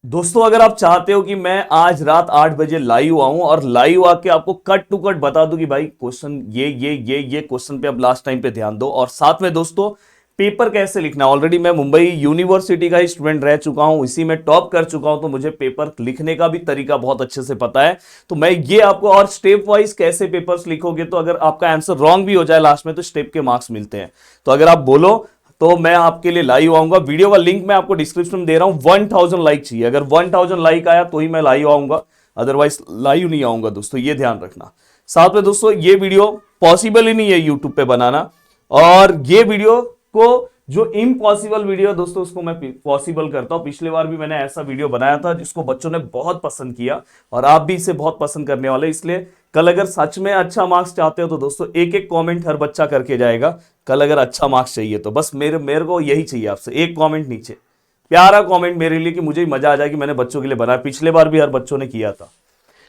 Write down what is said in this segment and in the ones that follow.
दोस्तों अगर आप चाहते हो कि मैं आज रात 8 बजे लाइव आऊं और लाइव आके आपको कट टू कट बता दूं कि भाई क्वेश्चन ये क्वेश्चन पे अब लास्ट टाइम पे ध्यान दो, और साथ में दोस्तों पेपर कैसे लिखना, ऑलरेडी मैं मुंबई यूनिवर्सिटी का ही स्टूडेंट रह चुका हूं, इसी में टॉप कर चुका हूं, तो मुझे पेपर लिखने का भी तरीका बहुत अच्छे से पता है। तो मैं ये आपको, और स्टेप वाइज कैसे पेपर्स लिखोगे, तो अगर आपका आंसर रॉन्ग भी हो जाए लास्ट में तो स्टेप के मार्क्स मिलते हैं। तो अगर आप बोलो तो मैं आपके लिए लाइव आऊंगा। वीडियो का लिंक मैं आपको डिस्क्रिप्शन में दे रहा हूं। 1000 लाइक चाहिए, अगर 1000 लाइक आया तो ही मैं लाइव आऊंगा, अदरवाइज लाइव नहीं आऊंगा दोस्तों, ये ध्यान रखना। साथ में दोस्तों ये वीडियो पॉसिबल ही नहीं है यूट्यूब पे बनाना, और ये वीडियो को, जो इम्पॉसिबल वीडियो है दोस्तों, उसको मैं पॉसिबल करता हूं। पिछले बार भी मैंने ऐसा वीडियो बनाया था जिसको बच्चों ने बहुत पसंद किया, और आप भी इसे बहुत पसंद करने वाले। इसलिए कल अगर सच में अच्छा मार्क्स चाहते हो तो दोस्तों एक एक कमेंट हर बच्चा करके जाएगा। कल अगर अच्छा मार्क्स चाहिए तो बस मेरे मेरे को यही चाहिए आपसे, एक कमेंट नीचे, प्यारा कमेंट मेरे लिए, कि मुझे मजा आ जाए कि मैंने बच्चों के लिए बनाया। पिछले बार भी हर बच्चों ने किया था।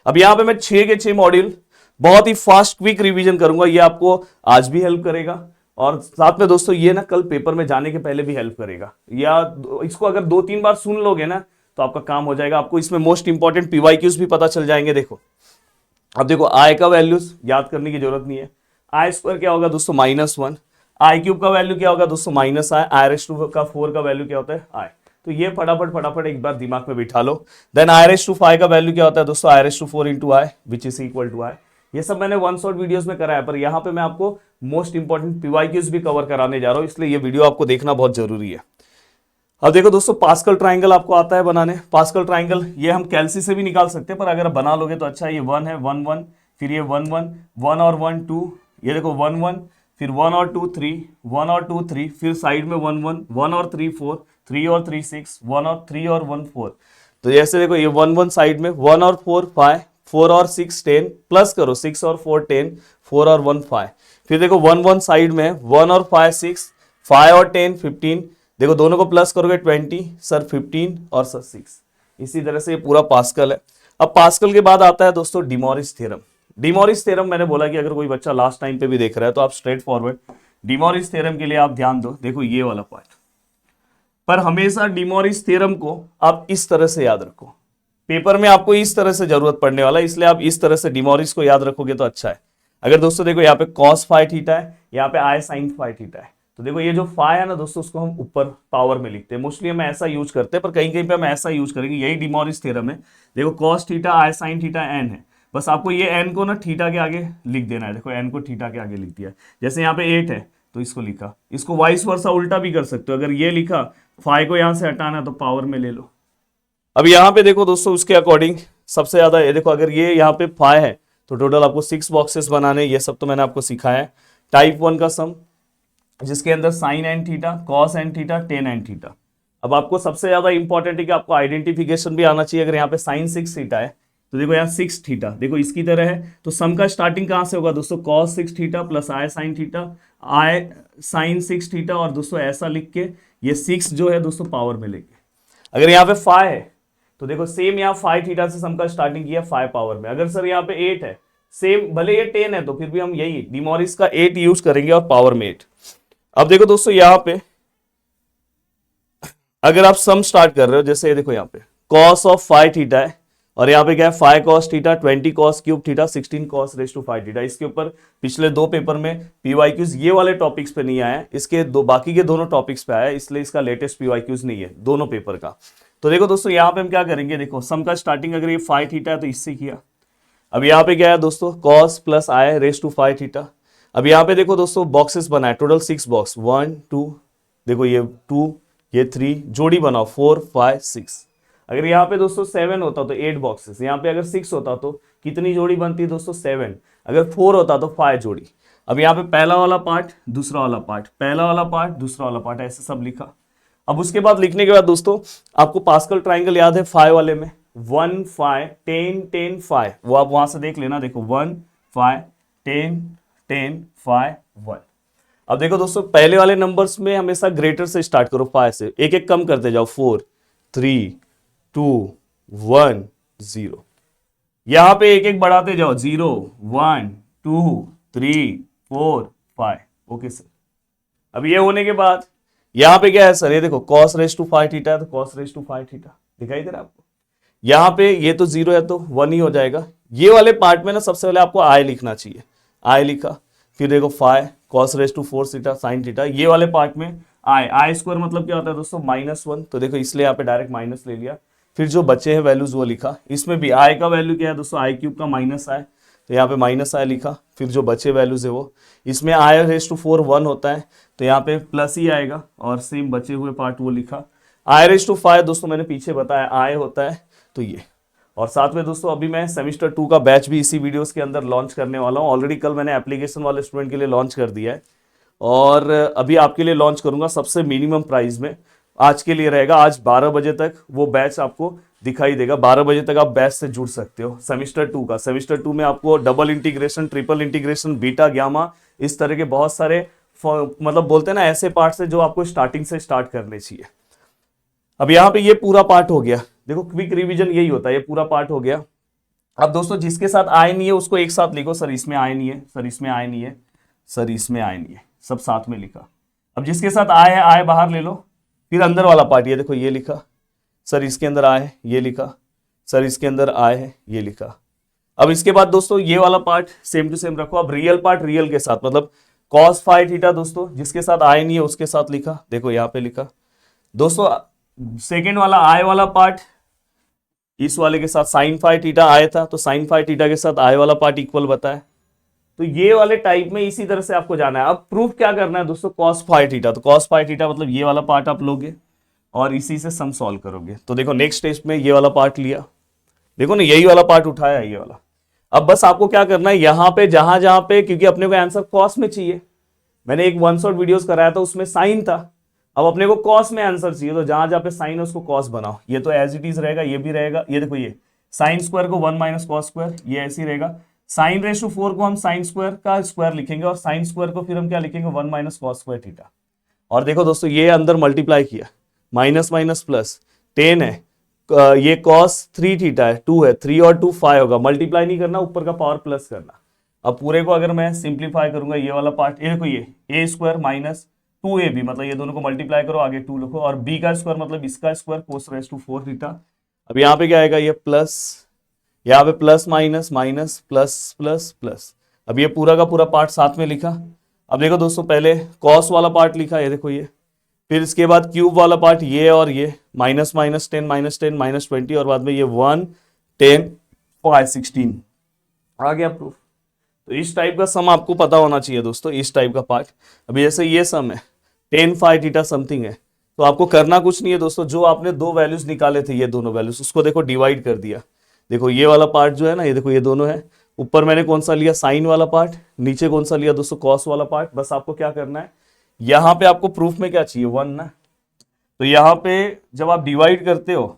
अब यहां पे मैं 6 के 6 मॉड्यूल बहुत ही फास्ट क्विक रिवीजन करूंगा, ये आपको आज भी हेल्प करेगा, और साथ में दोस्तों ये ना कल पेपर में जाने के पहले भी हेल्प करेगा। या इसको अगर 2-3 बार सुन लोगे ना तो आपका काम हो जाएगा। आपको इसमें मोस्ट इंपॉर्टेंट पीवाईक्यूज भी पता चल जाएंगे। देखो, अब देखो आय का वैल्यूज याद करने की जरूरत नहीं है। आई स्क्वायर क्या होगा दोस्तों, -1। आई क्यूब का वैल्यू क्या होगा दोस्तों, -i। आई रेस टू का 4 का वैल्यू क्या होता है, आई। तो ये फटाफट फटाफट एक बार दिमाग में बिठा लो। देन आई रेस टू 5 का वैल्यू क्या होता है दोस्तों, i raise to 4 into i, which is equal to i. ये सब मैंने वन शॉट वीडियोस में करा है, पर यहाँ पे मैं आपको मोस्ट इंपॉर्टेंट पीवाईक्यूज भी कवर कराने जा रहा हूँ, इसलिए ये वीडियो आपको देखना बहुत जरूरी है। अब देखो दोस्तों, पास्कल ट्राइंगल आपको आता है बनाने। पास्कल ट्राइंगल ये हम कैलसी से भी निकाल सकते हैं, पर अगर आप बना लोगे तो अच्छा है। ये 1 है, 1 1, फिर ये 1 1, 1 और 1 2, ये देखो 1 1, फिर 1 और 2 3, 1 और 2 3, फिर साइड में 1 1, 1 और 3 4, 3 और 3 6, 1 और 3 और 1 4। तो जैसे देखो ये 1 1 साइड में, 1 और 4 5, 4 और 6 10, प्लस करो 6 और 4 10, 4 और 1 5। फिर देखो 1 1 साइड में, 1 और 5 6, 5 और 10 15, देखो दोनों को प्लस करोगे 20, सर 15 और सर 6। इसी तरह से ये पूरा पास्कल है। अब पास्कल के बाद आता है दोस्तों डिमोरिस थ्योरम। डिमोरिस थ्योरम मैंने बोला कि अगर कोई बच्चा लास्ट टाइम पे भी देख रहा है तो आप स्ट्रेट फॉरवर्ड डिमोरिस थ्योरम के लिए आप ध्यान दो। देखो ये वाला पार्ट, पर हमेशा डिमोरिस थ्योरम को आप इस तरह से याद रखो। पेपर में आपको इस तरह से जरूरत पड़ने वाला है, इसलिए आप इस तरह से डिमोरिस को याद रखोगे तो अच्छा है। अगर दोस्तों देखो यहाँ पे cos फाइ थीटा है, यहाँ पे आई साइन फाइ थीटा है, तो देखो ये जो फाइ है ना दोस्तों, उसको हम ऊपर पावर में लिखते हैं। मोस्टली हम ऐसा यूज करते हैं, पर कहीं कहीं पे हम ऐसा यूज करेंगे। यही डिमोरिस थ्योरम है। देखो cos थीटा आई साइन थीटा एन है, बस आपको ये एन को ना थीटा के आगे लिख देना है। देखो एन को थीटा के आगे लिख दिया। जैसे यहाँ पे 8 है तो इसको लिखा, इसको वाइस वर्सा उल्टा भी कर सकते हो। अगर ये लिखा, फाइ को यहां से हटाना तो पावर में ले लो। अब यहाँ पे देखो दोस्तों, उसके अकॉर्डिंग सबसे ज्यादा ये देखो, अगर ये यहाँ पे फाइ है तो टोटल आपको 6 बॉक्सेस बनाने, ये सब तो मैंने आपको सिखाया है। टाइप 1 का सम, जिसके अंदर sine n theta, cos n theta, tan n theta. अब आपको सबसे ज्यादा इंपॉर्टेंट है कि आपको आइडेंटिफिकेशन भी आना चाहिए। अगर यहाँ पे साइन 6 थीटा है तो देखो यहाँ 6 थीटा देखो इसकी तरह है, तो सम का स्टार्टिंग कहां से होगा दोस्तों, कॉस 6 थीटा प्लस आई साइन थीटा, आई साइन 6 थीटा, और दोस्तों ऐसा लिख के ये 6 जो है दोस्तों पावर में लेके। अगर यहाँ पे फाइ है तो देखो सेम यहाँ फाइ थीटा से सम का स्टार्टिंग किया, फाइ पावर में। अगर सर यहाँ पे 8 है, सेम भले ये 10 है तो फिर भी हम यही डिमोरिस का 8 यूज करेंगे और पावर में 8। अब देखो दोस्तों यहाँ पे अगर आप सम स्टार्ट कर रहे हो, जैसे ये देखो यहाँ पे कॉस ऑफ फाइ थीटा है, और यहाँ पे क्या है, 5 cos theta, 20 cos cube theta, 16 cos raise to 5 theta. इसके ऊपर पिछले 2 पेपर में पीवाईक्यूज ये वाले टॉपिक्स पे नहीं आया है, इसके दो बाकी के दोनों टॉपिक्स पे आया है, इसलिए इसका लेटेस्ट पीवाईक्यूज नहीं है दोनों पेपर का। तो देखो दोस्तों यहाँ पे हम क्या करेंगे, देखो सम का स्टार्टिंग अगर ये 5 थीटा है तो इससे किया। अब यहाँ पे क्या है दोस्तों, cos plus i raise to 5 theta. अब यहाँ पे देखो दोस्तों बॉक्सेस बनाए, टोटल 6 बॉक्स, 1 2, देखो ये 2, ये 3, जोड़ी बनाओ 4 5 6। अगर यहाँ पे दोस्तों 7 होता तो 8 बॉक्सेस, यहाँ पे अगर 6 होता तो कितनी जोड़ी बनती दोस्तों, 7। अगर 4 होता तो 5 जोड़ी। अब यहाँ पे पहला वाला पार्ट, दूसरा वाला पार्ट, पहला वाला पार्ट, दूसरा वाला पार्ट, ऐसे सब लिखा। अब उसके बाद लिखने के बाद दोस्तों आपको पास्कल ट्राइंगल याद है फाइ वाले में, 1 5 10 10 5, वो आप वहां से देख लेना। देखो 1 5 10 10 5 1। अब देखो दोस्तों पहले वाले नंबर्स में हमेशा ग्रेटर से स्टार्ट करो, 5 से, एक एक कम करते जाओ, 4 3 2 1 0। यहां पे एक एक बढ़ाते जाओ, 0 1 2 3 4 5। Okay sir. अब ये होने के बाद यहां पे क्या है सर, ये देखो cos रेस टू 5 थीटा है तो cos रेस टू 5 थीटा दिखाई दे रहा है आपको। यहाँ पे ये तो 0 है तो 1 ही हो जाएगा। ये वाले पार्ट में ना सबसे पहले आपको आई लिखना चाहिए, आई लिखा, फिर देखो phi cos raise to 4 theta sine theta, ये वाले पार्ट में आई स्क्वायर मतलब क्या होता है दोस्तों -1, तो देखो इसलिए यहाँ पे डायरेक्ट माइनस ले लिया। फिर जो बचे हैं वैल्यूज वो लिखा, इसमें भी आई का वैल्यू क्या है दोस्तों, आई क्यूब का माइनस आई, तो यहाँ पे माइनस आई लिखा। फिर जो बचे वैल्यूज है वो, इसमें आई रेस टू 4 1 होता है तो यहाँ पे प्लस ही आएगा, और सेम बचे हुए पार्ट वो लिखा। आई रेस टू 5 दोस्तों मैंने पीछे बताया आई होता है तो ये। और साथ में दोस्तों अभी मैं सेमेस्टर 2 का बैच भी इसी वीडियोस के अंदर लॉन्च करने वाला हूँ। ऑलरेडी कल मैंने एप्लीकेशन वाले स्टूडेंट के लिए लॉन्च कर दिया है, और अभी आपके लिए लॉन्च करूंगा सबसे मिनिमम प्राइस में। आज के लिए रहेगा, आज 12 बजे तक वो बैच आपको दिखाई देगा, 12 बजे तक आप बैच से जुड़ सकते हो सेमेस्टर 2 का। सेमेस्टर 2 में आपको double integration, triple integration, beta gamma, इस तरह के बहुत सारे मतलब बोलते हैं ना ऐसे पार्ट्स है जो आपको स्टार्टिंग से स्टार्ट करने चाहिए। अब यहाँ पे ये पूरा पार्ट हो गया, देखो क्विक रिवीजन यही होता है, ये पूरा पार्ट हो गया। अब दोस्तों जिसके साथ आय नहीं है उसको एक साथ लिखो, सर इसमें आय नहीं है, सर इसमें आय नहीं है, सर इसमें आय नहीं है, सब साथ में लिखा। अब जिसके साथ आय है आय बाहर ले लो, फिर अंदर वाला पार्ट ये देखो ये लिखा, सर इसके अंदर आय है ये लिखा, सर इसके अंदर आय है ये लिखा। अब इसके बाद दोस्तों ये वाला पार्ट सेम टू सेम रखो। अब रियल पार्ट रियल के साथ, मतलब कॉस फाइ थीटा दोस्तों जिसके साथ आय नहीं है उसके साथ लिखा, देखो यहाँ पे लिखा। दोस्तों सेकेंड वाला आय वाला पार्ट इस वाले के साथ साइन फाइ थीटा आया था, तो साइन फाइ थीटा के साथ आय वाला पार्ट इक्वल बताया। तो ये वाले टाइप में इसी तरह से आपको जाना है। अब प्रूफ क्या करना है दोस्तों, कॉस फाइ थीटा, तो कॉस फाइ थीटा मतलब ये वाला पार्ट आप लोगे और इसी से सम सॉल्व करोगे। तो देखो नेक्स्ट स्टेज में ये वाला पार्ट लिया, देखो ना यही वाला पार्ट उठाया ये वाला। अब बस आपको क्या करना है, यहाँ पे जहां पे, क्योंकि अपने को आंसर कॉस में चाहिए, मैंने एक 1 शॉट वीडियोस कराया था उसमें साइन था, अब अपने को कॉस में आंसर चाहिए, तो जहां जहां पे साइन है उसको कॉस बनाओ। ये तो एज इट इज रहेगा, ये भी रहेगा, ये देखो ये साइन स्क्वायर को 1 माइनस कॉस स्क्वायर, ये ऐसे ही रहेगा। साइन रेस टू 4 को हम साइन स्क्वायर का स्क्वायर लिखेंगे, और साइन स्क्वायर को फिर हम क्या लिखेंगे 1 माइनस कॉस स्क्वायर थीटा। और देखो दोस्तों ये अंदर मल्टीप्लाई किया, माइनस माइनस प्लस 10 है, ये कॉस 3 थीटा है, 2 है, 3 और 2 5 होगा, मल्टीप्लाई नहीं करना, ऊपर का पावर प्लस करना। अब पूरे को अगर मैं सिंप्लीफाई करूंगा, ये वाला पार्ट ये देखो, ये ए स्क्वायर माइनस 2ab मतलब ये दोनों को मल्टीप्लाई करो, आगे 2 लिखो, और b का स्क्वायर मतलब इसका square cos raise to 4 theta. अब यहाँ पे क्या आएगा, ये प्लस, यहाँ पे plus minus minus plus plus plus. अब ये पूरा का पूरा पार्ट साथ में लिखा। अब देखो दोस्तों पहले कॉस वाला पार्ट लिखा, ये देखो ये, फिर इसके बाद क्यूब वाला पार्ट ये, और ये माइनस माइनस 10 माइनस 10 माइनस 20, और बाद में ये 1 10 5 16 आ गया प्रूफ। तो इस टाइप का सम आपको पता होना चाहिए दोस्तों, इस टाइप का पार्ट। अभी जैसे ये सम है 10 फाइ थीटा समथिंग है, तो आपको करना कुछ नहीं है दोस्तों, जो आपने दो वैल्यूज निकाले थे ये दोनों वैल्यूज, उसको देखो डिवाइड कर दिया। देखो ये वाला पार्ट जो है ना, ये देखो ये दोनों है, ऊपर मैंने कौन सा लिया साइन वाला पार्ट, नीचे कौन सा लिया दोस्तों कॉस वाला पार्ट। बस आपको क्या करना है, यहाँ पे आपको प्रूफ में क्या चाहिए 1 ना, तो यहाँ पे जब आप डिवाइड करते हो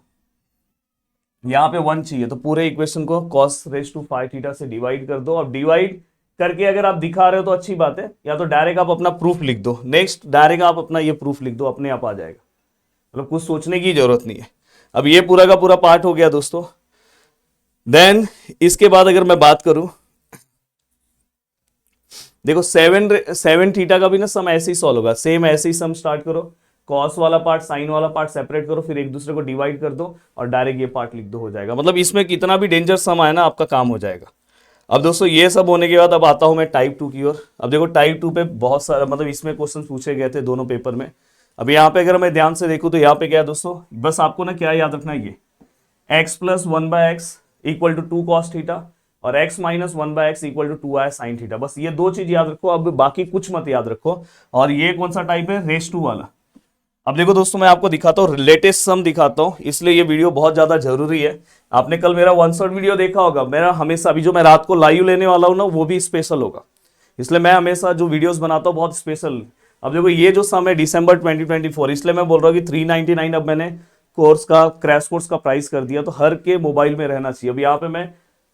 यहाँ पे 1 चाहिए, तो पूरे इक्वेशन को कॉस रेस टू 5 थीटा से डिवाइड कर दो। अब डिवाइड करके अगर आप दिखा रहे हो तो अच्छी बात है, या तो डायरेक्ट आप अपना प्रूफ लिख दो, नेक्स्ट डायरेक्ट आप अपना ये प्रूफ लिख दो, अपने आप आ जाएगा, मतलब कुछ सोचने की जरूरत नहीं है। अब ये पूरा का पूरा पार्ट हो गया दोस्तों। देन इसके बाद अगर मैं बात करूं, देखो 7 थीटा का भी ना सम ऐसे ही सॉल्व होगा, सेम ऐसे ही सम स्टार्ट करो, कॉस वाला पार्ट साइन वाला पार्ट सेपरेट करो, फिर एक दूसरे को डिवाइड कर दो और डायरेक्ट ये पार्ट लिख दो, हो जाएगा। मतलब इसमें कितना भी डेंजर सम आए ना आपका काम हो जाएगा। अब दोस्तों ये सब होने के बाद अब आता हूं मैं टाइप 2 की ओर। अब देखो टाइप 2 पे बहुत सारा, मतलब इसमें क्वेश्चन पूछे गए थे दोनों पेपर में। अब यहाँ पे अगर मैं ध्यान से देखूं तो यहाँ पे क्या है दोस्तों, बस आपको ना क्या याद रखना है, ये x plus 1/x equal to 2 cos theta, और x minus 1/x equal to 2i sine theta. बस ये दो चीज याद रखो, अब बाकी कुछ मत याद रखो। और ये कौन सा टाइप है, रेस टू वाला। अब देखो दोस्तों मैं आपको दिखाता हूँ, लेटेस्ट सम दिखाता हूँ, इसलिए ये वीडियो बहुत ज्यादा जरूरी है। आपने कल मेरा 1 शॉट वीडियो देखा होगा, मेरा हमेशा अभी जो मैं रात को लाइव लेने वाला हूँ ना वो भी स्पेशल होगा, इसलिए मैं हमेशा जो वीडियोस बनाता हूँ बहुत स्पेशल। अब देखो ये जो सम है दिसंबर 2024, इसलिए मैं बोल रहा हूँ कि 399 अब मैंने कोर्स का, क्रैश कोर्स का प्राइस कर दिया, तो हर के मोबाइल में रहना चाहिए। अब यहाँ पे मैं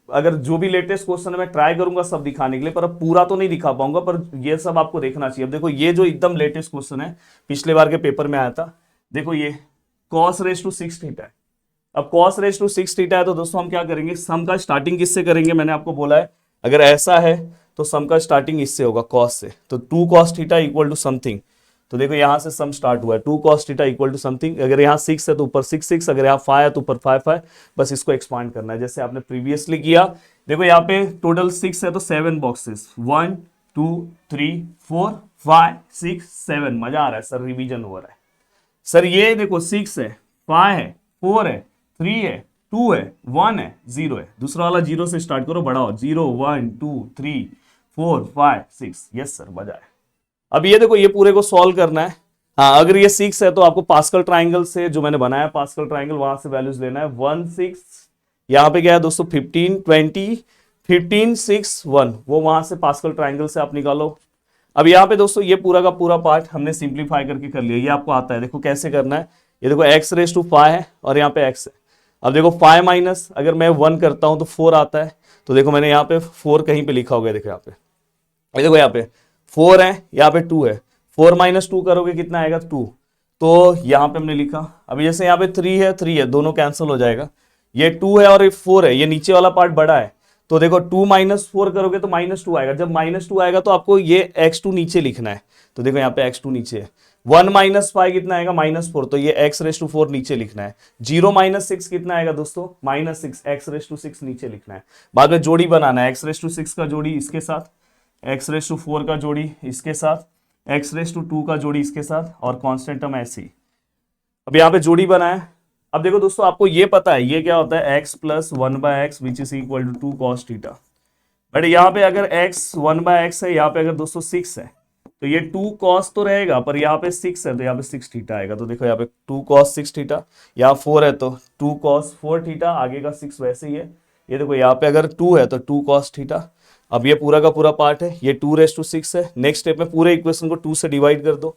अगर जो भी लेटेस्ट क्वेश्चन है मैं ट्राई करूंगा सब दिखाने के लिए, पर अब पूरा तो नहीं दिखा पाऊंगा, पर ये सब आपको देखना चाहिए। अब देखो ये जो एकदम लेटेस्ट क्वेश्चन है, पिछले बार के पेपर में आया था, देखो ये cos रेस टू 6 थीटा है। अब cos रेस टू 6 थीटा है, तो दोस्तों हम क्या करेंगे, सम का स्टार्टिंग किससे करेंगे, मैंने आपको बोला है अगर ऐसा है तो सम का स्टार्टिंग इससे होगा cos से, तो 2 cos theta equal to something, तो देखो यहाँ से सम स्टार्ट हुआ है, 2 cos theta equal to something, अगर यहाँ 6 है तो ऊपर 6 6, अगर यहाँ 5 है तो ऊपर 5 5, बस इसको एक्सपांड करना है जैसे आपने प्रीवियसली किया। देखो यहाँ पे टोटल 6 है तो 7 बॉक्सेस, 1 2 3 4 5 6 7, मजा आ रहा है सर, रिवीजन हो रहा है सर। ये देखो 6 है, 5 है, 4 है, 3 है, 2 है, 1 है, 0 है, दूसरा वाला 0 से स्टार्ट करो, बढ़ाओ, 0 1 2 3 4 5 6, यस सर मजा है। अब ये देखो ये पूरे को सॉल्व करना है। हाँ अगर ये 6 है तो आपको पास्कल ट्राइंगल से, जो मैंने बनाया पास्कल ट्राइंगल, वहां से वैल्यूज लेना है। 1 6, यहाँ पे क्या है दोस्तों 15 20 15 6 1, वो वहां से पास्कल ट्राइंगल से आप निकालो। अब यहाँ पे दोस्तों ये पूरा का पूरा पार्ट हमने सिंप्लीफाई करके कर लिया, ये आपको आता है, देखो कैसे करना है। ये देखो x रेज टू 5 है और यहाँ पे x है। अब देखो 5 माइनस अगर मैं 1 करता हूं तो 4 आता है, तो देखो मैंने यहाँ पे 4 कहीं पे लिखा होगा, देखो यहाँ पे, ये देखो यहाँ पे 4 है, यहाँ पे 2 है, 4 माइनस 2 करोगे कितना आएगा 2, तो यहाँ पे हमने लिखा। अब जैसे यहाँ पे 3 है, दोनों कैंसिल हो जाएगा, ये 2 है और ये 4 है, ये नीचे वाला पार्ट बड़ा है, तो देखो 2 माइनस 4 करोगे तो -2 आएगा, जब -2 आएगा तो आपको ये x2 नीचे लिखना है, तो देखो यहाँ पे x2 नीचे है। 1 माइनस 5 कितना आएगा -4, तो ये x रेज टू 4 नीचे लिखना है। 0 माइनस 6 कितना आएगा दोस्तों -6, x रेज टू 6 नीचे लिखना है। बाद में जोड़ी बनाना है, x रेज टू 6 का जोड़ी इसके साथ, x रेज टू 4 का जोड़ी इसके साथ, x रेज टू 2 का जोड़ी इसके साथ, और कांस्टेंट टर्म ऐसे ही। अब यहाँ पे जोड़ी बनाया। अब देखो दोस्तों आपको ये पता है ये क्या होता है, x plus 1/x which is equal to 2 cos theta. But यहाँ पे अगर x 1/x है, यहाँ पे अगर दोस्तों 6 है, तो ये 2 cos तो रहेगा, पर यहाँ पे 6 है तो यहाँ पे 6 थीटा आएगा। तो देखो यहाँ पे 2 cos 6 थीटा, यहाँ 4 है तो 2 cos 4 थीटा, आगे का 6 वैसे ही है। ये देखो यहाँ पे अगर 2 है तो 2 cos थीटा। अब ये पूरा का पूरा पार्ट है, ये 2 रेज टू 6 है। नेक्स्ट स्टेप में पूरे इक्वेशन को 2 से डिवाइड कर दो,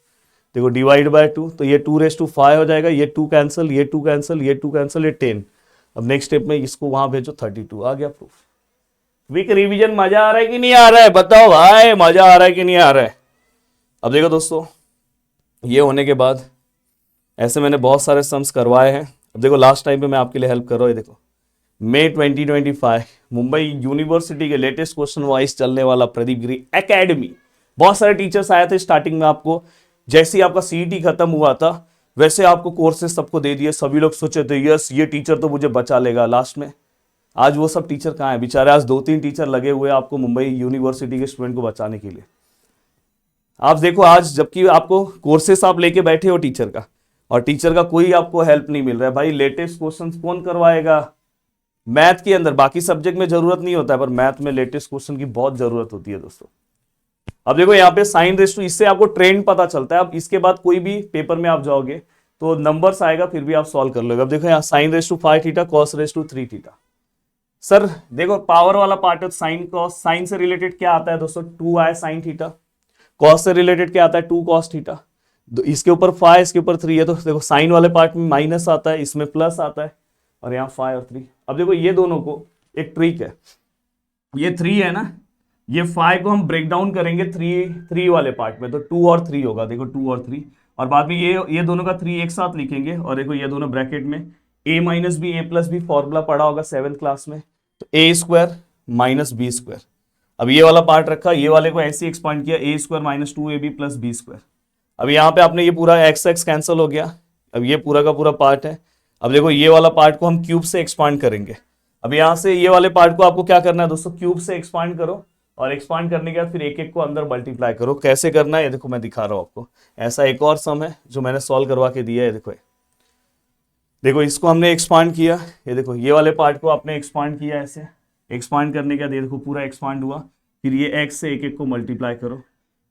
देखो डिवाइड बाय 2, तो ये 2 रेज टू 5 हो जाएगा, ये 2 कैंसिल, ये 2 कैंसिल, ये 2 कैंसिल, ये 10। अब नेक्स्ट स्टेप में इसको वहां भेजो, 32 आ गया प्रूफ। वीक रिवीजन मजा आ रहा है कि नहीं आ रहा है, बताओ भाई मजा आ रहा है कि नहीं आ रहा है। अब देखो दोस्तों ये होने के बाद ऐसे मैंने बहुत सारे सम्स करवाए हैं। अब देखो लास्ट टाइम पे मैं आपके लिए हेल्प कर रहा हूँ, ये देखो मई 2025 मुंबई यूनिवर्सिटी के लेटेस्ट क्वेश्चन वाइज चलने वाला प्रदीप गिरी एकेडमी। बहुत सारे टीचर्स आए थे स्टार्टिंग में, आपको जैसे ही आपका सीईटी खत्म हुआ था वैसे आपको कोर्सेज सबको दे दिए, सभी लोग सोचे थे यस ये टीचर तो मुझे बचा लेगा। लास्ट में आज वो सब टीचर कहाँ है बेचारे, आज 2-3 टीचर लगे हुए हैं आपको मुंबई यूनिवर्सिटी के स्टूडेंट को बचाने के लिए। आप देखो आज जबकि आपको कोर्सेस आप लेके बैठे हो टीचर का, और टीचर का कोई आपको हेल्प नहीं मिल रहा है। भाई लेटेस्ट क्वेश्चन कौन करवाएगा मैथ के अंदर, बाकी सब्जेक्ट में जरूरत नहीं होता है पर मैथ में लेटेस्ट क्वेश्चन की बहुत जरूरत होती है दोस्तों। अब देखो यहाँ पे साइन रेस टू, इससे आपको ट्रेंड पता चलता है। अब इसके बाद कोई भी पेपर में आप जाओगे तो नंबर्स आएगा, फिर भी आप सॉल्व कर लोगे। अब देखो यहाँ sine raise to 5 theta, cos raise to 3 theta. Sir देखो पावर वाला पार्ट है, साइन कॉस, साइन से रिलेटेड क्या आता है दोस्तों 2 आए साइन थीटा, कॉस से रिलेटेड क्या आता है 2 कॉस थीटा। इसके ऊपर 5 इसके ऊपर 3 है, तो देखो साइन वाले पार्ट में माइनस आता है, इसमें प्लस आता है, और यहाँ 5 और 3। अब देखो ये दोनों को एक ट्रिक है, ये 3 है ना, ये 5 को हम ब्रेक डाउन करेंगे 3 वाले पार्ट में, तो 2 और 3 होगा, देखो 2 और 3, और बाद में ये दोनों का 3 एक साथ लिखेंगे, और देखो ये दोनों ब्रैकेट में a minus b, a plus b formula पढ़ा होगा 7th क्लास में, तो a square minus b square. अब ये वाला पार्ट रखा, ये वाले को ऐसे एक्सपांड किया, a square minus 2ab plus b square. अब यहाँ पे आपने ये पूरा x कैंसिल हो गया, अब ये पूरा का पूरा पार्ट है। अब देखो ये वाला पार्ट को हम क्यूब से एक्सपांड करेंगे। अब यहाँ से ये वाले पार्ट को आपको क्या करना है दोस्तों, क्यूब से एक्सपांड करो, और एक्सपांड करने के बाद फिर एक एक को अंदर मल्टीप्लाई करो। कैसे करना है ये देखो मैं दिखा रहा हूं आपको। ऐसा एक और सम है जो मैंने सॉल्व करवा के दिया है, देखो इसको हमने एक्सपांड किया, ये देखो ये वाले पार्ट को आपने एक्सपांड किया, ऐसे एक्सपांड करने के बाद देखो पूरा एक्सपांड हुआ, फिर ये एक्स से एक एक को मल्टीप्लाई करो।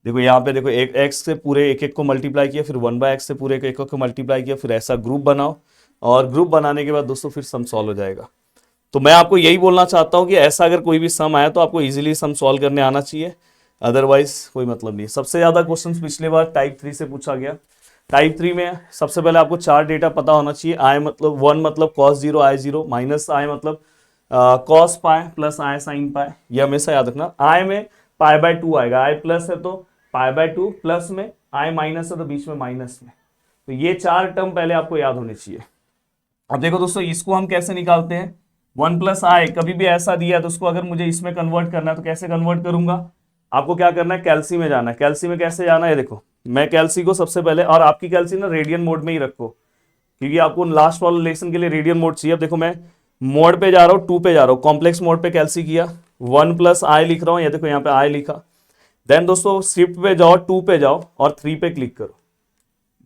देखो यहाँ पे देखो एक एक्स से पूरे एक एक को मल्टीप्लाई किया, फिर 1/x से पूरे एक एक को मल्टीप्लाई किया, फिर ऐसा ग्रुप बनाओ, और ग्रुप बनाने के बाद दोस्तों फिर सम सॉल्व हो जाएगा। तो मैं आपको यही बोलना चाहता हूं कि ऐसा अगर कोई भी सम आया तो आपको इजीली सम सॉल्व करने आना चाहिए, अदरवाइज कोई मतलब नहीं। सबसे ज्यादा क्वेश्चंस पिछले बार टाइप 3 से पूछा गया। टाइप 3 में सबसे पहले आपको 4 डेटा पता होना चाहिए। आई मतलब 1 मतलब cos 0 आई 0, माइनस आई मतलब cos पाई प्लस आई साइन पाई, ये हमेशा याद रखना। आई में π/2 आएगा, आई प्लस है तो π/2, प्लस में आई माइनस है तो बीच में माइनस में, तो ये 4 टर्म पहले आपको याद होने चाहिए। अब देखो दोस्तों इसको हम कैसे निकालते हैं, 1 प्लस आई कभी भी ऐसा दिया है तो उसको अगर मुझे इसमें कन्वर्ट करना है तो कैसे कन्वर्ट करूंगा, आपको क्या करना है कैल्सी में जाना है। कैल्सी में कैसे जाना है देखो, मैं कैल्सी को सबसे पहले, और आपकी कैल्सी ना रेडियन मोड में ही रखो, क्योंकि आपको लास्ट वाले लेसन के लिए रेडियन मोड चाहिए। अब देखो मैं मोड पे जा रहा हूँ, 2 पे जा रहा हूँ, कॉम्प्लेक्स मोड पे कैल्सी किया, 1 प्लस आई लिख रहा हूँ, या देखो यहाँ पे आई लिखा। देन दोस्तों शिफ्ट पे जाओ, 2 पे जाओ और 3 पे क्लिक करो।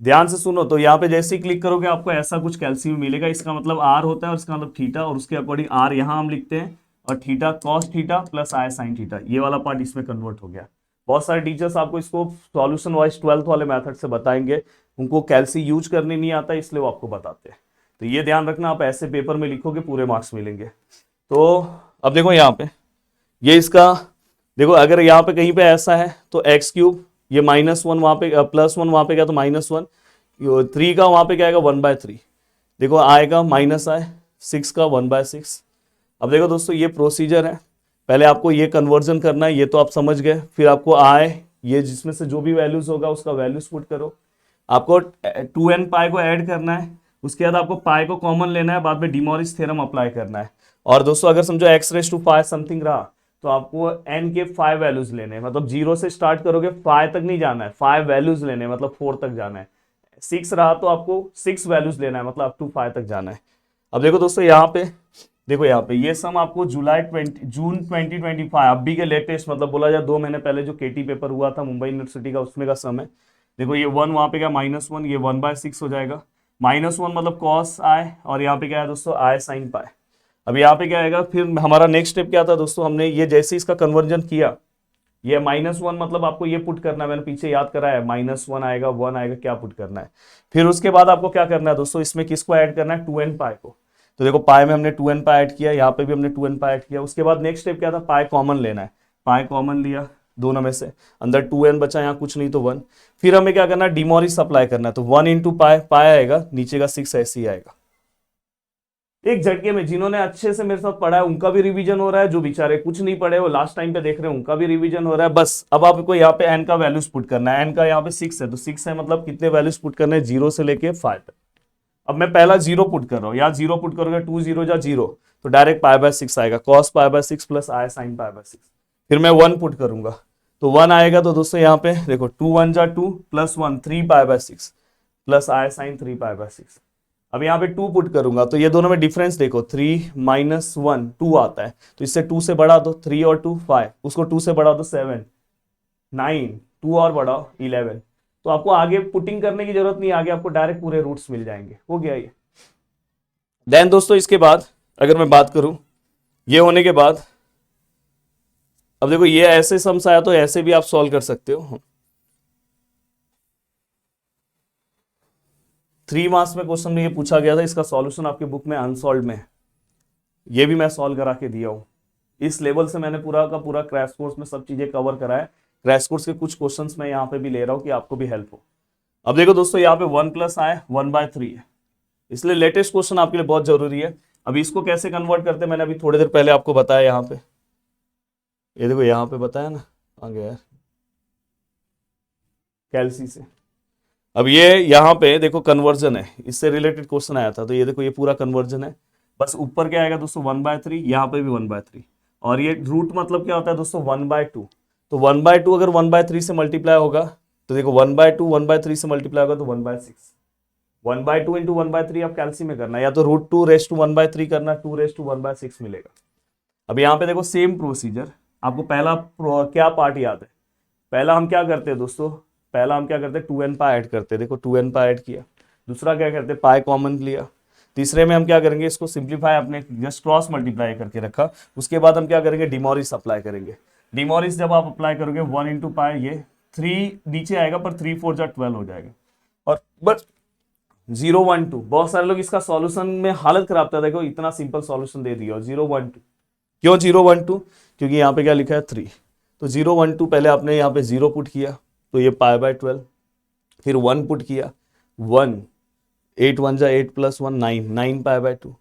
ध्यान से सुनो, तो यहाँ पे जैसे ही क्लिक करोगे आपको ऐसा कुछ कैल्सी मिलेगा। इसका मतलब आर होता है और इसका मतलब थीटा, और उसके अकॉर्डिंग आर यहाँ हम लिखते हैं और थीटा कॉस थीटा प्लस आई साइन थीटा, ये वाला पार्ट इसमें कन्वर्ट हो गया। बहुत सारे टीचर्स आपको इसको सॉल्यूशन वाइज 12th वाले मेथड से बताएंगे, उनको कैल्सी यूज करने नहीं आता इसलिए वो आपको बताते हैं। तो ये ध्यान रखना, आप ऐसे पेपर में लिखोगे पूरे मार्क्स मिलेंगे। तो अब देखो यहाँ पे ये इसका, देखो अगर यहाँ पे कहीं पे ऐसा है तो एक्स क्यूब, ये -1 वहां पे +1 वहां पे क्या, तो -1, 3 का वहां पे क्या आएगा 1/3, देखो आएगा -i, 6 का 1/6। अब देखो दोस्तों ये प्रोसीजर है, पहले आपको ये कन्वर्जन करना है, ये तो आप समझ गए। फिर आपको आए, ये जिसमें से जो भी वैल्यूज होगा उसका वैल्यूज पुट करो। आपको 2n पाई को ऐड करना है, उसके बाद आपको पाई को कॉमन लेना है, बाद में डिमॉरिस थ्योरम अप्लाई करना है। और दोस्तों अगर समझो x⁵5 समथिंग रहा तो आपको n के 5 वैल्यूज लेने हैं, मतलब 0 से स्टार्ट करोगे 5 तक नहीं जाना है, 5 वैल्यूज लेने हैं, मतलब 4 तक जाना है। 6 रहा तो आपको 6 वैल्यूज लेना है, मतलब अप टू 5 तक जाना है। अब देखो दोस्तों यहाँ पे, देखो यहाँ पे ये सम आपको जून 2025 अभी के लेटेस्ट, मतलब बोला जाए 2 महीने पहले जो केटी पेपर हुआ था मुंबई यूनिवर्सिटी का, उसमें का सम है। देखो ये 1 वहां पे क्या -1, ये 1/6 हो जाएगा। -1 मतलब कॉस आए, और यहाँ पे क्या है दोस्तों आई साइन पाए। अब यहाँ पे क्या आएगा, फिर हमारा नेक्स्ट स्टेप क्या था दोस्तों, हमने ये जैसे इसका कन्वर्जन किया, ये -1 मतलब आपको ये पुट करना है, मैंने पीछे याद करा है, -1 आएगा 1 आएगा, क्या पुट करना है। फिर उसके बाद आपको क्या करना है दोस्तों, इसमें किसको ऐड करना है, 2n पाई को। तो देखो पाई में हमने 2n पाई ऐड किया, यहाँ पे भी हमने 2n पाई ऐड किया। उसके बाद नेक्स्ट स्टेप क्या था, पाई कॉमन लेना है, पाई कॉमन लिया दोनों में से, अंदर 2n बचा, यहाँ कुछ नहीं तो 1। फिर हमें क्या करना है, डिमॉरिस अप्लाई करना है, तो 1 इंटू पाई, पाई आएगा, नीचे का 6 ऐसे ही आएगा। एक झटके में जिन्होंने अच्छे से मेरे साथ पढ़ा है उनका भी रिवीजन हो रहा है, जो बेचारे कुछ नहीं पढ़े वो लास्ट टाइम पे देख रहे हैं उनका भी रिवीजन हो रहा है। बस अब आपको यहाँ पे n का वैल्यूज पुट करना है, n का यहाँ पे 6 है, तो 6 है मतलब कितने वैल्यूज पुट करने हैं, 0 से लेके 5 तक। अब मैं पहला 0 पुट कर रहा हूँ, यहाँ 0 पुट करोगे 2 0 जा 0, तो डायरेक्ट π/6 आएगा, cos π/6 प्लस आई साइन π/6। फिर मैं 1 पुट करूंगा तो 1 आएगा, तो दोस्तों यहाँ पे देखो 2 1 जा 2 प्लस 1 3 π/6 प्लस आई साइन 3 π/6। अब यहाँ पे 2 पुट करूंगा तो ये दोनों में डिफरेंस देखो, 3 -1 2 आता है, तो इससे 2 से बढ़ा दो, 3 और 2 5, उसको 2 से बढ़ा दो 7 9, 2 और बढ़ाओ 11। तो आपको आगे पुटिंग करने की जरूरत नहीं, आगे आपको डायरेक्ट पूरे रूट्स मिल जाएंगे। हो गया ये। देन दोस्तों इसके बाद अगर मैं बात करूं, ये होने के बाद अब देखो ये ऐसे सम्स आया तो ऐसे भी आप सॉल्व कर सकते हो। 3 मार्क्स में क्वेश्चन में ये पूछा गया था, इसका सॉल्यूशन आपके बुक में अनसॉल्व में है, ये भी मैं सॉल्व करा के दिया हूं। इस लेवल से मैंने पूरा का पूरा क्रैश कोर्स में सब चीजें कवर करा है। क्रैश कोर्स के कुछ क्वेश्चंस मैं यहाँ पे भी ले रहा हूँ कि आपको भी हेल्प हो। अब देखो दोस्तों यहाँ पे 1 प्लस आए 1/3 है, इसलिए लेटेस्ट क्वेश्चन आपके लिए बहुत जरूरी है। अभी इसको कैसे कन्वर्ट करते हैं मैंने अभी थोड़ी देर पहले आपको बताया, यहाँ पे ये देखो यहाँ पे बताया ना, आ गया यार कैल्सी से। अब ये यहाँ पे देखो कन्वर्जन है, इससे रिलेटेड क्वेश्चन आया था, तो ये देखो ये पूरा कन्वर्जन है। बस ऊपर क्या आएगा दोस्तों 1/3, यहाँ पे भी 1/3, और ये रूट मतलब क्या होता है दोस्तों 1/2। तो 1/2 अगर 1/3 से मल्टीप्लाई होगा तो देखो 1/2 1/3 से मल्टीप्लाई होगा तो 1/6। 1/2 इंटू 1/3 आप कैल्सी में करना, या तो √2⁻1/3 करना, 2⁻1/6 मिलेगा। अब यहाँ पे देखो सेम प्रोसीजर, आपको पहला क्या पार्ट याद है, पहला हम क्या करते हैं दोस्तों, पहला हम क्या करते हैं 2n पाई ऐड करते हैं, देखो 2n पाई ऐड किया। दूसरा क्या करते हैं, पाई कॉमन लिया। तीसरे में हम क्या करेंगे, इसको सिंप्लीफाई अपने जस्ट क्रॉस मल्टीप्लाई करके रखा। उसके बाद हम क्या करेंगे, डिमॉरिस अप्लाई करेंगे। डिमॉरिस जब आप अप्लाई करोगे 1 इंटू पाई, ये 3 नीचे आएगा पर 3 4 जा 12 हो जाएगा, और बस 0 1 2। बहुत सारे लोग इसका सॉल्यूशन में हालत खराब था, देखो इतना सिंपल सॉल्यूशन दे दिया 0 1 2। क्यों 0 1 2, क्योंकि यहाँ पे क्या लिखा है 3, तो 0 1 2 पहले आपने यहाँ पे 0 पुट किया तो ये π/12, फिर 1 पुट किया 1, 8 1 जा 8 प्लस 1 9, 9 π/2।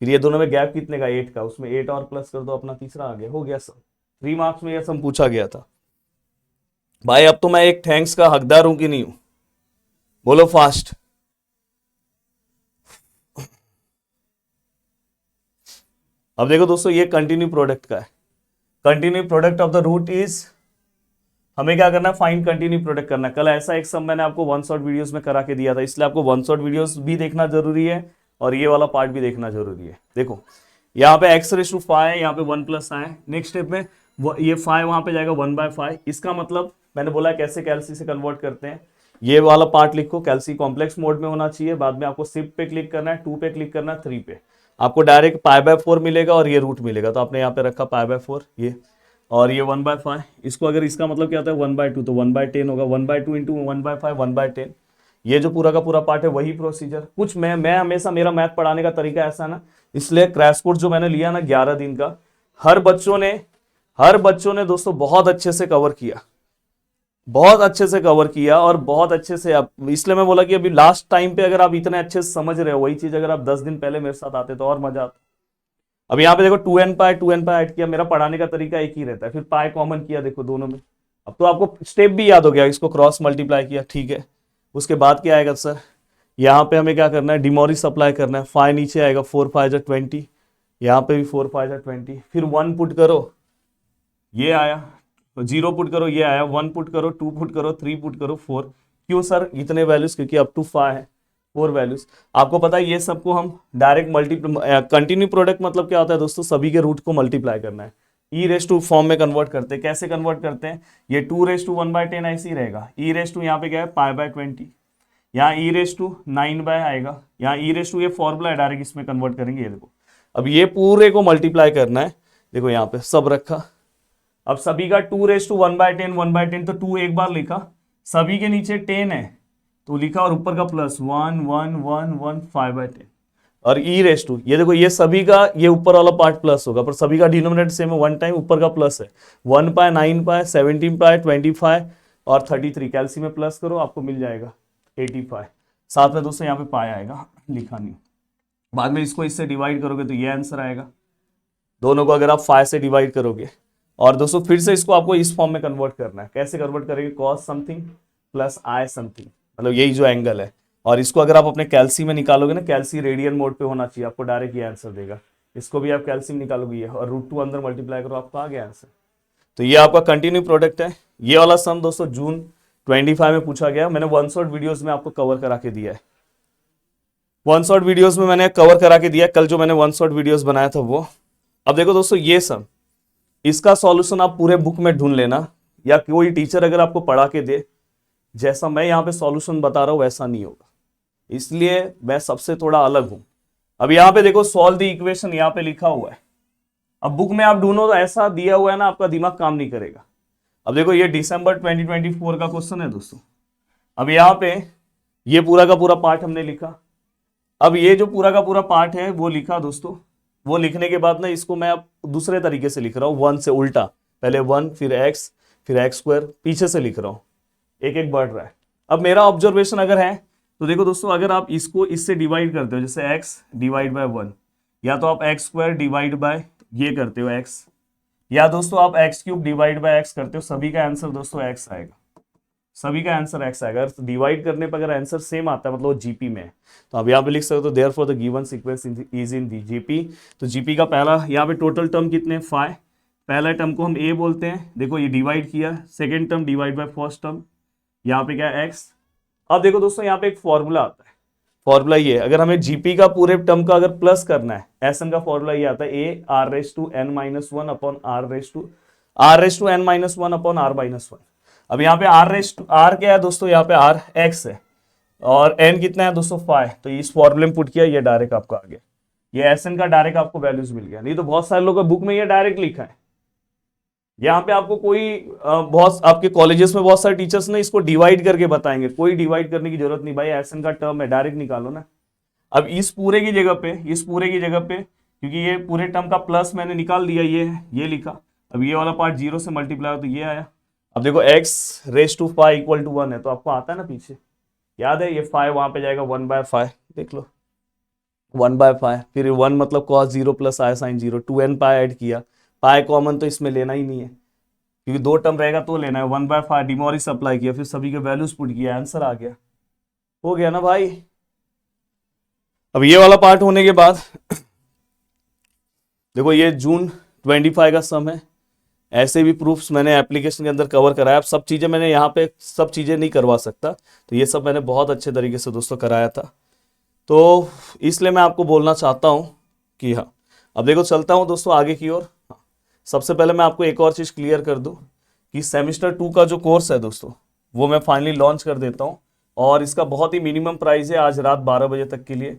फिर ये दोनों में गैप कितने का, 8 का, उसमें 8 और प्लस कर दो, अपना तीसरा आ गया। हो गया सम। 3 मार्क्स में यह सम पूछा गया था भाई। अब तो मैं एक थैंक्स का हकदार हूं कि नहीं हूं, बोलो फास्ट। अब देखो दोस्तों ये कंटिन्यू प्रोडक्ट का है, continue product of the root is हमें क्या करना है, फाइंड कंटिन्यू प्रोडक्ट करना है। कल ऐसा एक सम मैंने आपको वन शॉट वीडियोस में करा के दिया था, इसलिए आपको वन शॉट वीडियोस भी देखना जरूरी है और ये वाला पार्ट भी देखना जरूरी है। देखो यहाँ पे x⁵ है, यहाँ पे 1 प्लस है, नेक्स्ट स्टेप में ये 5 वहां पे जाएगा 1/5। इसका मतलब मैंने बोला कैसे कैल्सी से कन्वर्ट करते हैं, ये वाला पार्ट लिखो, कैल्सी कॉम्प्लेक्स मोड में होना चाहिए। बाद में आपको शिफ्ट पे क्लिक करना है, 2 पे क्लिक करना है, 3 पे, आपको डायरेक्ट π/4 मिलेगा और ये रूट मिलेगा। तो आपने यहाँ पे रखा π/4 ये, और ये 1/5। इसको अगर इसका मतलब क्या होता है 1/2, तो 1/10 होगा, 1/2 इंटू 1/5 1/10। ये जो पूरा का पूरा पार्ट है वही प्रोसीजर। कुछ मैं हमेशा, मेरा मैथ पढ़ाने का तरीका ऐसा ना, इसलिए क्रैश कोर्स जो मैंने लिया ना 11 दिन का, हर बच्चों ने दोस्तों बहुत अच्छे से कवर किया, बहुत अच्छे से कवर किया और बहुत अच्छे से। अब इसलिए मैं बोला कि अभी लास्ट टाइम पे अगर आप इतने अच्छे से समझ रहे हो, वही चीज अगर आप 10 दिन पहले मेरे साथ आते तो और मजा आता। अब यहाँ पे देखो 2n ऐड किया, मेरा पढ़ाने का तरीका एक ही रहता है, फिर पाई कॉमन किया देखो दोनों में। अब तो आपको स्टेप भी याद हो गया, इसको क्रॉस मल्टीप्लाई किया, ठीक है। उसके बाद क्या आएगा सर, यहाँ पे हमें क्या करना है, डिमोरिस अप्लाई करना है। 5 नीचे आएगा, 4 5 20, यहाँ पे भी 4 5 20, फिर 1 पुट करो, ये आया, 0 पुट करो, ये आया, 1 पुट करो, 2 पुट करो, 3 पुट करो, 4। क्यों सर इतने वैल्यूज, क्योंकि अप टू 5 है, 4 वैल्यूज। आपको पता है ये सबको हम डायरेक्ट कंटिन्यू प्रोडक्ट मतलब क्या होता है दोस्तों, सभी के रूट को मल्टीप्लाई करना है, e⁻² फॉर्म में कन्वर्ट करते हैं। कैसे कन्वर्ट करते हैं, ये 2⁻1/10 ऐसे ही रहेगा, e⁻, यहाँ पे क्या है π/20, यहाँ e⁻9 आएगा, यहाँ e⁻, ये फॉर्मूला है डायरेक्ट, इसमें कन्वर्ट करेंगे। ये देखो अब ये पूरे को मल्टीप्लाई करना है, देखो यहाँ पे सब रखा। अब सभी का 2⁻1/10 1/10, तो 2 एक बार लिखा, सभी के नीचे 10 है तो लिखा, और ऊपर का प्लस 1 1 1 1 5/10, और e⁻, ये देखो ये सभी का, ये ऊपर वाला पार्ट प्लस होगा, पर सभी का डिनोमिनेटर सेम है, 1 टाइम ऊपर का प्लस है, 1π 9π 17π 25 और 33, कैल्सी में प्लस करो आपको मिल जाएगा 85। साथ में दोस्तों यहाँ पे पाया आएगा, लिखा नहीं, बाद में इसको इससे डिवाइड करोगे तो ये आंसर आएगा। दोनों को अगर आप 5 से डिवाइड करोगे, और दोस्तों फिर से इसको आपको इस फॉर्म में कन्वर्ट करना है। कैसे कन्वर्ट करेंगे, cos something plus i something, मतलब यही जो एंगल है, और इसको अगर आप अपने कैल्सी में निकालोगे ना, कैल्सी रेडियन मोड पे होना चाहिए, आपको डायरेक्ट ये आंसर देगा। इसको भी आप कैल्सी में निकालोगे और √2 अंदर मल्टीप्लाई करो, आपको आ गया आंसर। तो ये आपका कंटिन्यू प्रोडक्ट है। ये वाला सम दोस्तों जून 25 में पूछा गया, मैंने वन शॉट वीडियोस में आपको कवर करा के दिया है, वन शॉट वीडियोस में मैंने कवर करा के दिया कल जो मैंने वन शॉट वीडियोस बनाया था वो। अब देखो दोस्तों ये सम, इसका सॉल्यूशन आप पूरे बुक में ढूंढ लेना, या कोई टीचर अगर आपको पढ़ा के दे, जैसा मैं यहाँ पे सॉल्यूशन बता रहा हूँ वैसा नहीं होगा, इसलिए मैं सबसे थोड़ा अलग हूं। अब यहाँ पे देखो सॉल्व द इक्वेशन यहाँ पे लिखा हुआ है, अब बुक में आप ढूंढो तो ऐसा दिया हुआ है ना, आपका दिमाग काम नहीं करेगा। अब देखो ये दिसंबर 2024 का क्वेश्चन है दोस्तों। अब यहाँ पे ये पूरा का पूरा पार्ट हमने लिखा। अब ये जो पूरा का पूरा पार्ट है वो लिखा दोस्तों, वो लिखने के बाद ना इसको मैं अब दूसरे तरीके से लिख रहा हूँ, 1 से उल्टा, पहले 1 फिर x फिर x², पीछे से लिख रहा हूँ, एक एक बढ़ रहा है। अब मेरा ऑब्जर्वेशन अगर है तो देखो दोस्तों, अगर आप इसको इससे डिवाइड करते हो, जैसे x डिवाइड बाय 1, या तो आप x² डिवाइड बाय ये करते हो x, या दोस्तों आप x³ डिवाइड बाय x करते हो, सभी का आंसर दोस्तों x आएगा, सभी का आंसर x आएगा। अगर डिवाइड करने पर अगर आंसर सेम आता है मतलब जीपी में, तो आप यहाँ पे लिख सकते हो therefore the given sequence is in the GP. तो जीपी का पहला यहाँ पे टोटल टर्म कितने 5, पहला टर्म को हम a बोलते हैं, देखो ये डिवाइड किया, second term divide by first term, यहाँ पे क्या है x। अब देखो दोस्तों यहाँ पे एक फॉर्मूला आता है, फॉर्मूला ये, अगर हमें जीपी का पूरे टर्म का अगर प्लस करना है, एसएन का फॉर्मूला ये आता है a r⁻n−1 upon r⁻n−1 upon r-1। अब यहाँ पे r क्या है दोस्तों, यहाँ पे r x है और n कितना है दोस्तों 5, तो इस फॉर्मूले में पुट किया, ये डायरेक्ट आपका आ गया, ये एसएन का डायरेक्ट आपको वैल्यूज मिल गया। नहीं तो बहुत सारे लोगों बुक में ये डायरेक्ट लिखा है, यहाँ पे आपको कोई बहुत आपके कॉलेजेस में बहुत सारे टीचर्स ने इसको डिवाइड करके बताएंगे, कोई डिवाइड करने की जरूरत नहीं भाई, एसएन का टर्म है डायरेक्ट निकालो ना। अब इस पूरे की जगह पे क्योंकि ये पूरे टर्म का प्लस मैंने निकाल दिया, ये लिखा, अब ये वाला पार्ट 0 से मल्टीप्लाई हो तो ये आया। अब देखो x⁵5 इक्वल टू 1 है, तो आपको आता है ना पीछे, याद है, ये 5 वहां पे जाएगा 1/5, देख लो 1/5, फिर 1 मतलब cos 0 plus i sin 0, 2n pi add किया, पाई कॉमन तो इसमें लेना ही नहीं है क्योंकि 2 टर्म रहेगा तो लेना है, 1/5 डिमोरिस अप्लाई किया, फिर सभी के वैल्यूज पुट किया, आंसर आ गया, हो गया ना भाई। अब ये वाला पार्ट होने के बाद देखो ये जून 25 का सम है, ऐसे भी प्रूफ्स मैंने एप्लीकेशन के अंदर कवर कराया। अब सब चीज़ें मैंने यहाँ पे सब चीज़ें नहीं करवा सकता, तो ये सब मैंने बहुत अच्छे तरीके से दोस्तों कराया था। तो इसलिए मैं आपको बोलना चाहता हूँ कि हाँ, अब देखो चलता हूँ दोस्तों आगे की ओर। हाँ, सबसे पहले मैं आपको एक और चीज़ क्लियर कर दूँ कि सेमिस्टर 2 का जो कोर्स है दोस्तों, वो मैं फाइनली लॉन्च कर देता हूँ। और इसका बहुत ही मिनिमम प्राइस है आज रात 12 बजे तक के लिए।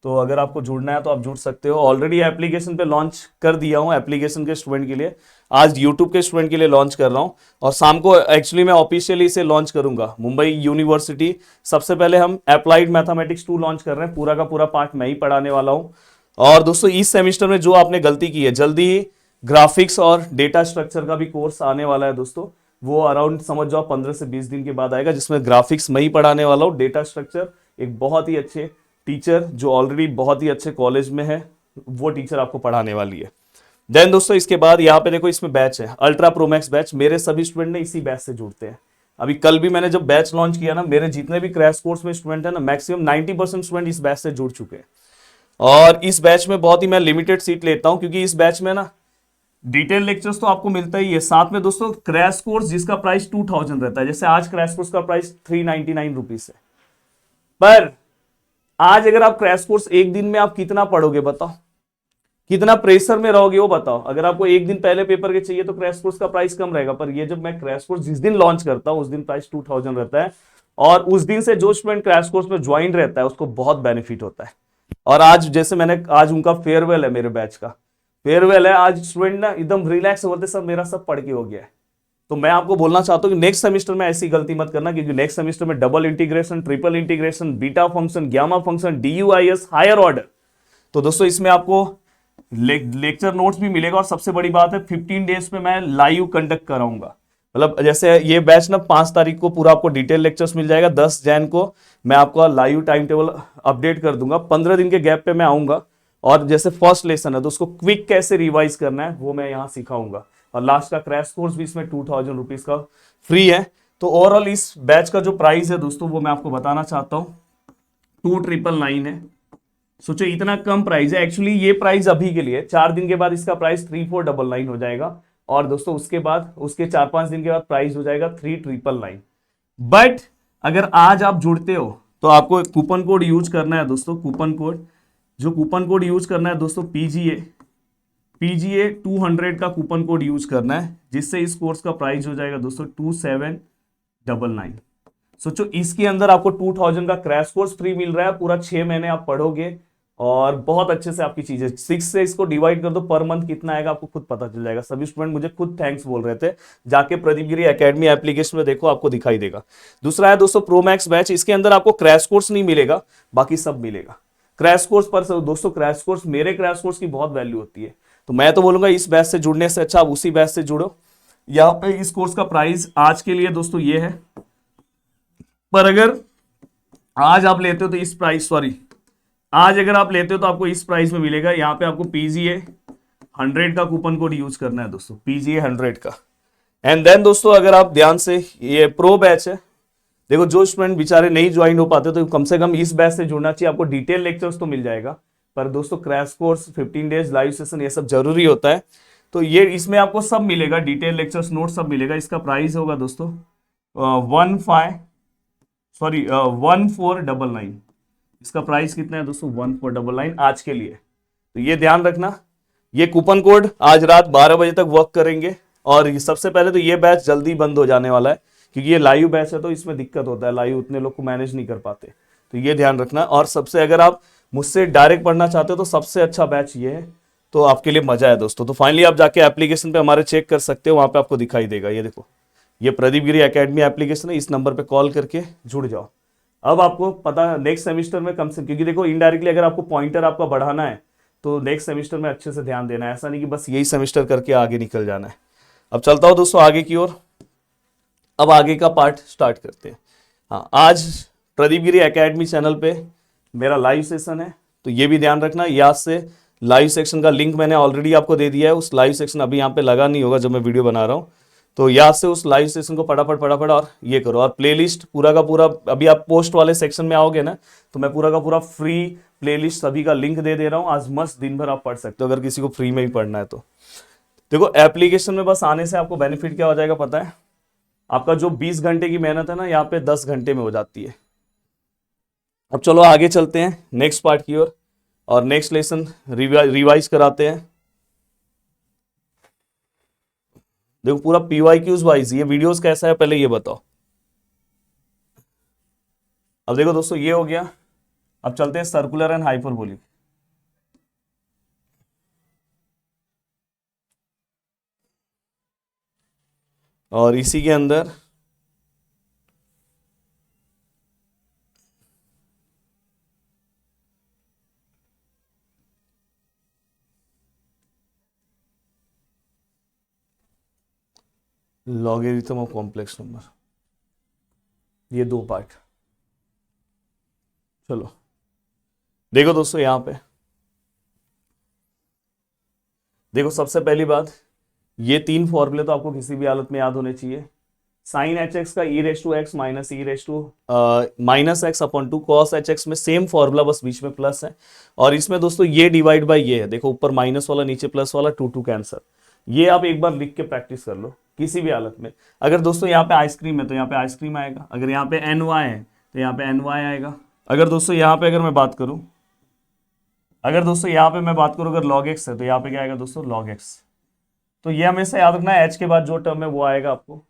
तो अगर आपको जुड़ना है तो आप जुड़ सकते हो। ऑलरेडी एप्लीकेशन पे लॉन्च कर दिया हूँ एप्लीकेशन के स्टूडेंट के लिए, आज यूट्यूब के स्टूडेंट के लिए लॉन्च कर रहा हूँ। और शाम को एक्चुअली मैं ऑफिशियली इसे लॉन्च करूंगा मुंबई यूनिवर्सिटी। सबसे पहले हम अप्लाइड मैथमेटिक्स 2 लॉन्च कर रहे हैं, पूरा का पूरा पार्ट मैं ही पढ़ाने वाला हूँ। और दोस्तों इस सेमिस्टर में जो आपने गलती की है, जल्दी ही ग्राफिक्स और डेटा स्ट्रक्चर का भी कोर्स आने वाला है दोस्तों। वो अराउंड समझ जाओ 15 से 20 दिन के बाद आएगा, जिसमें ग्राफिक्स मैं ही पढ़ाने वाला हूँ। डेटा स्ट्रक्चर एक बहुत ही अच्छे टीचर जो ऑलरेडी बहुत ही अच्छे कॉलेज में है, वो टीचर आपको पढ़ाने वाली है। देन दोस्तों इसके बाद यहाँ पे देखो इसमें बैच है अल्ट्रा प्रोमैक्स बैच। मेरे सभी स्टूडेंट ने इसी बैच से जुड़ते हैं। अभी कल भी मैंने जब बैच लॉन्च किया ना, मेरे जितने भी क्रैश कोर्स में स्टूडेंट है ना, मैक्सिमम 90% स्टूडेंट इस बैच से जुड़ चुके हैं। और इस बैच में बहुत ही मैं लिमिटेड सीट लेता हूं, क्योंकि इस बैच में ना डिटेल लेक्चर्स तो आपको मिलता ही है, साथ में दोस्तों क्रैश कोर्स जिसका प्राइस 2000 रहता है, जैसे आज क्रैश कोर्स का प्राइस 399 रुपीज है। पर आज अगर आप क्रैश कोर्स एक दिन में आप कितना पढ़ोगे बताओ, कितना प्रेशर में रहोगे वो बताओ। अगर आपको एक दिन पहले पेपर के चाहिए तो क्रैश कोर्स का प्राइस कम रहेगा, पर ये जब मैं क्रैश कोर्स जिस दिन लॉन्च करता हूं उस दिन प्राइस 2000 रहता है। और उस दिन से जो स्टूडेंट क्रैश कोर्स में ज्वाइन रहता है उसको बहुत बेनिफिट होता है। और आज जैसे मैंने आज उनका फेयरवेल है, मेरे बैच का फेयरवेल है आज, स्टूडेंट ना एकदम रिलैक्स होते सब मेरा सब पढ़ के हो गया है। तो मैं आपको बोलना चाहता हूं कि नेक्स्ट सेमेस्टर में ऐसी गलती मत करना, क्योंकि नेक्स्ट सेमेस्टर में double integration, triple integration, beta function, gamma function, DUIS, higher order. तो दोस्तों इसमें आपको लेक्चर नोट्स भी मिलेगा। और सबसे बड़ी बात है 15 डेज पे मैं लाइव कंडक्ट कराऊंगा। मतलब जैसे ये बैच ना 5 तारीख को पूरा आपको डिटेल लेक्चर्स मिल जाएगा, 10 जैन को मैं आपका लाइव टाइम टेबल अपडेट कर दूंगा। 15 दिन के गैप पे मैं आऊंगा, और जैसे फर्स्ट लेसन है तो उसको क्विक कैसे रिवाइज करना है वो मैं यहाँ सिखाऊंगा। और लास्ट का क्रैश कोर्स भी इसमें 2000 रुपीज का फ्री है। तो ओवरऑल इस बैच का जो प्राइस है दोस्तों वो मैं आपको बताना चाहता हूँ 2999 है। सोचो इतना कम प्राइस है। एक्चुअली ये प्राइस अभी के लिए, 4 दिन के बाद इसका प्राइस 3499 हो जाएगा। और दोस्तों उसके बाद उसके 4-5 दिन के बाद प्राइस हो जाएगा 3999। बट अगर आज आप जुड़ते हो तो आपको कूपन कोड यूज करना है दोस्तों। कूपन कोड यूज करना है दोस्तों PGA 200 का कूपन कोड यूज करना है, जिससे इस कोर्स का प्राइस हो जाएगा दोस्तों 2799। सोचो इसके अंदर आपको 2000 का क्रैश कोर्स फ्री मिल रहा है। पूरा 6 महीने आप पढ़ोगे और बहुत अच्छे से आपकी चीजें 6 से इसको डिवाइड कर दो, पर मंथ कितना आएगा आपको खुद पता चल जाएगा। सभी स्टूडेंट मुझे खुद थैंक्स बोल रहे थे, जाके प्रदीप गिरी एकेडमी एप्लीकेशन में देखो आपको दिखाई देगा। दूसरा है दोस्तों प्रोमैक्स बैच। इसके अंदर आपको क्रैश कोर्स नहीं मिलेगा, बाकी सब मिलेगा। क्रैश कोर्स पर दोस्तों क्रैश कोर्स, मेरे क्रैश कोर्स की बहुत वैल्यू होती है। तो मैं तो बोलूंगा इस बैच से जुड़ने से अच्छा आप उसी बैच से जुड़ो। यहाँ पे इस कोर्स का प्राइस आज के लिए दोस्तों ये है, पर अगर आज आप लेते हो तो इस प्राइस, आज अगर आप लेते हो तो आपको इस प्राइस में मिलेगा। यहाँ पे आपको PGA 100 का कूपन कोड यूज करना है दोस्तों, PGA 100 का। एंड देन दोस्तों अगर आप ध्यान से, ये प्रो बैच है। देखो जो स्टूडेंट बेचारे नहीं ज्वाइन हो पाते तो कम से कम इस बैच से जुड़ना चाहिए। आपको डिटेल लेक्चर्स तो मिल जाएगा, पर दोस्तों crash course, 15 days live session, ये सब जरूरी होता है। तो ये इसमें आपको सब मिलेगा, डिटेल लेक्चर्स, नोट सब मिलेगा। इसका प्राइस होगा दोस्तों 1499। इसका प्राइस कितना है दोस्तों 1499 आज के लिए। तो ये ध्यान रखना, ये कूपन कोड आज रात 12 बजे तक वर्क करेंगे। और सबसे पहले तो ये बैच जल्दी बंद हो जाने वाला है, क्योंकि ये लाइव बैच है तो इसमें दिक्कत होता है, लाइव उतने लोग को मैनेज नहीं कर पाते। तो ये ध्यान रखना। और सबसे अगर आप मुझसे डायरेक्ट पढ़ना चाहते हो तो सबसे अच्छा बैच ये है, तो आपके लिए मजा है दोस्तों। तो फाइनली आप जाके एप्लीकेशन पे हमारे चेक कर सकते हो, वहां पे आपको दिखाई देगा। ये देखो, ये प्रदीप गिरी एकेडमी एप्लीकेशन है, इस नंबर पे कॉल करके जुड़ जाओ। अब आपको पता नेक्स्ट सेमेस्टर में कम से, क्योंकि देखो इनडायरेक्टली अगर आपको पॉइंटर आपका बढ़ाना है तो नेक्स्ट सेमेस्टर में अच्छे से ध्यान देना है। ऐसा नहीं कि बस यही सेमेस्टर करके आगे निकल जाना है। अब चलता हूं दोस्तों आगे की ओर। अब आगे का पार्ट स्टार्ट करते हैं। हाँ, आज प्रदीप गिरी एकेडमी चैनल पे मेरा लाइव सेशन है, तो ये भी ध्यान रखना। याद से लाइव सेक्शन का लिंक मैंने ऑलरेडी आपको दे दिया है। उस लाइव सेक्शन अभी यहाँ पे लगा नहीं होगा जब मैं वीडियो बना रहा हूँ, तो याद से उस लाइव सेशन को फटाफट और ये करो। और प्लेलिस्ट पूरा का पूरा, अभी आप पोस्ट वाले सेक्शन में आओगे ना तो मैं पूरा का पूरा फ्री प्लेलिस्ट सभी का लिंक दे रहा हूँ। आज मस्त दिन भर आप पढ़ सकते हो, अगर किसी को फ्री में ही पढ़ना है तो। देखो एप्लीकेशन में बस आने से आपको बेनिफिट क्या हो जाएगा पता है, आपका जो 20 घंटे की मेहनत है ना यहाँ पे 10 घंटे में हो जाती है। अब चलो आगे चलते हैं नेक्स्ट पार्ट की ओर और नेक्स्ट लेसन रिवाइज कराते हैं। देखो पूरा PYQs वाइज ये वीडियोस कैसा है पहले ये बताओ। अब देखो दोस्तों ये हो गया, अब चलते हैं सर्कुलर एंड हाइपरबोलिक। और इसी के अंदर लॉगरिथम ऑफ कॉम्प्लेक्स नंबर, ये दो पार्ट। चलो देखो दोस्तों यहां पे देखो, सबसे पहली बात ये तीन फॉर्मूले तो आपको किसी भी हालत में याद होने चाहिए। साइन एच एक्स का e raise to x minus e raise to minus x upon two cos h x में सेम फॉर्मूला, बस बीच में प्लस है। और इसमें दोस्तों ये डिवाइड बाय ये है, देखो ऊपर माइनस वाला नीचे प्लस वाला, टू टू कैंसर। ये आप एक बार लिख के प्रैक्टिस कर लो किसी भी हालत में। अगर दोस्तों यहाँ पे आइसक्रीम है तो यहाँ पे आइसक्रीम आएगा, अगर यहाँ पे एन वाई है तो यहाँ पे एन वाई आएगा। अगर दोस्तों यहाँ पे अगर मैं बात करूँ अगर लॉग एक्स है तो यहाँ पे क्या आएगा दोस्तों लॉग एक्स। तो ये हमेशा याद रखना है, एच के बाद जो टर्म है वो आएगा आपको।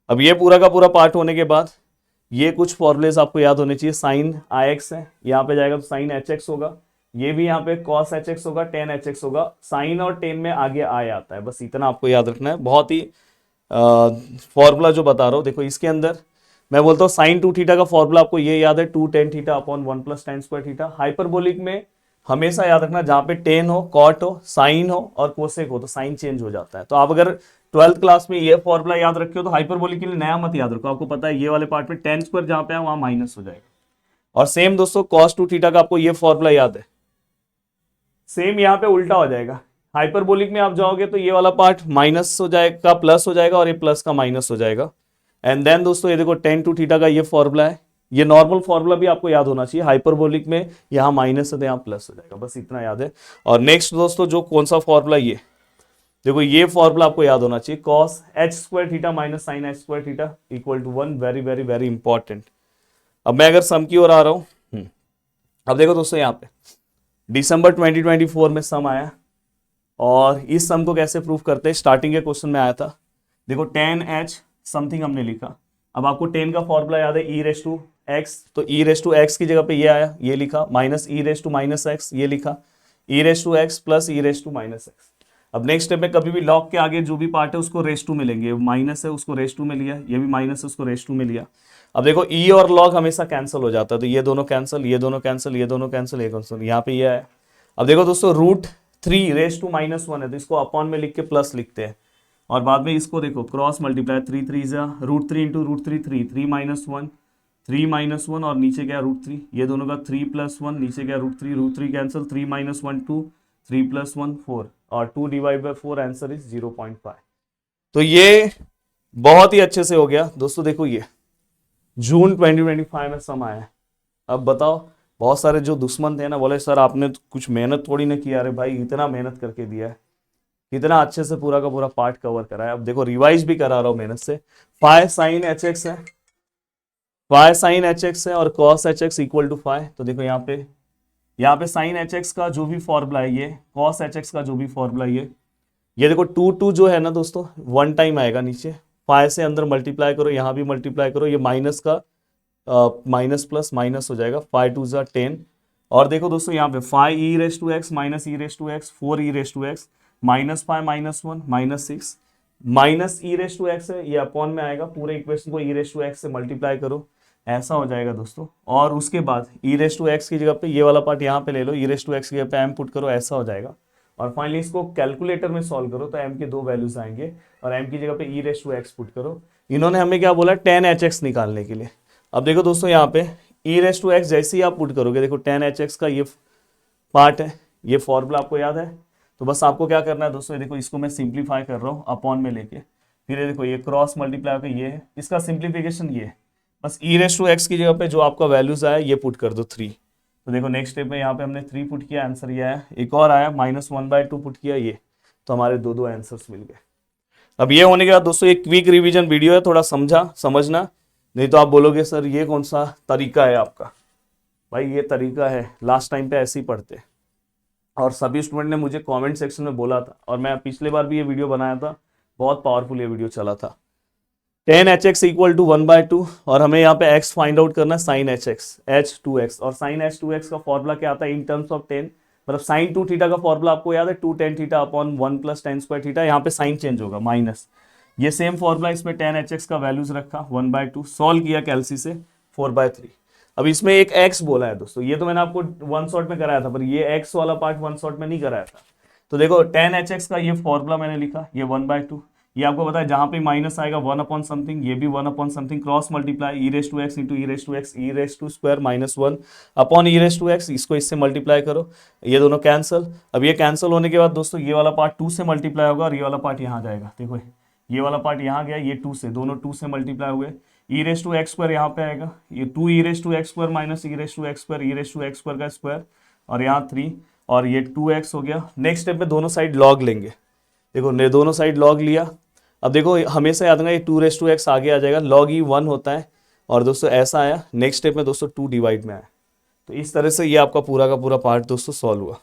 अब ये पूरा का पूरा पार्ट होने के बाद ये कुछ फॉर्मुलेस आपको याद होने चाहिए। साइन आई एक्स है, यहाँ पे जाएगा तो साइन एच एक्स होगा, ये भी यहाँ पे कॉस एच एक्स होगा, टेन एच एक्स होगा। साइन और टेन में आगे आई आता है, बस इतना आपको याद रखना है। बहुत ही फॉर्मूला जो बता रहा हूँ देखो, इसके अंदर मैं बोलता हूँ साइन टू थीटा का फॉर्मूला आपको ये याद है, two tan theta upon one plus tan square theta. Hyperbolic में हमेशा याद रखना जहां पे टेन हो, कॉट हो, साइन हो और कोसेक हो तो साइन चेंज हो जाता है। तो आप अगर 12th क्लास में ये फॉर्मूला याद रखे हो तो हाइपरबोलिक के लिए नया मत याद रखो, आपको पता है ये वाले पार्ट में टेन स्क्वायर जहां पे है वहां माइनस हो जाएगा। और सेम दोस्तों कॉस टू थीटा का आपको ये फॉर्मूला याद है, सेम यहाँ पे उल्टा हो जाएगा। हाइपरबोलिक में आप जाओगे तो ये वाला पार्ट माइनस हो जाएगा, प्लस हो जाएगा, और ये प्लस का माइनस हो जाएगा। एंड देन दोस्तों ये देखो टेन टू थीटा का ये फॉर्मूला है, ये नॉर्मल फॉर्मूला भी आपको याद होना चाहिए। हाइपरबोलिक में यहाँ माइनस है तो यहाँ प्लस हो जाएगा, बस इतना याद है। और नेक्स्ट दोस्तों जो कौन सा फॉर्मूला, ये देखो ये फॉर्मूला आपको याद होना चाहिए, cos h square theta minus sine h square theta equal to 1, very very very important. अब मैं अगर सम की ओर आ रहा हूं, अब देखो दोस्तों यहाँ पे दिसंबर 2024 में सम आया, और इस सम को कैसे प्रूफ करते हैं, स्टार्टिंग के क्वेश्चन में आया था। देखो टेन एच समथिंग हमने लिखा, अब आपको टेन का फॉर्मूला याद है ई रेस टू एक्स, तो ई रेस टू एक्स की जगह पे ये आया, ये लिखा, minus e raise to minus x, ये लिखा, e raise to x plus e raise to minus x. अब नेक्स्ट स्टेप में कभी भी लॉग के आगे जो भी पार्ट है उसको रेस टू में लेंगे, माइनस है उसको रेस टू में लिया, ये भी माइनस है उसको रेस टू में लिया। अब देखो ई और लॉग हमेशा कैंसिल हो जाता है, तो ये दोनों कैंसिल, ये दोनों कैंसिल, ये दोनों कैंसिल, ये कैंसिल, यहाँ पे ये है। अब देखो दोस्तों root three raise to minus one है तो इसको अपॉन में लिख के प्लस लिखते हैं, और बाद में इसको देखो क्रॉस मल्टीप्लाई, थ्री थ्री जा root three into root three, three three minus one, three minus one और नीचे क्या रूट थ्री, ये दोनों का थ्री प्लस वन, नीचे क्या root three cancel, three minus one two, three plus one four, और two divide by four, answer is 0.5। तो ये बहुत ही अच्छे से हो गया दोस्तों। देखो ये जून 2025 में सम आया है। अब बताओ, बहुत सारे जो दुश्मन थे ना बोले सर आपने तो कुछ मेहनत थोड़ी ना किया, अरे भाई इतना मेहनत करके दिया है, कितना अच्छे से पूरा का पूरा पार्ट कवर करा है। अब देखो रिवाइज भी करा रहा हूं मेहनत से। फाइव साइन एच एक्स है, फाइव साइन एच एक्स है और cos h x equal to five. तो देखो यहाँ पे साइन एच एक्स का जो भी फॉर्मूला है ये, कॉस एच एक्स का जो भी फॉर्मूला ये देखो टू टू जो है ना दोस्तों वन टाइम आएगा नीचे, फाइव से अंदर मल्टीप्लाई करो, यहाँ भी मल्टीप्लाई करो, ये माइनस का माइनस प्लस माइनस हो जाएगा, फाइव टू जा 10। और देखो दोस्तों यहाँ पे five e raise to x minus e raise to x, four e raise to x, minus five minus one minus six, minus e raise to x है ये अपॉन में आएगा, पूरे इक्वेशन को ई रेस टू एक्स से multiply करो, ऐसा हो जाएगा दोस्तों। और उसके बाद ई रेस टू एक्स की जगह पे ये वाला पार्ट यहाँ पे ले लो, ई रेस टू एक्स की जगह पे एम पुट करो, ऐसा हो जाएगा। और फाइनली इसको कैलकुलेटर में सॉल्व करो तो एम के दो वैल्यूज आएंगे, और एम की जगह पे ई रेस टू एक्स पुट करो। इन्होंने हमें क्या बोला, टेन एच एक्स निकालने के लिए। अब देखो दोस्तों यहाँ पे ई रेस टू एक्स जैसे ही आप पुट करोगे, देखो टेन एच एक्स का ये पार्ट है, ये फॉर्मूला आपको याद है, तो बस आपको क्या करना है दोस्तों, देखो इसको मैं सिंप्लीफाई कर रहा हूँ अपॉन में लेके, फिर देखो ये क्रॉस मल्टीप्लाई होकर ये है, इसका सिंप्लीफिकेशन ये है, बस ई रेस टू एक्स की जगह पे जो आपका वैल्यूज आया ये पुट कर दो 3। तो देखो नेक्स्ट स्टेप में यहाँ पे हमने 3 पुट किया, आंसर ये आया। एक और आया minus one by two put किया ये, तो हमारे दो दो आंसर्स मिल गए। अब ये होने के बाद दोस्तों, ये क्विक रिवीजन वीडियो है, थोड़ा समझना, नहीं तो आप बोलोगे सर ये कौन सा तरीका है आपका। भाई ये तरीका है, लास्ट टाइम पे ऐसे ही पढ़ते, और सभी स्टूडेंट ने मुझे कमेंट सेक्शन में बोला था, और मैं पिछले बार भी ये वीडियो बनाया था, बहुत पावरफुल ये वीडियो चला था। tan hx इक्वल टू 1/2, और हमें यहाँ पे x फाइंड आउट करना है sin hx h2x, और sin h2x का फॉर्मूला क्या आता है इन टर्म्स ऑफ tan, मतलब sin 2 थीटा का फॉर्मूला आपको याद है 2 tan theta upon 1 plus tan square theta, यहाँ पे साइन चेंज होगा माइनस, ये सेम फॉर्मूला इसमें tan hx का वैल्यूज रखा 1/2, सॉल्व किया कैलसी से 4/3। अब इसमें एक x बोला है दोस्तों, ये तो मैंने आपको वन शॉट में कराया था, पर ये x वाला पार्ट वन शॉट में नहीं कराया था। तो देखो tan hx का ये फॉर्मूला मैंने लिखा, ये 1/2, ये आपको पता है जहां पे माइनस आएगा 1 अपॉन समथिंग, ये भी 1 upon something, cross multiply e raise to x into e raise to x, e raise to square minus 1 upon e raise to x, इसको इससे मल्टीप्लाई करो, ये दोनों कैंसिल। अब ये कैंसिल होने के बाद दोस्तों ये वाला पार्ट 2 से मल्टीप्लाई होगा, और ये वाला पार्ट यहाँ जाएगा, देखो ये वाला पार्ट यहाँ गया, ये 2 से, दोनों 2 से मल्टीप्लाई हुए, e raise to x square यहाँ पे आएगा, ये 2 e raise to x square minus e raise to x square, e raise to x square का स्क्वायर, और यहाँ 3, और ये 2x हो गया। नेक्स्ट स्टेप में दोनों साइड लॉग लेंगे, देखो ने दोनों साइड लॉग लिया। अब देखो हमेशा याद रखना ये 2 रेस टू एक्स आगे आ जाएगा, लॉग ई 1 होता है, और दोस्तों ऐसा आया, नेक्स्ट स्टेप में दोस्तों 2 डिवाइड में आया। तो इस तरह से ये आपका पूरा का पूरा पार्ट दोस्तों सॉल्व हुआ।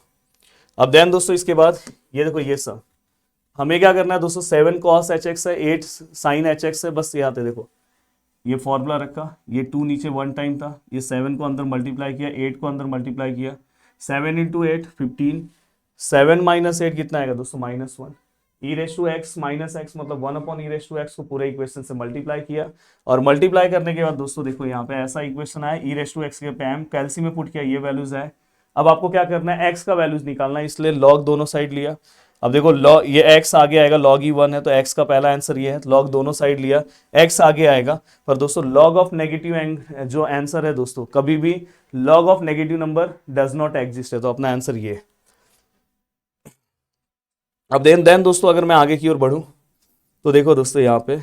अब देन दोस्तों इसके बाद ये देखो ये सब हमें क्या करना है दोस्तों, 7 cos hx है, 8 sin hx है, बस यहाँ पे देखो ये फॉर्मूला रखा, ये 2 नीचे 1 टाइम था, ये 7 को अंदर मल्टीप्लाई किया, 8 को अंदर मल्टीप्लाई किया, 7 इंटू 8 15, 7 माइनस 8 कितना आएगा दोस्तों -1, e raise to x minus x मतलब 1 upon e raise to x को पूरे इक्वेशन से मल्टीप्लाई किया, और मल्टीप्लाई करने के बाद दोस्तों देखो यहाँ पे ऐसा इक्वेशन आया, ई रेस टू एक्स के पैम कैल्सी में पुट किया, ये वैल्यूज है। अब आपको क्या करना है, एक्स का वैल्यूज निकालना है, इसलिए लॉग दोनों साइड लिया। अब देखो लॉग ये एक्स आगे आएगा, लॉग ई 1 है तो एक्स का पहला आंसर ये है, लॉग दोनों साइड लिया, एक्स आगे आएगा। पर दोस्तों लॉग ऑफ नेगेटिव जो आंसर है दोस्तों, कभी भी log of negative number does not exist है, तो अपना आंसर ये है। अब देन दोस्तों अगर मैं आगे की ओर बढ़ूं तो देखो दोस्तों यहाँ पे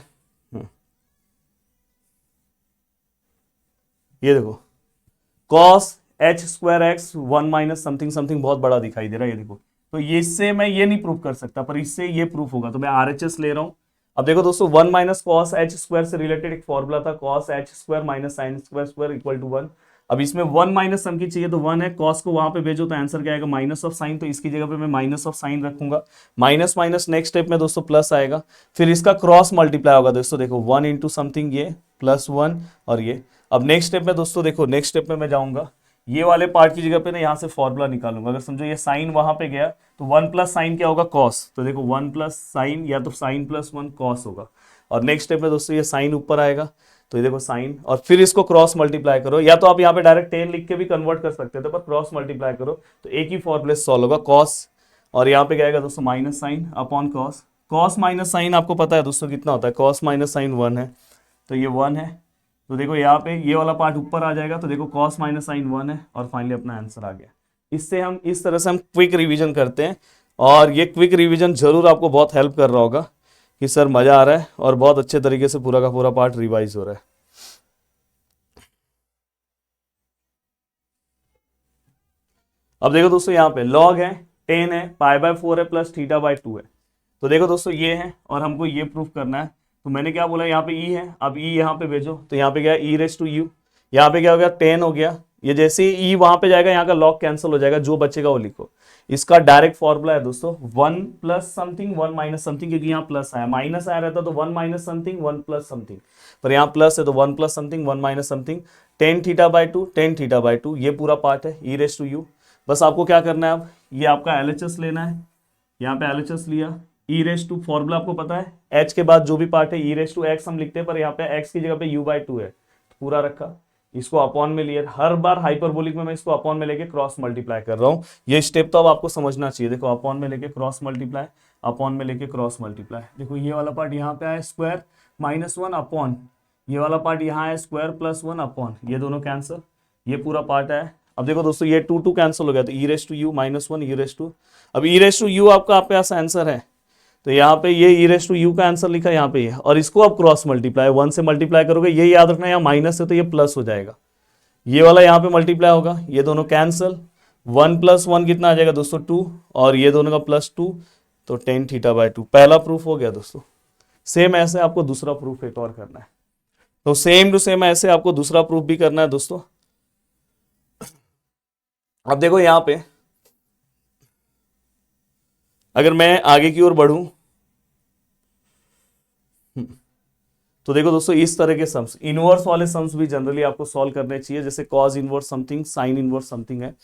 ये देखो cos h square x 1 minus something something बहुत बड़ा दिखाई दे रहा है, ये देखो, तो ये इससे मैं ये नहीं प्रूफ कर सकता, पर इससे ये प्रूफ होगा, तो मैं RHS ले रहा हूं। अब देखो दोस्तों 1 माइनस कॉस एच स्क्वायर से रिलेटेड एक फॉर्मूला था, cos h square minus sine square equal to 1। अब इसमें 1 माइनस सम की चाहिए तो 1 है, कॉस को वहां पे भेजो तो आंसर क्या आएगा माइनस ऑफ साइन, तो इसकी जगह पे मैं माइनस ऑफ साइन रखूंगा, माइनस माइनस नेक्स्ट स्टेप में दोस्तों प्लस आएगा, फिर इसका क्रॉस मल्टीप्लाई होगा दोस्तों, देखो 1 इंटू समथिंग ये प्लस 1 और ये। अब नेक्स्ट स्टेप में दोस्तों देखो, नेक्स्ट स्टेप में मैं जाऊंगा, ये वाले पार्ट की जगह पे ना यहाँ से फॉर्मूला निकालूंगा, अगर समझो ये साइन वहां पे गया तो 1 प्लस साइन क्या होगा कॉस, तो देखो 1 प्लस साइन या तो साइन प्लस 1 कॉस होगा, और नेक्स्ट स्टेप में दोस्तों ये साइन ऊपर आएगा, तो ये देखो साइन, और फिर इसको क्रॉस मल्टीप्लाई करो, या तो आप यहाँ पे डायरेक्ट 10 लिख के भी कन्वर्ट कर सकते थे, पर क्रॉस मल्टीप्लाई करो तो एक ही फॉर्मूले सॉल्व होगा, कॉस, और यहाँ पे क्या आएगा दोस्तों minus sine upon cos, cos minus sine आपको पता है दोस्तों कितना होता है, कॉस माइनस साइन 1 है, तो ये 1 है, तो देखो यहाँ पे ये वाला पार्ट ऊपर आ जाएगा, तो देखो कॉस माइनस साइन 1 है, और फाइनली अपना आंसर आ गया। इससे हम इस तरह से हम क्विक रिवीजन करते हैं, और ये क्विक रिवीजन जरूर आपको बहुत हेल्प कर रहा होगा कि सर मजा आ रहा है और बहुत अच्छे तरीके से पूरा का पूरा पार्ट रिवाइज हो रहा है। अब देखो दोस्तों यहाँ पे लॉग है, 10 है, π/4 है, प्लस θ/2 है, तो देखो दोस्तों ये है, और हमको ये प्रूफ करना है, तो मैंने क्या बोला यहाँ पे ई है, अब ई यहाँ पे भेजो, तो यहाँ पे क्या ई रेस टू यू, यहाँ पे क्या हो गया 10 हो गया, ये जैसे ही ई वहां पे जाएगा यहाँ का लॉग कैंसिल हो जाएगा, जो बचेगा वो लिखो। इसका डायरेक्ट फॉर्मूला है दोस्तों 1 प्लस समथिंग 1 माइनस समथिंग, क्योंकि यहाँ प्लस आया, माइनस आया रहता तो 1 माइनस समथिंग 1 प्लस समथिंग, पर यहाँ प्लस है तो 1 plus something 1 minus something, tan θ/2 ये पूरा पार्ट है ई रेस टू यू। बस आपको क्या करना है, अब ये आपका LHS लेना है, यहाँ पे LHS लिया, ई रेस टू फॉर्मूला आपको पता है, h के बाद जो भी पार्ट है ई रेस टू एक्स हम लिखते हैं, पर यहाँ पे x की जगह पे u/2 है, तो पूरा रखा, इसको अपॉन में लिया, हर बार हाइपरबोलिक में मैं इसको अपॉन में लेके क्रॉस मल्टीप्लाई कर रहा हूँ, ये स्टेप तो अब आपको समझना चाहिए। देखो अपॉन में लेके क्रॉस मल्टीप्लाई, अपॉन में लेके क्रॉस मल्टीप्लाई, देखो ये वाला पार्ट यहाँ पे आया स्क्वायर -1 अपॉन, ये वाला पार्ट यहाँ है स्क्वायर प्लस 1 अपॉन, ये दोनों कैंसिल, ये पूरा पार्ट है। अब देखो दोस्तों ये 2 कैंसिल हो गया, तो e raise to u -1 e raise to, अब ई रेस टू यू आपका आपके पास आंसर है, तो यहाँ पे ये ई रेस टू यू का आंसर लिखा यहाँ पे ये, और इसको आप क्रॉस मल्टीप्लाई 1 से मल्टीप्लाई करोगे, ये याद रखना यहाँ माइनस है तो ये प्लस हो जाएगा, ये वाला यहाँ पे मल्टीप्लाई होगा, ये दोनों कैंसिल, 1 प्लस 1 कितना आ जाएगा दोस्तों 2, और ये दोनों का +2, तो टेन थीटा बाय 2 पहला प्रूफ हो गया दोस्तों। सेम ऐसे आपको दूसरा प्रूफ एक और करना है, तो सेम टू सेम ऐसे आपको दूसरा प्रूफ भी करना है दोस्तों। अब देखो यहां पे अगर मैं आगे की ओर बढ़ूं तो देखो दोस्तों इस तरह के सम्स, इनवर्स वाले सम्स भी जनरली आपको सॉल्व करने चाहिए, जैसे cos inverse something, sine inverse something है,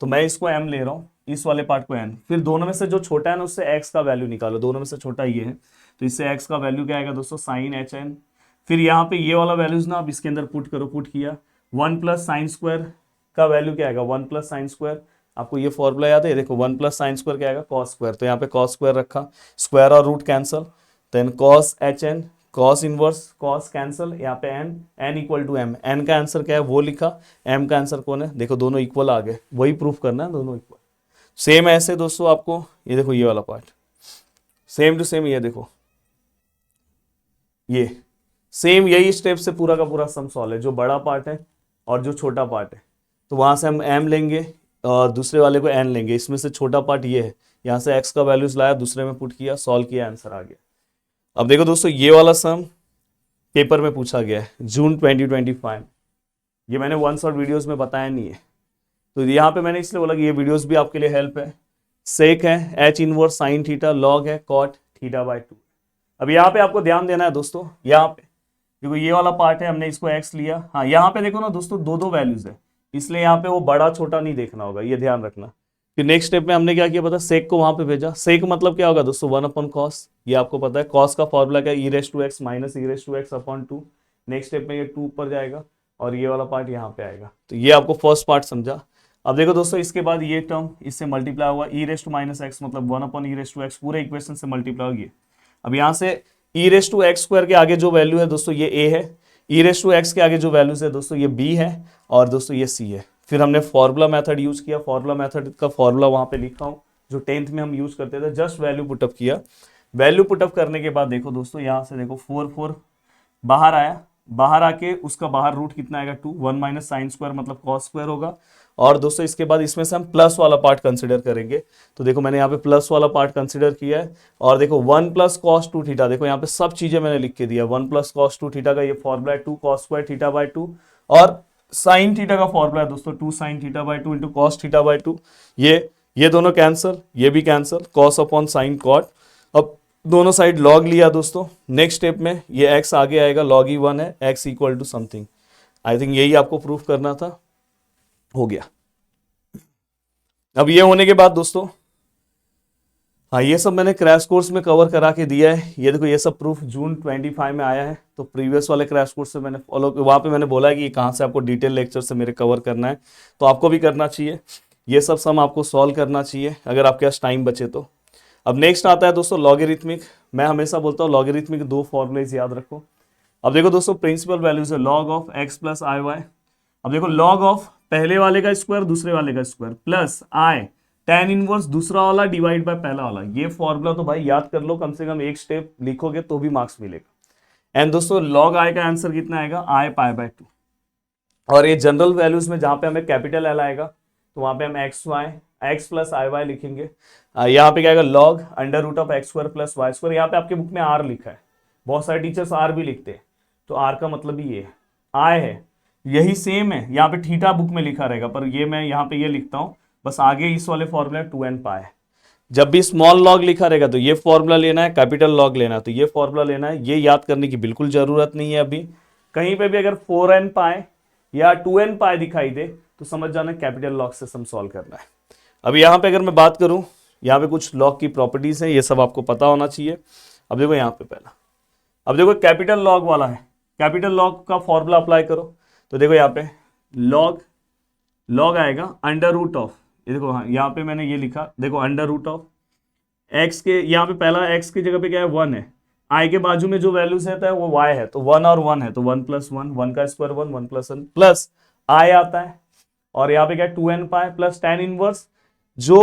तो मैं इसको m ले रहा हूं, इस वाले पार्ट को n, फिर दोनों में से जो छोटा है ना उससे x का वैल्यू निकालो, दोनों में से छोटा ये है, तो इससे x का वैल्यू क्या आएगा दोस्तों, साइन एच एन। फिर यहाँ पे ये वाला वैल्यूज ना आप इसके अंदर पुट करो, पुट किया, 1 प्लस साइन स्क्वायर का वैल्यू क्या आएगा, 1 प्लस साइन स्क्वायर, आपको ये फॉर्मूला याद है, देखो 1 प्लस साइन स्क्वायर क्या आएगा, कॉस स्क्वायर, तो यहाँ पे कॉस स्क्वायर रखा, स्क्वायर और root cancel, then cos h n, cos inverse, cos cancel, यहाँ पे n, n equal to m, n का आंसर क्या है वो लिखा, एम का आंसर कौन है, देखो दोनों इक्वल आ गए, वही प्रूफ करना है, दोनों इक्वल। सेम ऐसे दोस्तों आपको ये देखो ये वाला पार्ट, सेम टू सेम, ये देखो ये सेम यही स्टेप से पूरा का पूरा सम सॉल्व है, जो बड़ा पार्ट है और जो छोटा पार्ट है, तो वहां से हम एम लेंगे और दूसरे वाले को एन लेंगे, इसमें से छोटा पार्ट ये है, यहाँ से एक्स का वैल्यूज लाया, दूसरे में पुट किया, सॉल्व किया, आंसर आ गया। अब देखो दोस्तों ये वाला सम पेपर में पूछा गया है जून 2025, ये मैंने वन शॉट वीडियोस में बताया नहीं है, तो यहाँ पे मैंने इसलिए बोला कि ये वीडियोस भी आपके लिए हेल्प है। सेक है H inverse sine theta, log है कॉट थीटा बाय 2। अब यहाँ पे आपको ध्यान देना है दोस्तों, यहाँ पे देखो ये वाला पार्ट है, हमने इसको x लिया, हाँ यहाँ पे देखो ना दोस्तों दो दो वैल्यूज है, इसलिए यहाँ पे वो बड़ा छोटा नहीं देखना होगा, ये ध्यान रखना। फिर नेक्स्ट स्टेप में हमने क्या किया पता, सेक को वहां पे भेजा, सेक मतलब क्या होगा दोस्तों 1 अपॉन कॉस, ये आपको पता है, कॉस का फॉर्मूला क्या है, e raise to x minus e raise to x upon 2। Next step में ये 2 ऊपर जाएगा और ये वाला पार्ट यहाँ पे आएगा, तो ये आपको फर्स्ट पार्ट समझा। अब देखो दोस्तों इसके बाद ये टर्म इससे मल्टीप्लाई हुआ, e raise to minus x मतलब 1 upon e raise to x, पूरे इक्वेशन से मल्टीप्लाई होगी। अब यहाँ से e raise to x square के आगे जो वैल्यू है दोस्तों ये ए है, ई रेस टू एक्स के आगे जो वैल्यूज है दोस्तों ये बी है और दोस्तों ये सी है। फिर हमने फॉर्मूला मेथड यूज किया, फॉर्मूला मेथड का फॉर्मूला वहां पे लिखा हूं जो 10th में हम यूज करते थे, जस्ट वैल्यू पुटअप किया, वैल्यू पुटअप करने के बाद देखो दोस्तों यहाँ से देखो 4 बाहर आया, बाहर आके उसका बाहर रूट कितना आएगा 2, 1 माइनस साइन स्क्वायर मतलब कॉस स्क्वायर होगा। और दोस्तों इसके बाद इसमें से हम प्लस वाला पार्ट कंसिडर करेंगे, तो देखो मैंने यहाँ पे प्लस वाला पार्ट कंसिडर किया है, और देखो 1 प्लस कॉस 2 थीटा, देखो यहाँ पे सब चीजें मैंने लिख के दिया, 1 प्लस कॉस 2 थीटा का ये फॉर्मूला है 2 कॉस स्क्वायर थीटा बाय 2, और साइन थीटा का फॉर्मूला है दोस्तों 2 sine theta by 2 into cos theta by 2, ये दोनों कैंसल, ये भी cancel, cos upon sine cot. अब दोनों साइड लॉग लिया दोस्तों, नेक्स्ट स्टेप में ये x आगे आएगा, लॉग ही 1 है, x equal to something, I think यही आपको प्रूफ करना था, हो गया। अब ये होने के बाद दोस्तों हाँ ये सब मैंने क्रैश कोर्स में कवर करा के दिया है, ये देखो ये सब प्रूफ जून 25 में आया है, तो प्रीवियस वाले क्रैश कोर्स से मैंने फॉलो, वहाँ पे मैंने बोला है कि कहाँ से आपको डिटेल लेक्चर से मेरे कवर करना है, तो आपको भी करना चाहिए, ये सब सम आपको सॉल्व करना चाहिए अगर आपके पास टाइम बचे तो। अब नेक्स्ट आता है दोस्तों लॉगरिथमिक, मैं हमेशा बोलता हूँ लॉगरिथमिक 2 फॉर्मूलेज याद रखो। अब देखो दोस्तों प्रिंसिपल वैल्यूज है log of x plus i y, अब देखो लॉग ऑफ पहले वाले का स्क्वायर दूसरे वाले का स्क्वायर प्लस आई tan इनवर्स दूसरा वाला डिवाइड बाय पहला वाला, ये फॉर्मूला तो भाई याद कर लो, कम से कम एक स्टेप लिखोगे तो भी मार्क्स मिलेगा। एंड दोस्तों लॉग आई का आंसर कितना आएगा, आई पाई बाय 2, और ये जनरल वैल्यूज में जहां पे हमें कैपिटल एल आएगा तो वहां पे हम x y x plus i y लिखेंगे, यहाँ पे क्या आएगा log under root of x square plus y square, यहाँ पे आपके बुक में आर लिखा है, बहुत सारे टीचर्स आर भी लिखते हैं, तो आर का मतलब ही ये आई है, यही सेम है, यहाँ पे थीटा बुक में लिखा रहेगा पर ये मैं यहाँ पे ये लिखता हूँ, बस आगे इस वाले फॉर्मूला 2n पाई, जब भी स्मॉल लॉग लिखा रहेगा तो ये फॉर्मूला लेना है, कैपिटल लॉग लेना है तो ये फॉर्मूला लेना है, ये याद करने की बिल्कुल जरूरत नहीं है। अभी कहीं पे भी अगर 4n पाई या 2n पाई दिखाई दे तो समझ जाना कैपिटल लॉग से सम सॉल्व करना है। अब यहाँ पे अगर मैं बात करूँ, यहाँ पे कुछ लॉग की प्रॉपर्टीज हैं, ये सब आपको पता होना चाहिए। अब देखो यहाँ पे पहला, अब देखो कैपिटल लॉग वाला है, कैपिटल लॉग का फॉर्मूला अप्लाई करो, तो देखो यहाँ पे लॉग आएगा अंडर रूट ऑफ, ये देखो हाँ यहाँ पे मैंने ये लिखा, देखो अंडर रूट ऑफ एक्स के, यहाँ पे पहला एक्स की जगह पे क्या है 1 है, आई के बाजू में जो वैल्यूज रहता है वो वाई है, तो 1 और 1 है तो 1 प्लस 1, 1 का स्क्वायर 1, 1 प्लस 1 प्लस आई आता है, और यहाँ पे क्या है 2n pi plus tan inverse जो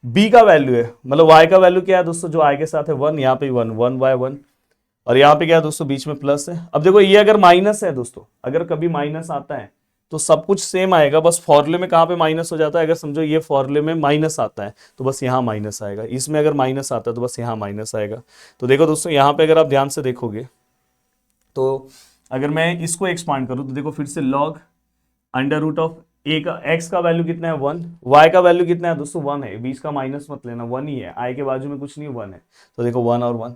b का वैल्यू है, मतलब y का वैल्यू क्या है दोस्तों जो i के साथ है 1, यहाँ पे 1 1 बाय 1, और यहाँ पे क्या है दोस्तों बीच में प्लस है। अब देखो ये अगर माइनस है दोस्तों, अगर कभी माइनस आता है तो सब कुछ सेम आएगा, बस फॉर्मूले में कहाँ पे माइनस हो जाता है, अगर समझो ये फॉर्मूले में माइनस आता है तो बस यहाँ माइनस आएगा, इसमें अगर माइनस आता है तो बस यहाँ माइनस आएगा। तो देखो दोस्तों यहाँ पे अगर आप ध्यान से देखोगे तो अगर मैं इसको एक्सपांड करूँ तो देखो फिर से लॉग अंडर रूट ऑफ ए का एक्स का वैल्यू कितना है 1, वाई का वैल्यू कितना है दोस्तों 1 है, बीच का माइनस मत लेना, 1 ही है, आई के बाजू में कुछ नहीं 1 है, तो देखो 1 और 1।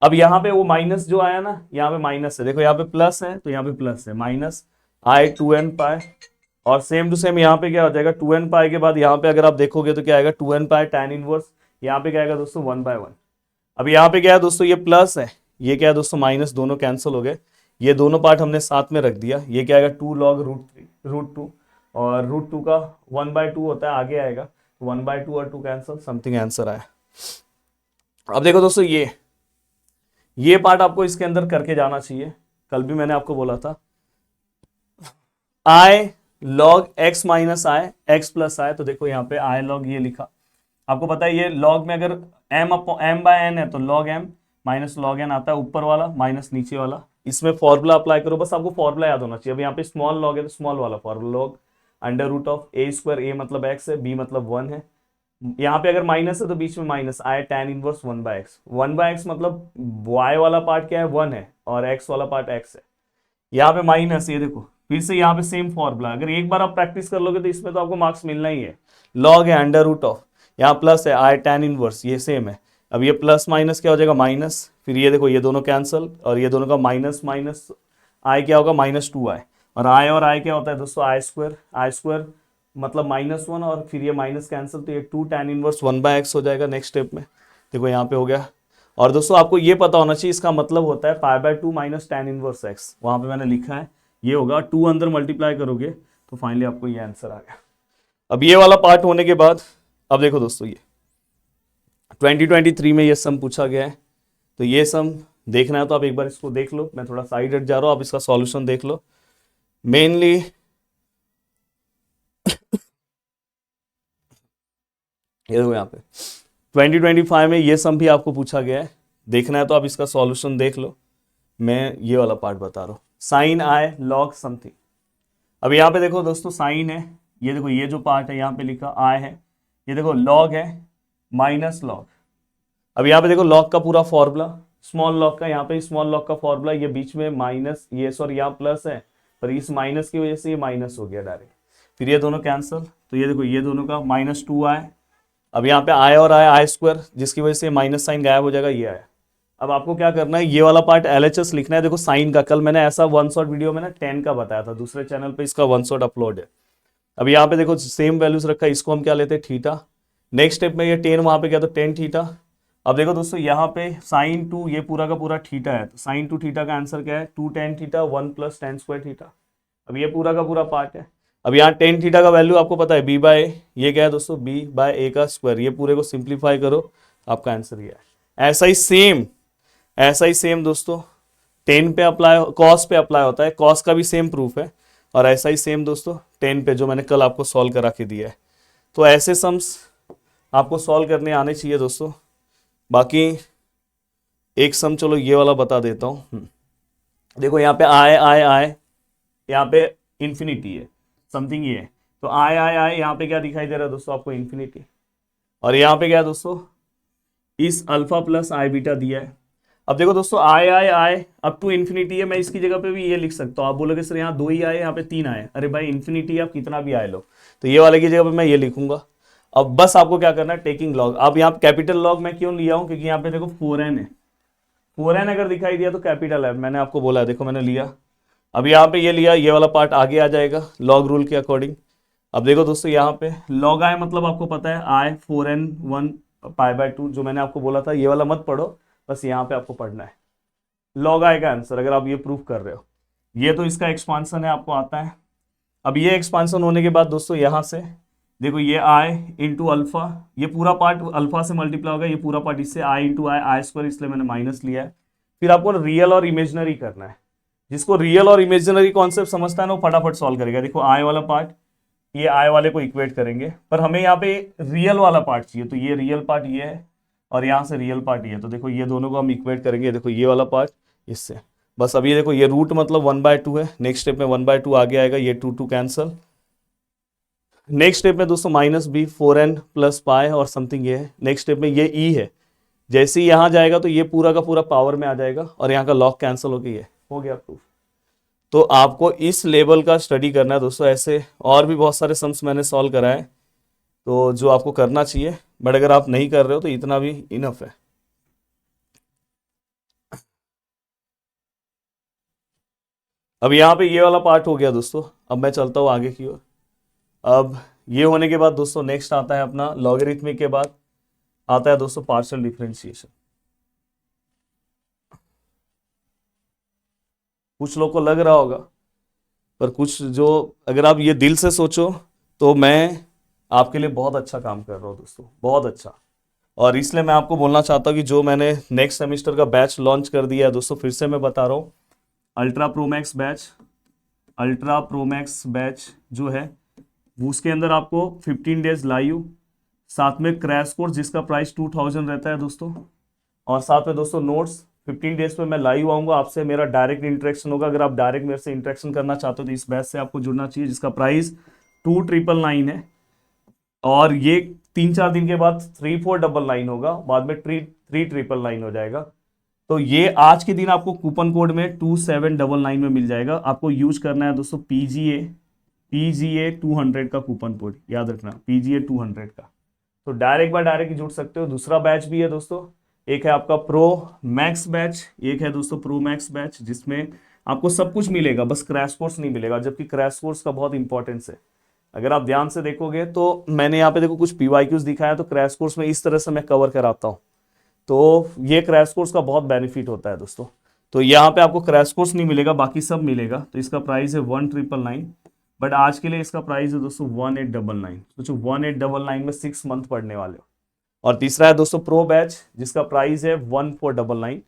अब यहाँ पे वो माइनस जो आया ना, यहाँ पे माइनस है, देखो यहाँ पे प्लस है तो यहाँ पे प्लस है, माइनस आई 2n पाई, और सेम टू सेम यहाँ पे क्या हो जाएगा 2n पाई के बाद यहाँ पे अगर आप देखोगे तो क्या आएगा 2n पाई tan इनवर्स, यहाँ पे क्या आएगा दोस्तों 1/1। अब यहाँ पे क्या है दोस्तों, ये प्लस है, ये क्या है दोस्तों माइनस, दोनों कैंसिल हो गए, ये दोनों पार्ट हमने साथ में रख दिया, ये क्या आएगा 2 log √2, और √2 का 1/2 होता है, आगे आएगा 1/2 और 2 कैंसिल, समथिंग आंसर आया। अब देखो दोस्तों ये पार्ट आपको इसके अंदर करके जाना चाहिए, कल भी मैंने आपको बोला था I log x minus I x plus I, तो देखो यहाँ पे आई लॉग ये लिखा, आपको पता है ये लॉग में अगर m/n है तो log m minus log n आता है, ऊपर वाला माइनस नीचे वाला, इसमें फॉर्मूला अप्लाई करो, बस आपको फॉर्मूला याद होना चाहिए। अब यहाँ पे स्मॉल लॉग है तो स्मॉल वाला formula, log under root of a², a मतलब x है, b मतलब 1 है, यहाँ पे अगर माइनस है तो बीच में माइनस आए tan इनवर्स 1/x, 1/x मतलब y वाला पार्ट क्या है 1 है और x वाला पार्ट x है, यहाँ पे माइनस, ये देखो फिर से यहाँ पे सेम फॉर्मूला, अगर एक बार आप प्रैक्टिस कर लोगे तो इसमें तो आपको मार्क्स मिलना ही है। लॉग है अंडर रूट ऑफ, यहाँ प्लस है आई tan इनवर्स, ये सेम है, अब ये प्लस माइनस क्या हो जाएगा माइनस, फिर ये देखो ये दोनों कैंसल, और ये दोनों का माइनस माइनस आई क्या होगा -2i, और आई क्या होता है दोस्तों आई² मतलब -1, और फिर ये माइनस कैंसिल, तो ये 2 tan इनवर्स 1/x हो जाएगा नेक्स्ट स्टेप में, देखो यहाँ पे हो गया। और दोस्तों आपको ये पता होना चाहिए इसका मतलब होता है π/2 माइनस tan इनवर्स x, वहां पे मैंने लिखा है, ये होगा 2 अंदर मल्टीप्लाई करोगे तो फाइनली आपको ये आंसर आ गया। अब ये वाला पार्ट होने के बाद अब देखो दोस्तों ये 2023 में ये सम पूछा गया है, तो ये सम देखना है तो आप एक बार इसको देख लो, मैं थोड़ा साइड हट जा रहा हूँ, आप इसका सॉल्यूशन देख लो। मेनली ये देखो यहाँ पे 2025 में ये सम भी आपको पूछा गया है, देखना है तो आप इसका सॉल्यूशन देख लो। मैं ये वाला पार्ट बता रहा हूँ, साइन आई लॉग समथिंग। अब यहाँ पे देखो दोस्तों साइन है, ये देखो ये जो पार्ट है यहाँ पे लिखा आई है, ये देखो लॉग है माइनस लॉग। अब यहाँ पे देखो लॉग का पूरा फॉर्मूला, स्मॉल लॉग का, यहाँ पे स्मॉल लॉग का फॉर्मूला, ये बीच में माइनस, ये सॉरी यहाँ प्लस है, पर इस माइनस की वजह से ये माइनस हो गया डायरेक्ट, फिर ये दोनों कैंसिल, तो ये देखो ये दोनों का -2i। अब यहाँ पे आई और आई² जिसकी वजह से माइनस साइन गायब हो जाएगा, ये आया। अब आपको क्या करना है, ये वाला पार्ट LHS लिखना है, देखो साइन का कल मैंने ऐसा 1 शॉट वीडियो में ना 10 का बताया था, दूसरे चैनल पे इसका 1 शॉट अपलोड है। अब यहाँ पे देखो सेम वैल्यूज रखा है, इसको हम क्या लेते हैं थीटा, नेक्स्ट स्टेप में ये 10 वहां पे क्या तो 10 थीटा। अब देखो दोस्तों यहाँ पे साइन 2 ये पूरा का पूरा थीटा है, तो साइन 2 थीटा का आंसर क्या है 2 tan थीटा 1 + tan² थीटा। अब ये पूरा का पूरा पार्ट है। अब यहाँ tan थीटा का वैल्यू आपको पता है b/a, ये क्या है दोस्तों b/a का स्क्वायर, ये पूरे को सिंप्लीफाई करो आपका आंसर ये है। ऐसा ही सेम दोस्तों tan पे अप्लाई, cos पे अप्लाई होता है, cos का भी सेम प्रूफ है, और ऐसा ही सेम दोस्तों tan पे जो मैंने कल आपको सॉल्व करा के दिया है। तो ऐसे सम्स आपको सॉल्व करने आने चाहिए दोस्तों। बाकी एक सम चलो ये वाला बता देता हूँ, देखो यहाँ पे आई यहाँ पे इंफिनिटी है समथिंग, ये है तो आई यहाँ पे क्या दिखाई दे रहा है दोस्तों आपको इंफिनिटी, और यहाँ पे क्या है दोस्तों इस अल्फा प्लस आई बीटा दिया है। अब देखो दोस्तों आई अप टू इंफिनिटी है, मैं इसकी जगह पे भी ये लिख सकता हूँ, आप बोलोगे सर यहाँ 2 ही आए यहाँ पे 3 आए, अरे भाई इंफिनिटी आप कितना भी आए लो, तो ये वाले की जगह पे मैं ये लिखूंगा। अब बस आपको क्या करना है टेकिंग लॉग, अब यहाँ कैपिटल लॉग मैं क्यों लिया हूँ, क्योंकि यहाँ पे देखो 4n है, 4n अगर दिखाई दिया तो कैपिटल है, मैंने आपको बोला देखो मैंने लिया। अब यहाँ पे ये लिया, ये वाला पार्ट आगे आ जाएगा लॉग रूल के अकॉर्डिंग। अब देखो दोस्तों यहाँ पे लॉग आई मतलब आपको पता है आई 4n1 π/2, जो मैंने आपको बोला था, ये वाला मत पढ़ो, बस यहाँ पे आपको पढ़ना है लॉग आई का आंसर, अगर आप ये प्रूफ कर रहे हो। ये तो इसका एक्सपांसन है, आपको आता है। अब ये एक्सपांसन होने के बाद दोस्तों यहाँ से देखो ये आई इंटू अल्फा, ये पूरा पार्ट अल्फा से मल्टीप्लाई होगा, ये पूरा पार्ट इससे आई इंटू आई² इसलिए मैंने माइनस लिया है। फिर आपको रियल और इमेजिनरी करना है, जिसको रियल और इमेजिनरी कॉन्सेप्ट समझता है ना वो फटाफट सॉल्व करेगा। देखो आई वाला पार्ट, ये आई वाले को इक्वेट करेंगे, पर हमें यहाँ पे रियल वाला पार्ट चाहिए, तो ये रियल पार्ट ये है और यहाँ से रियल पार्ट ये है, तो देखो ये दोनों को हम इक्वेट करेंगे, देखो ये वाला पार्ट इससे, बस अब ये देखो, ये रूट मतलब 1/2 है, नेक्स्ट स्टेप में 1/2 आगे आएगा, ये 2 कैंसल। नेक्स्ट स्टेप में दोस्तों -b 4n प्लस पाई और समथिंग ये है। नेक्स्ट स्टेप में ये e है, जैसे ही यहां जाएगा तो ये पूरा का पूरा पावर में आ जाएगा और यहाँ का लॉग कैंसिल होके ये हो गया प्रूफ। तो आपको इस लेवल का स्टडी करना है दोस्तों। ऐसे और भी बहुत सारे सम्स मैंने सॉल्व कराए, तो जो आपको करना चाहिए, बट अगर आप नहीं कर रहे हो तो इतना भी इनफ है। अब यहाँ पे ये वाला पार्ट हो गया दोस्तों। अब मैं चलता हूँ आगे की ओर। अब ये होने के बाद दोस्तों नेक्स्ट आता है अपना लॉगरिथमिक के बाद आता है दोस्तों पार्शियल डिफरेंशिएशन। कुछ लोग को लग रहा होगा, पर कुछ जो, अगर आप ये दिल से सोचो तो मैं आपके लिए बहुत अच्छा काम कर रहा हूँ दोस्तों, बहुत अच्छा। और इसलिए मैं आपको बोलना चाहता हूँ कि जो मैंने नेक्स्ट सेमेस्टर का बैच लॉन्च कर दिया है दोस्तों, फिर से मैं बता रहा हूँ, ultra Pro Max batch, ultra Pro Max batch जो है उसके अंदर आपको 15 डेज लाइव, साथ में क्रैश कोर्स जिसका प्राइस 2000 रहता है दोस्तों, और साथ में दोस्तों नोट्स। 15 डेज पे मैं लाइव आऊंगा, आपसे मेरा डायरेक्ट इंटरेक्शन होगा। अगर आप डायरेक्ट मेरे से इंटरेक्शन करना चाहते हो तो इस बैच से आपको जुड़ना चाहिए, जिसका प्राइस 2999 है। और ये 3-4 दिन के बाद 3499 होगा, बाद में 3999 हो जाएगा। तो ये आज के दिन आपको कूपन कोड में 2799 में मिल जाएगा। आपको यूज करना है दोस्तों पीजीए 200 का कूपन कोड, याद रखना पीजीए 200 का। तो डायरेक्ट बाय डायरेक्ट जुड़ सकते हो। दूसरा बैच भी है दोस्तों, एक है आपका प्रो मैक्स बैच, एक है दोस्तों प्रो मैक्स बैच, जिसमें आपको सब कुछ मिलेगा, बस क्रैश कोर्स नहीं मिलेगा, जबकि क्रैश कोर्स का बहुत इंपॉर्टेंस है। अगर आप ध्यान से देखोगे तो मैंने यहाँ पे देखो कुछ पीवाईक्यूज दिखाया, तो क्रैश कोर्स में इस तरह से मैं कवर कराता हूँ। तो ये क्रैश कोर्स का बहुत बेनिफिट होता है दोस्तों। तो यहाँ पे आपको क्रैश कोर्स नहीं मिलेगा, बाकी सब मिलेगा। तो इसका प्राइस है 1999, बट आज के लिए इसका प्राइस है दोस्तों 1899। तो 1899 में 6 मंथ पढ़ने वाले हो। और तीसरा है दोस्तों प्रो बैच, जिसका प्राइस है 1499।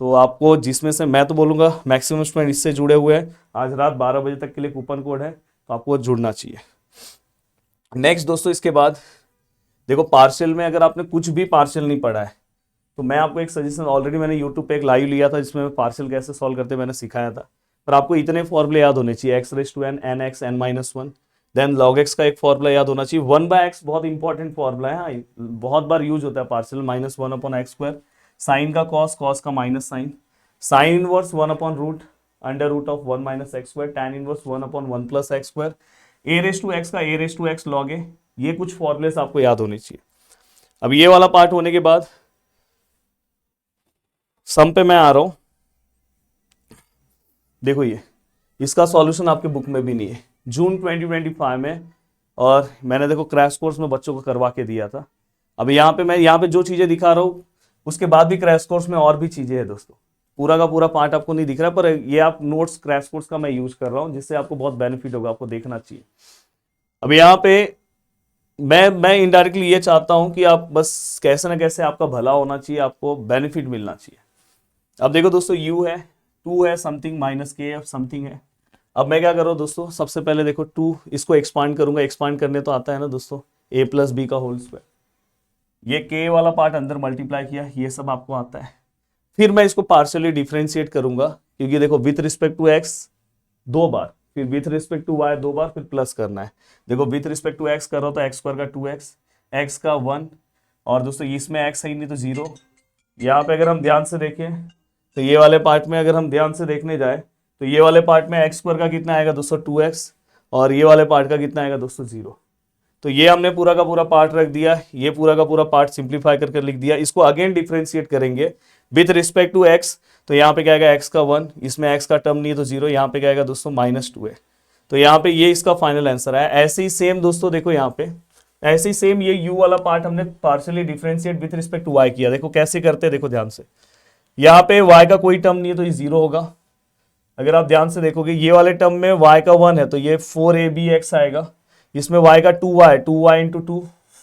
तो आपको, जिसमें से मैं तो बोलूँगा मैक्सिमम स्टूडेंट इससे जुड़े हुए हैं, आज रात 12 बजे तक के लिए कूपन कोड है, तो आपको जुड़ना चाहिए। नेक्स्ट दोस्तों इसके बाद देखो, पार्शियल में अगर आपने कुछ भी पार्शियल नहीं पढ़ा है तो मैं आपको एक सजेशन, ऑलरेडी मैंने यूट्यूब पे एक लाइव लिया था जिसमें पार्शियल कैसे सॉल्व करते मैंने सिखाया था। पर आपको इतने फॉर्मूले याद होने चाहिए, x⁻n nx n-1, then log x का एक फॉर्मूला याद होना चाहिए। 1/x बहुत इंपॉर्टेंट फॉर्मूला है, हाँ बहुत बार यूज होता है पार्शियल। -1/x², साइन का कॉस का minus sine, sine inverse 1/√, √1 - x², tan inverse 1/1 + x², a⁻x का a⁻x log a। ये कुछ फॉर्मूलेस आपको याद होने चाहिए। अब ये वाला पार्ट होने के बाद सम पे मैं आ रहा हूं। देखो ये इसका सॉल्यूशन आपके बुक में भी नहीं है, जून 2025 में, और मैंने देखो क्रैश कोर्स में बच्चों को करवा के दिया था। अब यहाँ पे मैं यहाँ पे जो चीजें दिखा रहा हूँ, उसके बाद भी क्रैश कोर्स में और भी चीजें हैं दोस्तों। पूरा का पूरा पार्ट आपको नहीं दिख रहा, पर ये आप नोट्स क्रैश कोर्स का मैं यूज कर रहा हूँ, जिससे आपको बहुत बेनिफिट होगा, आपको देखना चाहिए। अब यहाँ पे मैं इनडायरेक्टली ये चाहता हूं कि आप बस कैसे ना कैसे आपका भला होना चाहिए, आपको बेनिफिट मिलना चाहिए। अब देखो दोस्तों, u है, 2 है समथिंग, -k समथिंग है। अब मैं क्या कर रहा हूँ दोस्तों, सबसे पहले देखो 2, इसको एक्सपांड करूंगा। एक्सपांड करने तो आता है ना दोस्तों, a + b का होल स्क्वायर। ये k वाला पार्ट अंदर मल्टीप्लाई किया, ये सब आपको आता है। फिर मैं इसको पार्शियली डिफरेंशिएट करूंगा, क्योंकि देखो विथ रिस्पेक्ट टू x 2 बार, फिर विथ रिस्पेक्ट टू y 2 बार, फिर प्लस करना है। देखो विथ रिस्पेक्ट टू x कर रहा हो तो x² का 2x, x का 1, और दोस्तों इसमें x है ही नहीं तो 0। यहाँ पे अगर हम ध्यान से देखें तो ये वाले पार्ट में अगर हम ध्यान से देखने जाए तो ये वाले पार्ट में x² का कितना आएगा दोस्तों 2x, और ये वाले पार्ट का कितना आएगा दोस्तों 0। तो ये हमने पूरा का पूरा पार्ट रख दिया, ये पूरा का पूरा पार्ट सिंप्लीफाई करके लिख दिया। इसको अगेन डिफरेंशिएट करेंगे विथ रिस्पेक्ट टू x, तो यहाँ पे क्या आएगा x का 1, इसमें x का टर्म नहीं है तो 0, यहाँ पे क्या आएगा दोस्तों -2 है। तो यहाँ पे ये इसका फाइनल आंसर है। ऐसे ही सेम दोस्तों देखो यहाँ पे, ऐसे ही सेम ये u वाला पार्ट हमने partially differentiate with respect to y किया। देखो कैसे करते हैं, देखो ध्यान से, यहाँ पे y का कोई टर्म नहीं है तो ये 0 होगा। अगर आप ध्यान से देखोगे ये वाले टर्म में y का 1 है तो ये 4abx आएगा, इसमें y का 2y, 2y × 2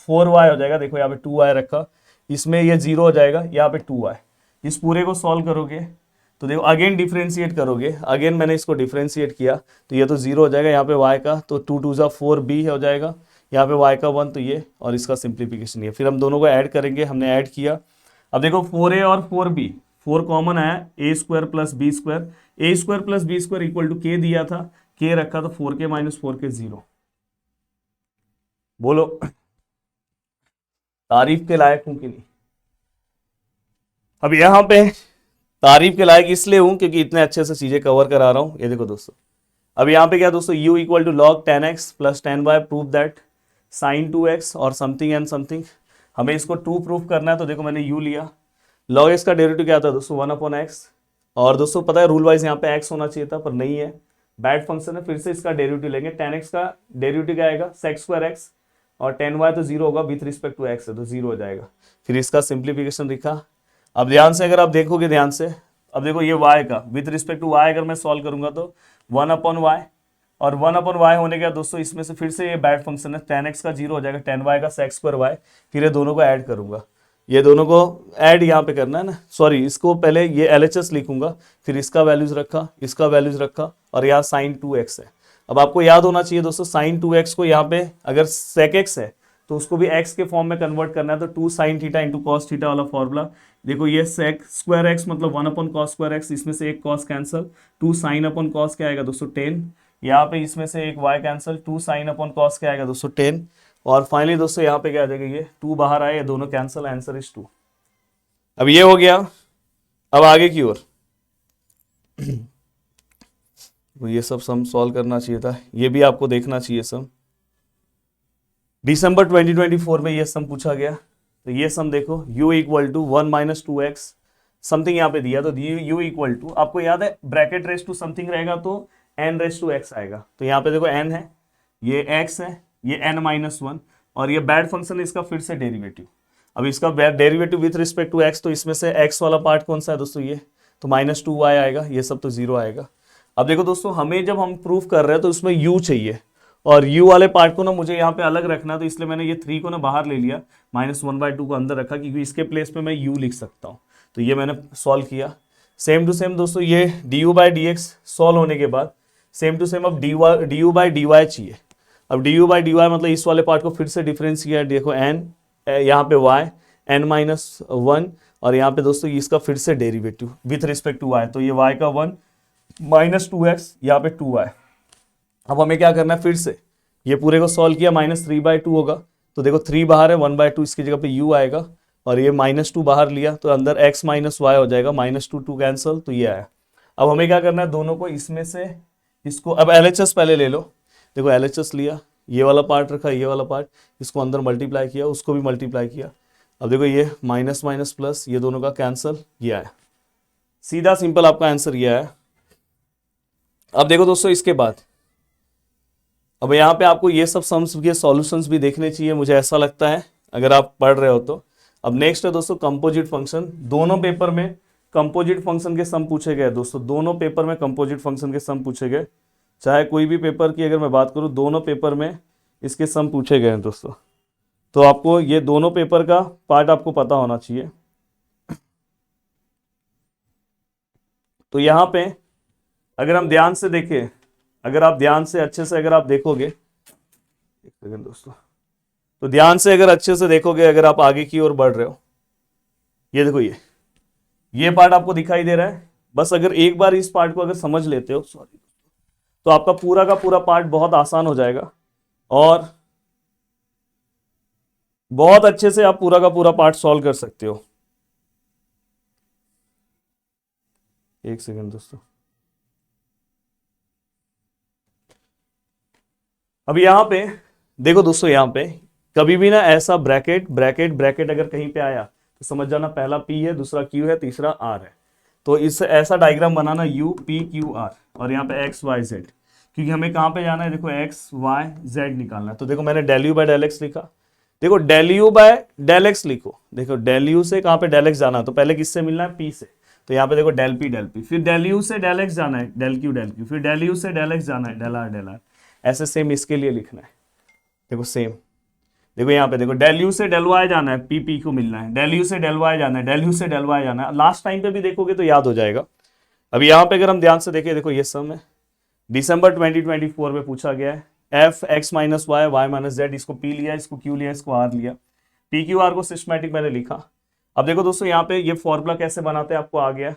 4y हो जाएगा। देखो यहाँ पे 2y रखा, इसमें ये 0 हो जाएगा, यहाँ पे 2y। इस पूरे को सॉल्व करोगे तो देखो अगेन डिफरेंशिएट करोगे, अगेन मैंने इसको डिफरेंशिएट किया तो ये तो 0 हो जाएगा, यहाँ पे y का तो 2 × 2 = 4b हो जाएगा, यहाँ पे y का 1 तो ये, और इसका सिंप्लीफिकेशन ये। फिर हम दोनों को ऐड करेंगे, हमने ऐड किया। अब देखो 4a और 4b, 4 कॉमन आया, a² + b², a square plus b square equal to k दिया था, के रखा तो 4k माइनस 4k 0। बोलो तारीफ के लायक हूं कि नहीं? अब यहां पे तारीफ के लायक इसलिए हूं क्योंकि इतने अच्छे से चीजें कवर करा रहा हूं। ये देखो दोस्तों, अब यहाँ पे क्या दोस्तों, u equal to log 10x plus 10y prove that sine 2x और समथिंग एंड समथिंग। हमें इसको 2 प्रूफ करना है, तो देखो मैंने u लिया, लॉग x का डेरिवेटिव क्या था दोस्तों 1/x, और दोस्तों पता है रूल वाइज यहाँ पे x होना चाहिए था पर नहीं है, बैड फंक्शन है, फिर से इसका डेरिवेटिव लेंगे। 10x का डेरिवेटिव क्या आएगा sec स्क्वायर x, और 10y तो 0 होगा विथ रिस्पेक्ट टू x है तो 0 हो जाएगा। फिर इसका सिंप्लीफिकेशन लिखा। अब ध्यान से अगर आप देखोगे ध्यान से, अब देखो ये y का विथ रिस्पेक्ट टू y अगर मैं सॉल्व करूंगा तो 1/y, और 1/y होने के बाद दोस्तों इसमें से फिर से ये बैड फंक्शन है, 10x का 0 हो जाएगा, 10y का sec स्क्वायर y, फिर ये दोनों को ऐड करूंगा, ये दोनों को ऐड यहाँ पे करना है ना, सॉरी इसको पहले ये LHS लिखूंगा, फिर इसका वैल्यूज रखा, इसका वैल्यूज रखा, और यहाँ साइन 2x है। अब आपको याद होना चाहिए दोस्तों साइन 2x को यहाँ पे अगर sec x है तो उसको भी x के फॉर्म में कन्वर्ट करना है, तो 2 sin theta into cos theta वाला फॉर्मूला। देखो ये sec स्क्वायर x मतलब 1/cos स्क्वायर x, इसमें से एक cos कैंसल, 2 sin अपन cos क्या आएगा दोस्तों 10, यहाँ पे इसमें से एक y कैंसल, 2 sin अपन cos क्या आएगा दोस्तों 10, और फाइनली दोस्तों यहाँ पे क्या आ जाएगा, ये 2 बाहर आए, ये दोनों कैंसल, आंसर इज 2। अब ये हो गया, अब आगे की ओर ये सब सम सॉल्व करना चाहिए था, ये भी आपको देखना चाहिए सम। दिसंबर 2024 में ये सम पूछा गया, तो ये सम देखो u equal to 1 minus 2x something यहाँ पे दिया, तो u इक्वल टू, आपको याद है ब्रैकेट रेस टू समथिंग रहेगा तो n रेस टू x आएगा, तो यहाँ पे देखो n है, ये x है, ये n-1, और ये बैड फंक्शन है, इसका फिर से डेरिवेटिव। अब इसका derivative with respect to x, तो इसमें से x वाला पार्ट कौन सा है दोस्तों, ये तो -2y आएगा, ये सब तो 0 आएगा। अब देखो दोस्तों हमें जब हम प्रूफ कर रहे हैं तो इसमें u चाहिए, और u वाले पार्ट को ना मुझे यहाँ पे अलग रखना, तो इसलिए मैंने ये 3 को ना बाहर ले लिया, -1/2 को अंदर रखा, क्योंकि इसके प्लेस पे मैं u लिख सकता हूँ, तो ये मैंने सॉल्व किया। सेम टू सेम दोस्तों ये du/dx सॉल्व होने के बाद सेम टू सेम अब du/dy चाहिए। अब du/dy मतलब इस वाले पार्ट को फिर से डिफरेंस किया, देखो n यहाँ पे y n-1, और यहाँ पे दोस्तों इसका फिर से derivative with respect to y, तो ये y का 1 -2x, यहाँ पे 2y। अब हमें क्या करना है, फिर से ये पूरे को सॉल्व किया, -3/2 होगा, तो देखो 3 बाहर है, 1/2 इसकी जगह पे u आएगा, और ये -2 बाहर लिया तो अंदर x माइनस y हो जाएगा, -2 कैंसल, तो ये आया। अब हमें क्या करना है, दोनों को इसमें से इसको, अब LHS पहले ले लो, देखो LHS लिया, ये वाला पार्ट रखा, ये वाला पार्ट, इसको अंदर मल्टीप्लाई किया, उसको भी मल्टीप्लाई किया, अब देखो ये माइनस माइनस प्लस, ये दोनों का कैंसल, ये आया, सीधा सिंपल आपका आंसर ये आया। अब देखो दोस्तों इसके बाद अब यहाँ पे आपको ये सब सम्स के सॉल्यूशंस भी देखने चाहिए, मुझे ऐसा लगता है अगर आप पढ़ रहे हो तो। अब नेक्स्ट है दोस्तों कंपोजिट फंक्शन, दोनों पेपर में कंपोजिट फंक्शन के सम पूछे गए दोस्तों, दोनों पेपर में कंपोजिट फंक्शन के सम पूछे गए, चाहे कोई भी पेपर की अगर मैं बात करूं, दोनों पेपर में इसके सम पूछे गए हैं दोस्तों, तो आपको ये दोनों पेपर का पार्ट आपको पता होना चाहिए। तो यहाँ पे अगर हम ध्यान से देखें, अगर आप ध्यान से अच्छे से अगर आप देखोगे, एक सेकंड दोस्तों, तो ध्यान से अगर अच्छे से देखोगे, अगर आप आगे की ओर बढ़ रहे हो, ये देखो ये पार्ट आपको दिखाई दे रहा है, बस अगर एक बार इस पार्ट को अगर समझ लेते हो, सॉरी, तो आपका पूरा का पूरा पार्ट बहुत आसान हो जाएगा, और बहुत अच्छे से आप पूरा का पूरा पार्ट सॉल्व कर सकते हो। एक सेकंड दोस्तों, अब यहां पे देखो दोस्तों, यहां पे कभी भी ना ऐसा ब्रैकेट ब्रैकेट ब्रैकेट अगर कहीं पे आया तो समझ जाना पहला P है, दूसरा Q है, तीसरा R है, तो इस ऐसा डायग्राम बनाना U P Q R, और यहाँ पे X Y Z, क्योंकि हमें कहाँ पे जाना है, देखो X Y Z निकालना है। तो देखो मैंने del U by del X लिखा, देखो del U by del X लिखो, देखो del U से कहाँ पे del X जाना है, तो पहले किससे मिलना है, P से, तो यहाँ पे देखो del P, फिर del U से del X जाना है, del Q, फिर del U से del X जाना है, del R, ऐसे सेम इसके लिए लिखना है। देखो सेम, देखो यहाँ पे देखो del U से del Y जाना है, P को मिलना है, del U से del Y जाना है, del U से del Y जाना है, लास्ट टाइम पे भी देखोगे तो याद हो जाएगा। अब यहाँ पे अगर हम ध्यान से देखें, देखो ये सम है, दिसंबर 2024 में पूछा गया है, f x minus y y minus z, इसको P लिया, इसको Q लिया, इसको R लिया, PQR को सिस्टमैटिक मैंने लिखा। अब देखो दोस्तों यहाँ पे ये फॉर्मूला कैसे बनाते हैं, आपको आ गया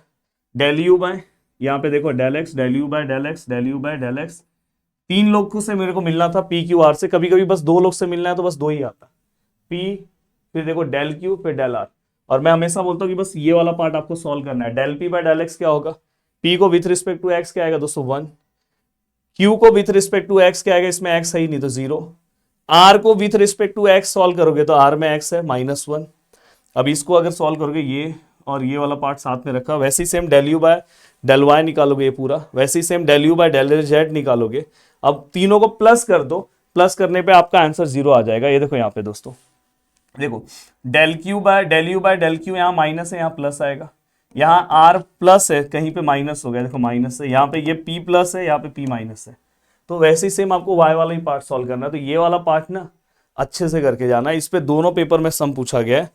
del U बाय यहाँ पे देखो del x, del u by del x, del u by del x. 3 लोग से मेरे को मिलना था पी क्यू आर से, कभी कभी बस 2 लोग से मिलना है तो बस 2 ही आता, पी फिर देखो डेल क्यू फिर डेल आर। और मैं हमेशा बोलता हूँ कि बस ये वाला पार्ट आपको सॉल्व करना है। Del p by del x क्या होगा, पी को विथ रिस्पेक्ट टू एक्स क्या आएगा दोस्तों 1, क्यू को विथ रिस्पेक्ट टू एक्स क्या आएगा, इसमें एक्स है ही नहीं तो 0, आर को with respect to x solve करोगे तो आर में एक्स है -1। अब इसको अगर सॉल्व करोगे ये और ये वाला पार्ट साथ में रखा, वैसे ही same del u by del y निकालोगे ये पूरा, वैसे ही same del u by del z निकालोगे। अब तीनों को प्लस कर दो, प्लस करने पे आपका आंसर 0 आ जाएगा। ये देखो यहाँ पे दोस्तों, देखो del q by del u by del q यहाँ माइनस है, यहाँ प्लस आएगा, यहाँ आर प्लस है कहीं पे माइनस हो गया, देखो माइनस है, यहाँ पे ये पी प्लस है, यहाँ पे पी माइनस है। तो वैसे ही सेम आपको वाई वाला ही पार्ट सॉल्व करना है। तो ये वाला पार्ट ना अच्छे से करके जाना है, इस पे दोनों पेपर में सम पूछा गया है,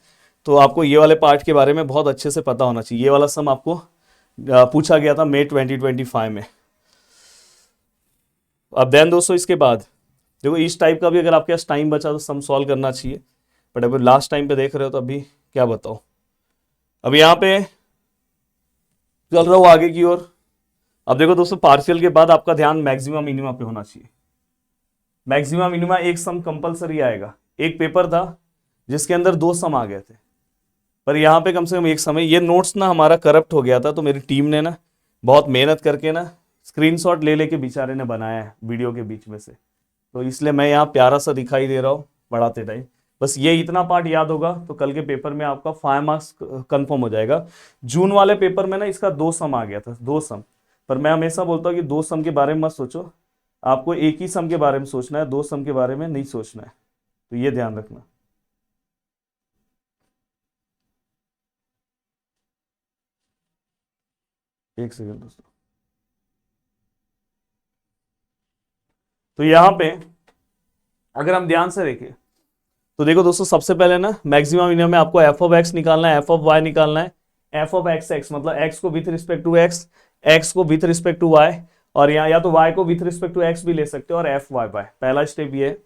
तो आपको ये वाले पार्ट के बारे में बहुत अच्छे से पता होना चाहिए। ये वाला सम आपको पूछा गया था मई 2025 में। अब देन दोस्तों इसके बाद देखो इस टाइप का भी अगर आपके पास टाइम बचा तो सम सॉल्व करना चाहिए, बट अभी लास्ट टाइम पे देख रहे हो तो अभी क्या बताओ। अब यहाँ पे चल रहा हूँ आगे की ओर। अब देखो दोस्तों पार्शियल के बाद आपका ध्यान मैक्सिमम मिनिमा पे होना चाहिए। मैक्सिमम मिनिमा एक सम कंपलसरी आएगा। एक पेपर था जिसके अंदर 2 सम आ गए थे, पर यहाँ पे कम से कम एक समय, ये नोट्स ना हमारा करप्ट हो गया था, तो मेरी टीम ने ना बहुत मेहनत करके ना स्क्रीनशॉट ले लेके बेचारे ने बनाया है वीडियो के बीच में से, तो इसलिए मैं यहाँ प्यारा सा दिखाई दे रहा हूँ पढ़ाते टाइम। बस ये इतना पार्ट याद होगा तो कल के पेपर में आपका 5 मार्क्स कंफर्म हो जाएगा। जून वाले पेपर में ना इसका 2 सम आ गया था, 2 सम, पर मैं हमेशा बोलता हूँ कि 2 सम के बारे में मत सोचो, आपको एक ही सम के बारे में सोचना है, 2 सम के बारे में नहीं सोचना है, तो ये ध्यान रखना। एक सेकंड दोस्तों, तो यहां पे अगर हम ध्यान से देखें तो देखो दोस्तों सबसे पहले ना मैक्सिमम मिनिमम में आपको एफ ऑफ एक्स निकालना है, एफ ऑफ वाई निकालना है। एफ ऑफ एक्स एक्स मतलब एक्स को with respect to x, x को विथ रिस्पेक्ट टू वाई, और यहाँ या तो वाई को विथ रिस्पेक्ट टू एक्स भी ले सकते हो, और एफ वाई वाई, पहला स्टेप ये है।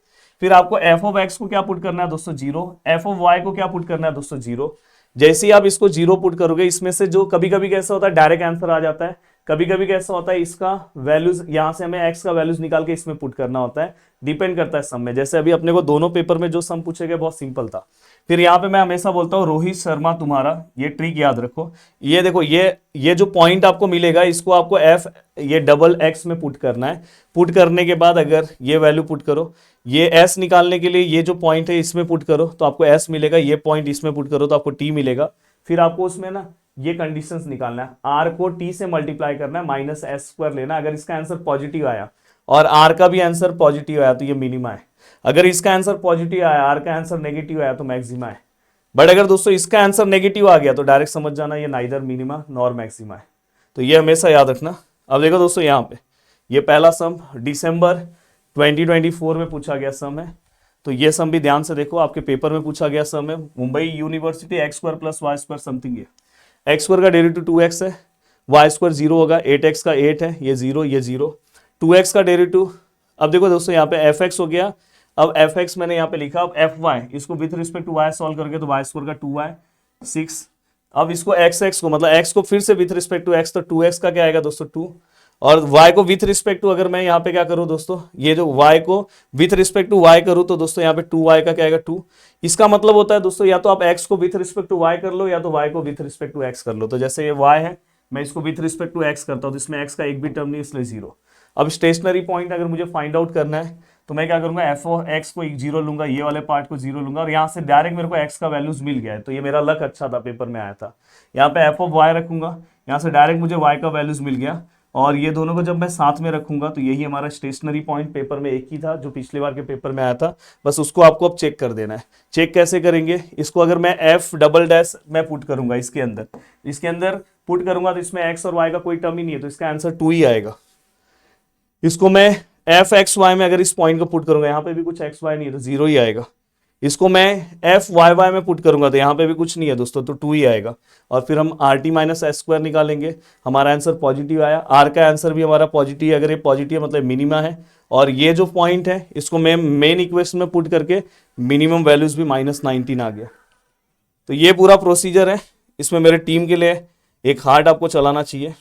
फिर आपको एफ ऑफ एक्स को क्या पुट करना है दोस्तों 0, एफ ऑफ वाई को क्या पुट करना है दोस्तों 0। जैसे ही आप इसको 0 पुट करोगे, इसमें से जो कभी कभी कैसा होता है डायरेक्ट आंसर आ जाता है, कभी कभी कैसा होता है इसका वैल्यूज यहां से हमें एक्स का वैल्यूज निकाल के इसमें पुट करना होता है, डिपेंड करता है सम में। जैसे अभी अपने को दोनों पेपर में जो सम पूछे गए बहुत सिंपल था। फिर यहाँ पे मैं हमेशा बोलता हूँ रोहित शर्मा तुम्हारा, ये ट्रिक याद रखो, ये देखो ये जो पॉइंट आपको मिलेगा इसको आपको एफ ये डबल एक्स में पुट करना है। पुट करने के बाद अगर ये वैल्यू पुट करो, ये एस निकालने के लिए ये जो पॉइंट है इसमें पुट करो तो आपको एस मिलेगा, ये पॉइंट इसमें पुट करो तो आपको टी मिलेगा। फिर आपको उसमें ना ये कंडीशंस निकालना है, आर को टी से मल्टीप्लाई करना है, माइनस एस स्क्वायर लेना। अगर इसका आंसर पॉजिटिव आया और आर का भी आंसर पॉजिटिव आया तो ये मिनिमा है, अगर इसका आंसर पॉजिटिव आया आर का आंसर नेगेटिव आया तो मैक्सिमा है। बट अगर दोस्तों इसका आंसर नेगेटिव आ गया तो डायरेक्ट समझ जाना ये नाइदर मिनिमा नॉर मैक्सिमा है, तो ये हमेशा याद रखना। अब देखो दोस्तों यहाँ पे ये पहला सम दिसंबर 2024 में पूछा गया सम है, तो ये सम भी ध्यान से देखो, आपके पेपर में पूछा गया सम है। Mumbai university x square plus y square something, ये एक्स स्क्वायर का डेरिवेटिव 2x है, वाई स्क्वायर 0 होगा, 8x का 8 है, ये 0 ये 0, 2x का डेरिवेटिव। अब देखो दोस्तों यहाँ पे fx हो गया, अब fx मैंने यहाँ पे लिखा, अब fy इसको with respect to y solve करके तो y स्क्वायर का 2y 6। अब इसको xx को मतलब x को फिर से विथ रिस्पेक्ट टू x तो 2x का क्या आएगा दोस्तों 2, और y को विथ रिस्पेक्ट टू अगर मैं यहाँ पे क्या करूँ दोस्तों, ये जो y को विथ रिस्पेक्ट टू y करूँ तो दोस्तों यहाँ पे 2y का क्या आएगा 2। इसका मतलब होता है दोस्तों या तो आप x को विथ रिस्पेक्ट टू y कर लो या तो y को विथ रिस्पेक्ट टू x कर लो। तो जैसे ये y है मैं इसको विथ रिस्पेक्ट टू x करता हूँ तो इसमें x का एक भी टर्म नहीं इसलिए 0। अब स्टेशनरी पॉइंट अगर मुझे फाइंड आउट करना है तो मैं क्या करूंगा, एफ ऑफ एक्स को 0 लूंगा, ये वाले पार्ट को 0 लूंगा, और यहाँ से डायरेक्ट मेरे को x का वैल्यूज मिल गया है, तो ये मेरा लक अच्छा था, पेपर में आया था। यहाँ पे एफ ऑफ वाई रखूंगा, यहाँ से डायरेक्ट मुझे y का वैल्यूज मिल गया, और ये दोनों को जब मैं साथ में रखूंगा तो यही हमारा स्टेशनरी पॉइंट पेपर में एक ही था जो पिछले बार के पेपर में आया था। बस उसको आपको अब चेक कर देना है। चेक कैसे करेंगे, इसको अगर मैं एफ डबल डैश मैं पुट करूंगा इसके अंदर पुट करूंगा तो इसमें एक्स और वाई का कोई टर्म ही नहीं है, तो इसका आंसर 2 ही आएगा। इसको मैं एफ एक्स वाई में अगर इस पॉइंट को पुट करूंगा, यहाँ पे भी कुछ एक्स वाई नहीं है तो 0 ही आएगा। इसको मैं एफ वाई वाई में पुट करूंगा तो यहाँ पे भी कुछ नहीं है दोस्तों तो 2 ही आएगा। और फिर हम R T minus S square निकालेंगे, हमारा आंसर पॉजिटिव आया, आर का आंसर भी हमारा पॉजिटिव है, अगर ये पॉजिटिव मतलब मिनिमा है। और ये जो पॉइंट है इसको मैं मेन इक्वेशन में पुट करके मिनिमम वैल्यूज भी -19 आ गया। तो ये पूरा प्रोसीजर है, इसमें मेरे टीम के लिए एक हार्ट आपको चलाना चाहिए।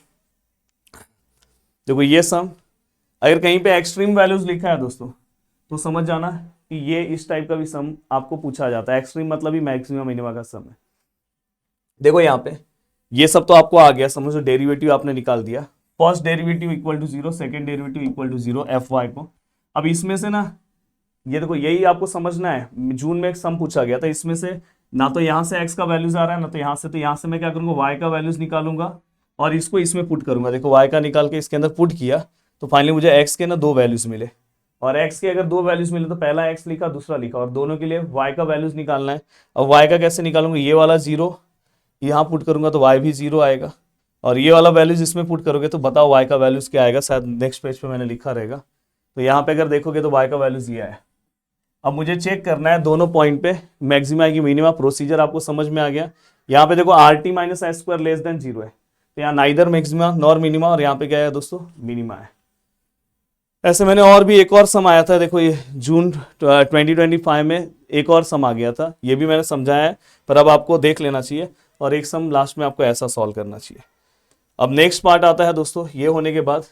देखो ये सम, अगर कहीं पे एक्सट्रीम वैल्यूज लिखा है दोस्तों तो समझ जाना कि ये इस टाइप का भी सम आपको पूछा जाता है। एक्सट्रीम मतलब ही मैक्सिमम मिनिमा का सम है। देखो यहाँ पे ये सब तो आपको आ गया समझो, डेरिवेटिव आपने निकाल दिया। First derivative equal to zero, second derivative equal to zero, f y को। अब इसमें से ना, ये देखो यही आपको समझना है, जून में एक सम पूछा गया था, इसमें से ना तो यहाँ से x का वैल्यूज आ रहा है ना तो यहाँ से, तो यहाँ से मैं क्या करूंगा y का वैल्यूज निकालूंगा और इसको इसमें पुट करूंगा। देखो y का निकाल के इसके अंदर पुट किया तो फाइनली मुझे x के ना दो वैल्यूज मिले, और x के अगर दो वैल्यूज मिले तो पहला x लिखा दूसरा लिखा, और दोनों के लिए y का वैल्यूज निकालना है। अब y का कैसे निकालूंगा, ये वाला जीरो यहाँ पुट करूंगा तो y भी जीरो आएगा, और ये वाला वैल्यूज इसमें पुट करोगे तो बताओ y का वैल्यूज क्या आएगा, शायद नेक्स्ट पेज पे मैंने लिखा रहेगा। तो यहाँ पे अगर देखोगे तो y का वैल्यूज ये है। अब मुझे चेक करना है दोनों पॉइंट पे मैक्सिमा की मिनिमा, प्रोसीजर आपको समझ में आ गया। यहाँ पे देखो R T minus S square less than zero है, तो यहाँ नाइदर मैक्सिमा नॉर मिनिमा, और यहाँ पे क्या है दोस्तों, मिनिमा है। ऐसे मैंने और भी एक और सम आया था, देखो ये जून 2025 में एक और सम आ गया था, ये भी मैंने समझाया है, पर अब आपको देख लेना चाहिए, और एक सम लास्ट में आपको ऐसा सॉल्व करना चाहिए। अब नेक्स्ट पार्ट आता है दोस्तों, ये होने के बाद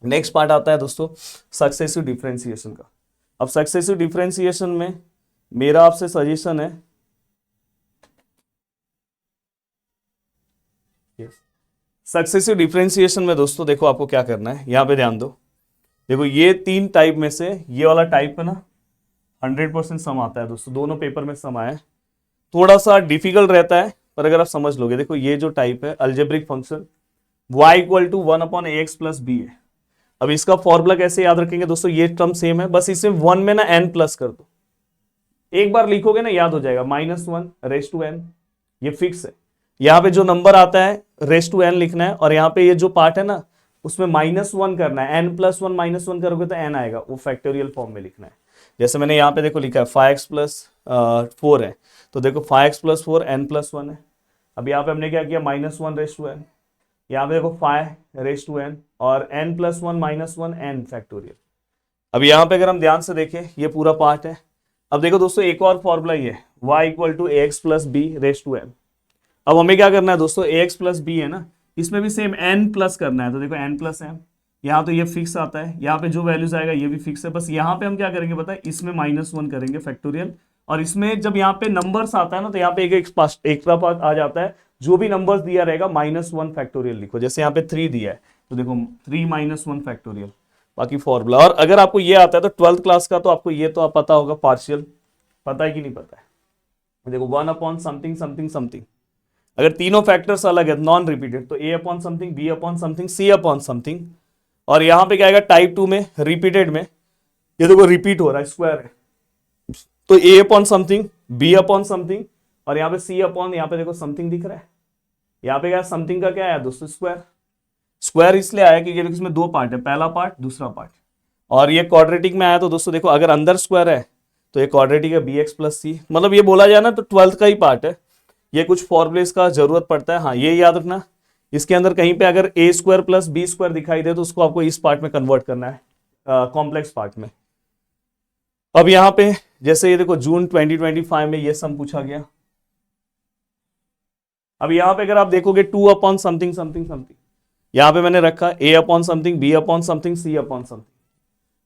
नेक्स्ट पार्ट आता है दोस्तों सक्सेसिव डिफरेंशिएशन का। अब सक्सेसिव डिफरेंशिएशन में मेरा आपसे सजेशन है, सक्सेसिव डिफरेंशिएशन में दोस्तों देखो आपको क्या करना है, यहां पे ध्यान दो। देखो ये तीन टाइप में से ये वाला टाइप है ना 100% सम आता है दोस्तों, दोनों पेपर में सम आया है। थोड़ा सा डिफिकल्ट रहता है पर अगर आप समझ लोगे, देखो ये जो टाइप है algebraic function y equal to 1/ax plus b है। अब इसका फॉर्मूला कैसे याद रखेंगे दोस्तों, ये टर्म सेम है, बस इसे 1 में ना n प्लस कर दो, एक बार लिखोगे ना याद हो जाएगा, -1 रेस टू n, ये फिक्स है। यहाँ पे जो नंबर आता है रेस टू n लिखना है, और यहाँ पे ये जो पार्ट है ना उसमें -1 करना है, n+1 -1 करोगे तो n आएगा, वो फैक्टोरियल फॉर्म में लिखना है। जैसे मैंने यहाँ पे देखो लिखा है 5x + 4 है, तो देखो 5x + 4 n+1 है। अब यहाँ पे हमने क्या किया, -1 रेस टू n, यहाँ पे देखो 5 रेस टू n और n+1 -1 n फैक्टोरियल। अब यहाँ पे अगर हम ध्यान से देखें ये पूरा पार्ट है। अब देखो दोस्तों एक और फॉर्मूला ये है, y equal to ax plus b raise to n। अब हमें क्या करना है दोस्तों, ax प्लस बी है ना, इसमें भी सेम n प्लस करना है, तो देखो n प्लस m, यहाँ तो ये फिक्स आता है, यहाँ पे जो वैल्यूज आएगा ये भी फिक्स है, बस यहाँ पे हम क्या करेंगे पता है, इसमें -1 करेंगे फैक्टोरियल, और इसमें जब यहाँ पे नंबर्स आता है ना तो यहाँ पे एक एक्स्ट्रा पार्ट आ जाता है, जो भी नंबर्स दिया रहेगा -1 फैक्टोरियल लिखो। जैसे यहाँ पे 3 दिया है तो देखो 3 -1 फैक्टोरियल, बाकी फॉर्मूला। और अगर आपको ये आता है तो 12th क्लास का तो आपको ये तो आप पता होगा, पार्शियल पता है कि नहीं पता है। देखो 1/समथिंग समथिंग समथिंग, अगर तीनों फैक्टर्स अलग है नॉन रिपीटेड तो a/समथिंग, b/समथिंग, c/समथिंग। और यहां पे क्या आएगा टाइप 2 में रिपीटेड में, ये देखो रिपीट हो रहा है, स्क्वायर है, तो a/समथिंग, b/समथिंग, और यहाँ पे c/ यहाँ पे देखो समथिंग दिख रहा है, यहाँ पे क्या समथिंग का क्या है दोस्तों, स्क्वायर। स्क्वायर इसलिए आया क्योंकि इसमें दो पार्ट है, पहला पार्ट दूसरा पार्ट, और ये क्वाड्रेटिक में आया तो दोस्तों देखो अगर अंदर स्क्वायर है तो ये क्वाड्रेटिक है bx + c, मतलब ये बोला जाए ना तो 12th का ही पार्ट है। ये कुछ फॉर्मूलेस का जरूरत पड़ता है, हाँ ये याद रखना, इसके अंदर कहीं पे अगर a² + b² दिखाई दे तो उसको आपको इस पार्ट में कन्वर्ट करना है, कॉम्प्लेक्स पार्ट में। अब यहाँ पे जैसे ये देखो जून 2025 में ये सम पूछा गया। अब यहाँ पे अगर आप देखोगे 2/समथिंग समथिंग समथिंग, यहाँ पे मैंने रखा a/समथिंग, b/समथिंग, c/समथिंग।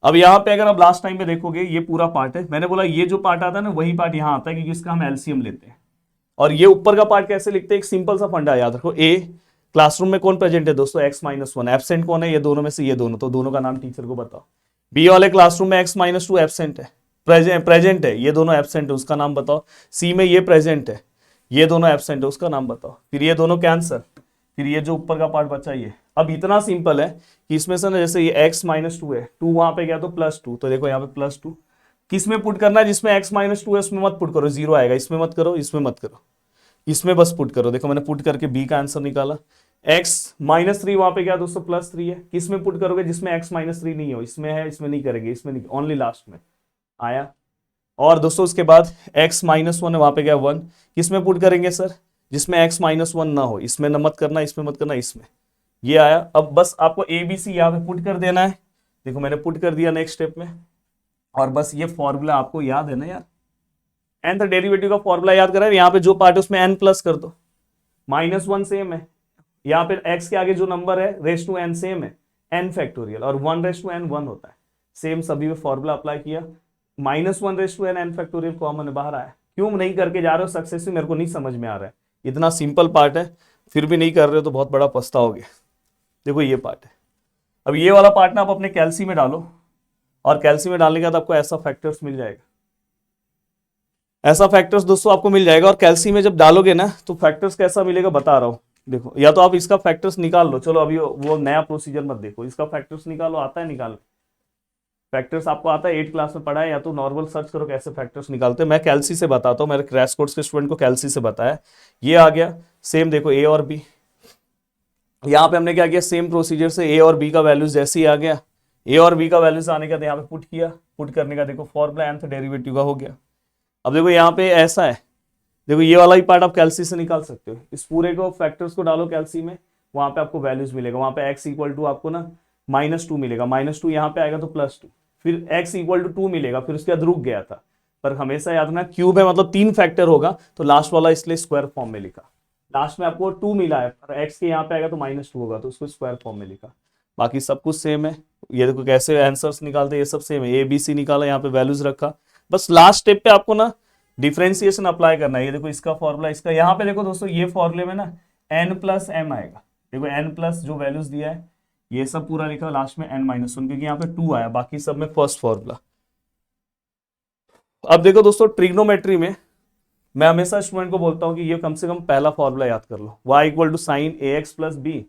अब यहाँ पे अगर आप लास्ट टाइम पे देखोगे ये पूरा पार्ट है, मैंने बोला ये जो पार्ट आता है ना वही पार्ट यहाँ आता है क्योंकि इसका हम एलसीएम लेते हैं। और ये ऊपर का पार्ट कैसे लिखते हैं, एक सिंपल सा फंडा याद रखो, ए क्लासरूम में कौन प्रेजेंट है दोस्तों, x-1, एब्सेंट कौन है, ये दोनों में से ये दोनों, तो दोनों का नाम टीचर को बताओ। बी वाले क्लासरूम में x-2 एब्सेंट है, प्रेजेंट है, ये दोनों एब्सेंट है, उसका नाम बताओ। सी में ये प्रेजेंट है, ये दोनों एब्सेंट है, उसका नाम बताओ। फिर ये दोनों कैंसर, फिर ये जो ऊपर का पार्ट बचा ये। अब इतना सिंपल है कि इसमें से ना जैसे ये x-2 है, 2 वहां पे गया तो +2, तो देखो यहाँ पे +2 किस में पुट करना है, जिसमें x-2 है उसमें मत पुट करो, 0 आएगा, इसमें मत करो, इसमें मत करो, इसमें बस पुट करो। देखो मैंने पुट करके b का आंसर निकाला। x-3 वहां पे गया दोस्तों +3 है, किस में पुट करोगे, जिसमें x-3 नहीं हो, इसमें है, इसमें नहीं करेंगे, इसमें नहीं, ओनली लास्ट में आया। और दोस्तों उसके बाद x-1 है, वहां पे गया 1, किस में पुट करेंगे सर, जिसमें x-1 ना हो, इसमें न मत करना, इसमें मत करना, इसमें, ये आया। अब बस आपको ए बी सी यहाँ पे पुट कर देना है, देखो मैंने पुट कर दिया नेक्स्ट स्टेप में, और बस ये फॉर्मूला आपको याद है ना यार, nth डेरिवेटिव का फॉर्मूला याद करा है, यहाँ पे जो पार्ट है उसमें n प्लस कर दो, -1 सेम है, यहाँ पे x के आगे जो नंबर है रेस टू n सेम है, n फैक्टोरियल, और 1 रेस टू n 1 होता है, सेम सभी में फॉर्मूला अप्लाई किया, -1 raise to n factorial common बाहर आया। क्यों नहीं करके जा रहे हो सक्सेसिव, मेरे को नहीं समझ में आ रहा है, इतना सिंपल पार्ट है फिर भी नहीं कर रहे हो तो बहुत बड़ा पछताओगे। देखो ये पार्ट है। अब ये वाला पार्ट ना आप अपने कैल्सी में डालो, और कैल्सी में डालने के बाद आपको ऐसा फैक्टर्स मिल जाएगा, ऐसा फैक्टर्स दोस्तों आपको मिल जाएगा। और कैल्सी में जब डालोगे ना तो फैक्टर्स कैसा मिलेगा बता रहा हूं। देखो या तो आप इसका फैक्टर्स निकाल लो, चलो अभी वो नया प्रोसीजर मत देखो, इसका फैक्टर्स निकालो, आता है निकाल, फैक्टर्स आपको आता है 8 क्लास में पढ़ा है, या तो नॉर्मल सर्च करो कैसे फैक्टर्स निकालते हैं, मैं कैल्सी से बताता हूँ, मेरे क्रैश कोर्स के स्टूडेंट को कैल्सी से बताया। ये आ गया सेम, देखो ए और बी, यहाँ पे हमने क्या किया सेम प्रोसीजर से ए और बी का वैल्यूज जैसे ही आ गया, ए और बी का वैल्यूज आने का यहाँ पे पुट किया, पुट करने का देखो फॉर्मूला nth डेरिवेटिव का हो गया। अब देखो यहाँ पे ऐसा है, देखो ये वाला ही पार्ट आप कैल्सी से निकाल सकते हो, इस पूरे को फैक्टर्स को डालो कैल्सी में, वहां पे आपको वैल्यूज मिलेगा, वहां पे x इक्वल टू आपको ना -2 मिलेगा, -2 यहाँ पे आएगा तो +2, फिर x इक्वल टू 2 मिलेगा, फिर उसके बाद रुक गया था, पर हमेशा याद रखना क्यूब है मतलब 3 फैक्टर होगा, तो लास्ट वाला इसलिए स्क्वायर फॉर्म में लिखा, लास्ट में आपको 2 मिला है, पर x के यहाँ पे आएगा तो -2 होगा तो उसको स्क्वायर फॉर्म में लिखा। बाकी सब कुछ सेम है, ये देखो कैसे आंसर्स निकालते हैं, ये सब सेम है, ए बी सी निकाला, यहाँ पे वैल्यूज रखा, बस लास्ट स्टेप पे आपको ना डिफरेंशिएशन अप्लाई करना है। ये देखो इसका फॉर्मूला, इसका यहाँ पे देखो दोस्तों ये फॉर्मूले में ना n प्लस m आएगा, देखो n प्लस जो वैल्यूज दिया है ये सब पूरा लिखा, लास्ट में n-1 क्योंकि यहाँ पे 2 आया, बाकी सब में फर्स्ट फॉर्मूला। अब देखो दोस्तों ट्रिग्नोमेट्री में मैं हमेशा स्टूडेंट को बोलता हूँ कि ये कम से कम पहला फॉर्मूला याद कर लो, y equal to sine ax plus b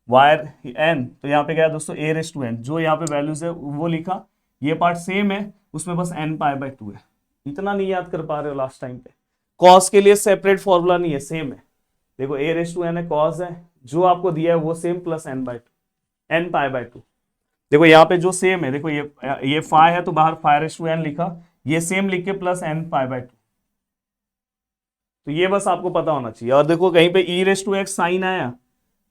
वायर n, तो यहाँ पे क्या है दोस्तों a रेस टू n, जो यहाँ पे वैल्यूज है वो लिखा, ये पार्ट सेम है, उसमें बस n पाई बाय 2 है, इतना नहीं याद कर पा रहे हो लास्ट टाइम पे। कॉस के लिए सेपरेट फॉर्मूला नहीं है, सेम है, देखो a रेस टू n है, कॉस है, जो आपको दिया है वो same plus n by 2, n pi by 2। देखो यहाँ पे जो सेम है, देखो ये फाइ है तो बाहर फाइ रेस टू n लिखा, ये सेम लिख के प्लस n पाई बाय 2, तो ये बस आपको पता होना चाहिए। और देखो कहीं पे e raise to x sine आया